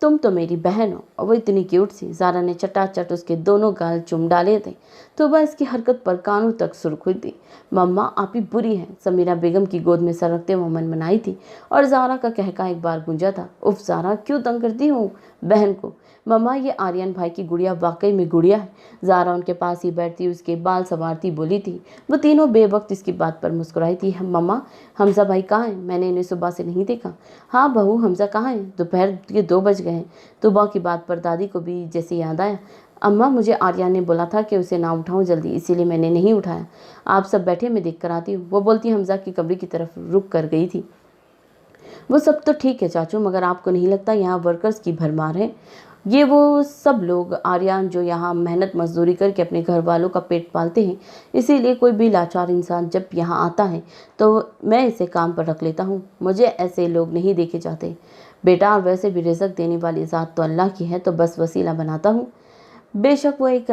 तुम तो मेरी बहन हो। और वो इतनी क्यूट सी। ज़ारा ने चटाचट उसके दोनों गाल चूम डाले थे। तो वह इसकी हरकत पर कानों तक सुर्ख हुई थी। मम्मा आप ही बुरी हैं, समीरा बेगम की गोद में सर रखते वो मन मनाई थी और ज़ारा का कहका एक बार गूंजा था। उफ ज़ारा क्यों तंग करती हूँ बहन को? मम्मा ये आर्यन भाई की गुड़िया वाकई में गुड़िया है। ज़ारा उनके पास ही बैठती उसके बाल संवारती बोली थी। वो तीनों बेवक्त इसकी बात पर मुस्कुराई थी। मम्मा हमजा भाई कहाँ हैं? मैंने इन्हें सुबह से नहीं देखा। हाँ बहू, हमजा कहाँ है? दोपहर के 2 बज गए हैं। तोबा की बात पर दादी को भी जैसे याद आया। अम्मा मुझे आर्या ने बोला था कि उसे ना उठाऊं जल्दी, इसीलिए मैंने नहीं उठाया। आप सब बैठे, मैं देख कर आती हूँ। वो बोलती हमजा की कमरे की तरफ रुक कर गई थी। वो सब तो ठीक है चाचू, मगर आपको नहीं लगता यहाँ वर्कर्स की भरमार है? ये वो सब लोग आर्यन जो यहाँ मेहनत मजदूरी करके अपने घर वालों का पेट पालते हैं। इसीलिए कोई भी लाचार इंसान जब यहाँ आता है तो मैं इसे काम पर रख लेता हूँ। मुझे ऐसे लोग नहीं देखे जाते बेटा, और वैसे भी रिज़्क देने वाली ज़ात तो अल्लाह की है, तो बस वसीला बनाता हूँ। बेशक वो एक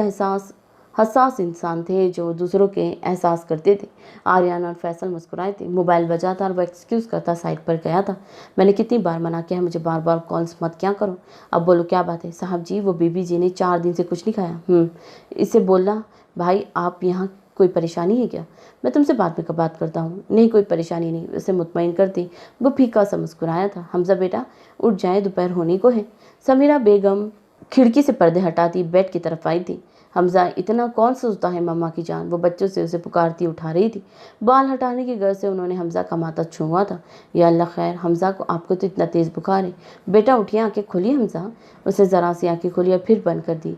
हसास इंसान थे जो दूसरों के एहसास करते थे। आर्यन और फैसल मुस्कुराए थे। मोबाइल बजा था और वह एक्सक्यूज़ करता साइड पर गया था। मैंने कितनी बार मना किया है मुझे बार बार कॉल्स मत क्या करो। अब बोलो क्या बात है? साहब जी वो बीबी जी ने 4 दिन से कुछ नहीं खाया। इसे बोला भाई आप यहाँ कोई परेशानी है क्या? मैं तुमसे बाद में बात करता हूँ। नहीं कोई परेशानी नहीं, उसे मुतमईन करती वो फीका सा मुस्कुराया था। हमजा बेटा उठ जाए, दोपहर होने को है। समीरा बेगम खिड़की से पर्दे हटाती बेड की तरफ आई थी। हमजा इतना कौन सोचता है मम्मा की जान? वो बच्चों से उसे पुकारती उठा रही थी। बाल हटाने की गर्ज से उन्होंने हमजा का माथा छुआ था। या अल्लाह खैर, हमजा को आपको तो इतना तेज़ बुखार है? बेटा उठिए, आंखें खोलिए हमजा। उसने ज़रा सी आंखें खोली और फिर बंद कर दी।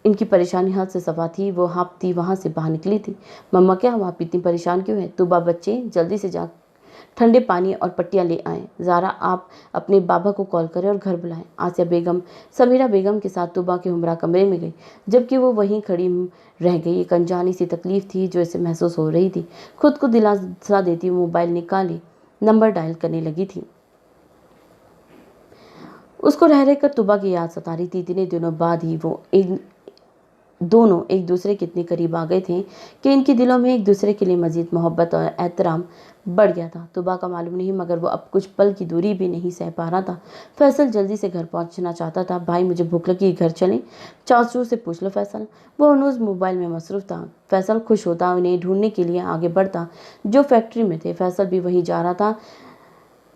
इनकी परेशानी हद से सवा थी। वो हाँफती वहाँ से बाहर निकली थी। मम्मा क्या हुआ, आप इतनी परेशान क्यों है? तूबा बच्चे जल्दी से जा ठंडे पानी और पट्टियाँ ले आएँ। ज़ारा आप अपने बाबा को कॉल करें और घर बुलाएं। आसिया बेगम समीरा बेगम के साथ तूबा के हुमरा कमरे में गई, जबकि वो वहीं खड़ी रह गई। एक अनजानी सी तकलीफ थी जो इसे महसूस हो रही थी। खुद को दिलासा देती हुई मोबाइल निकाली, नंबर डायल करने लगी थी। उसको रह रहकर तूबा की याद सता रही थी। इतने दिनों बाद ही वो दोनों एक दूसरे के इतने करीब आ गए थे कि इनके दिलों में एक दूसरे के लिए मजीद मोहब्बत और एहतराम बढ़ गया था। तुबा का मालूम नहीं, मगर वो अब कुछ पल की दूरी भी नहीं सह पा रहा था। फैसल जल्दी से घर पहुंचना चाहता था। भाई मुझे भूख लगी, घर चलें? चाचू से पूछ लो फैसल। वो अनूज मोबाइल में मसरूफ था। फैसल खुश होता उन्हें ढूंढने के लिए आगे बढ़ता जो फैक्ट्री में थे। फैसल भी वहीं जा रहा था।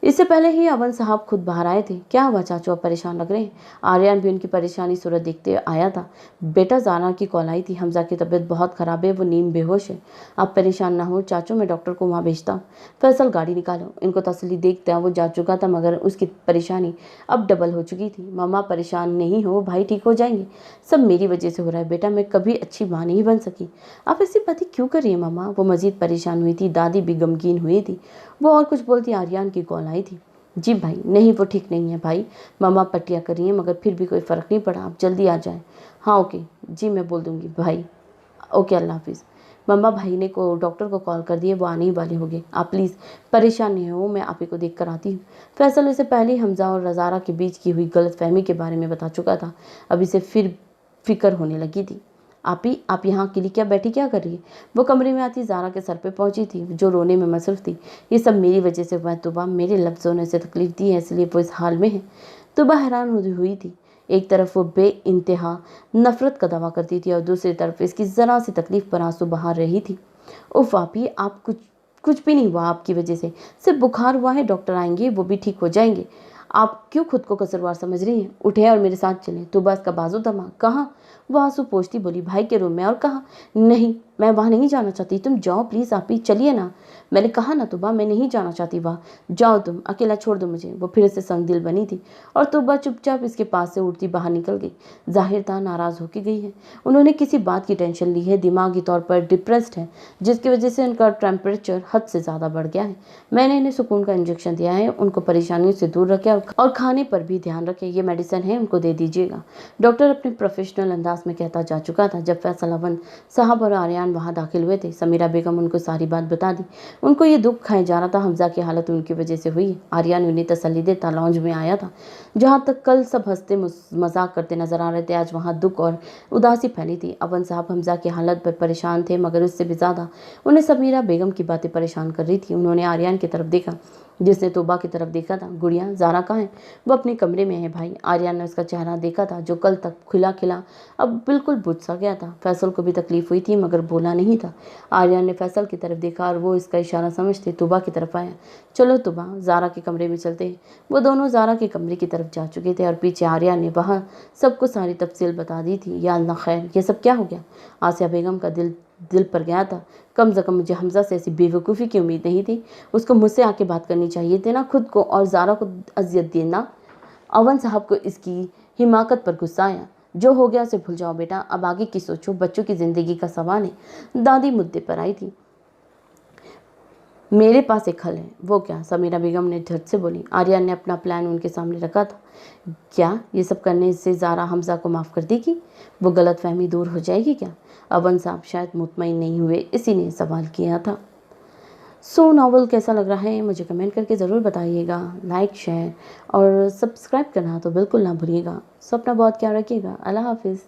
इससे पहले ही अवन साहब खुद बाहर आए थे। क्या हुआ चाचू, आप परेशान लग रहे हैं? आर्यन भी उनकी परेशानी सूरत देखते आया था। बेटा जाना की कॉल आई थी, हमजा की तबीयत बहुत ख़राब है, वो नींद बेहोश है। आप परेशान ना हो चाचू, मैं डॉक्टर को वहाँ भेजता हूँ। फैसल गाड़ी निकालो। इनको तसल्ली देखता वो जा चुका था, मगर उसकी परेशानी अब डबल हो चुकी थी। मम्मा परेशान नहीं हो, भाई ठीक हो जाएंगे। सब मेरी वजह से हो रहा है बेटा, मैं कभी अच्छी माँ नहीं बन सकी। आप ऐसी बातें क्यों कर रही है मम्मा? वो मजीद परेशान हुई थी। दादी भी गमगीन हुई थी। वो और कुछ बोलती आर्यन की कॉल आई थी। जी भाई, नहीं वो ठीक नहीं है भाई, मम्मा पट्टियाँ कर रही हैं, मगर फिर भी कोई फ़र्क नहीं पड़ा, आप जल्दी आ जाएं। हाँ ओके जी, मैं बोल दूँगी भाई। ओके अल्लाह हाफिज़। मम्मा भाई ने को डॉक्टर को कॉल कर दिए, वो आने ही वाले होंगे। आप प्लीज़ परेशान नहीं हो, मैं आप ही को देख कर आती हूँ। फैसल इसे पहले ही हमजा और रज़ारा के बीच की हुई गलतफहमी के बारे में बता चुका था। अब इसे फिर फिक्र होने लगी थी। आप यहाँ अकेली क्या बैठी क्या कर रही है? वो कमरे में आती ज़ारा के सर पे पहुंची थी, जो रोने में मसरूफ़ थी। ये सब मेरी वजह से हुआ है तुबा, मेरे लफ्ज़ों ने उसे तकलीफ़ दी है, इसलिए वो इस हाल में है। तुबा हैरान हुई थी। एक तरफ वो बेइंतहा नफ़रत का दावा करती थी और दूसरी तरफ इसकी ज़रा सी तकलीफ़ पर आंसू बहा रही थी। उफ़ आपी, आप कुछ भी नहीं हुआ आपकी वजह से, सिर्फ बुखार हुआ है, डॉक्टर आएंगे, वो भी ठीक हो जाएंगे। आप क्यों खुद को कसूरवार समझ रही हैं? उठे और मेरे साथ चलें। तो बस का बाजू थमा। कहाँ? वो आंसू पोंछती बोली, भाई के रूम में। और कहाँ? नहीं, मैं वहाँ नहीं जाना चाहती, तुम जाओ प्लीज़ आप ही, चलिए ना। मैंने कहा ना तुबा, मैं नहीं जाना चाहती वहाँ, जाओ तुम, अकेला छोड़ दो मुझे। वो फिर से संग दिल बनी थी और तुबा चुपचाप इसके पास से उड़ती बाहर निकल गई। जाहिर था नाराज़ होकर गई है। उन्होंने किसी बात की टेंशन ली है, दिमागी तौर पर डिप्रेस्ड है, जिसकी वजह से उनका टेम्परेचर हद से ज़्यादा बढ़ गया है। मैंने इन्हें सुकून का इंजेक्शन दिया है, उनको परेशानियों से दूर रखें और खाने पर भी ध्यान रखें। ये मेडिसिन है, उनको दे दीजिएगा। डॉक्टर अपने प्रोफेशनल अंदाज में कहता जा चुका था। जब फैसल अवन साहब और आर्यन वहाँ दाखिल हुए थे, समीरा बेगम उनको सारी बात बता दी। उनको ये दुख खाए जा रहा था, हमजा की हालत उनकी वजह से हुई है। आर्यन उन्हें तसल्ली देता लॉन्ज में आया था, जहाँ तक कल सब हंसते मजाक करते नजर आ रहे थे, आज वहाँ दुख और उदासी फैली थी। अवन साहब हमजा की हालत पर परेशान थे, मगर उससे भी ज़्यादा उन्हें समीरा बेगम की बातें परेशान कर रही थी। उन्होंने आर्यन की तरफ देखा, जिसने तोबा की तरफ देखा था। गुड़िया ज़ारा कहाँ है? वो अपने कमरे में है भाई। आर्यन ने उसका चेहरा देखा था, जो कल तक खिला खिला अब बिल्कुल बुझ सा गया था। फैसल को भी तकलीफ हुई थी, मगर बोला नहीं था। आर्यन ने फैसल की तरफ देखा और वो इसका इशारा समझते तुबा की तरफ आया। चलो तुबा, ज़ारा के कमरे में चलते हैं। वो दोनों ज़ारा के कमरे की तरफ जा चुके थे और पीछे आर्यन ने वहाँ सबको सारी तफसील बता दी थी। या अल्लाह खैर, ये सब क्या हो गया? आसिया बेगम का दिल पर गया था। कम से कम मुझे हमजा से ऐसी बेवकूफ़ी की उम्मीद नहीं थी। उसको मुझसे आके बात करनी चाहिए थी ना, खुद को और ज़ारा को अजियत देना। अवन साहब को इसकी हिमाकत पर गुस्सा आया। जो हो गया उसे भूल जाओ बेटा, अब आगे की सोचो, बच्चों की ज़िंदगी का सवाल है। दादी मुद्दे पर आई थी। मेरे पास एक हल है। वो क्या? समीरा बेगम ने झट से बोली। आर्यन ने अपना प्लान उनके सामने रखा था। क्या ये सब करने से ज़ारा हमजा को माफ़ कर देगी? वो गलतफहमी दूर हो जाएगी क्या? अवन साहब शायद मुतमईन नहीं हुए, इसी ने सवाल किया था। सो नावल कैसा लग रहा है मुझे कमेंट करके ज़रूर बताइएगा। लाइक, शेयर और सब्सक्राइब करना तो बिल्कुल ना भूलिएगा। सो अपना बहुत ख्याल रखिएगा। अल्लाह हाफिज़।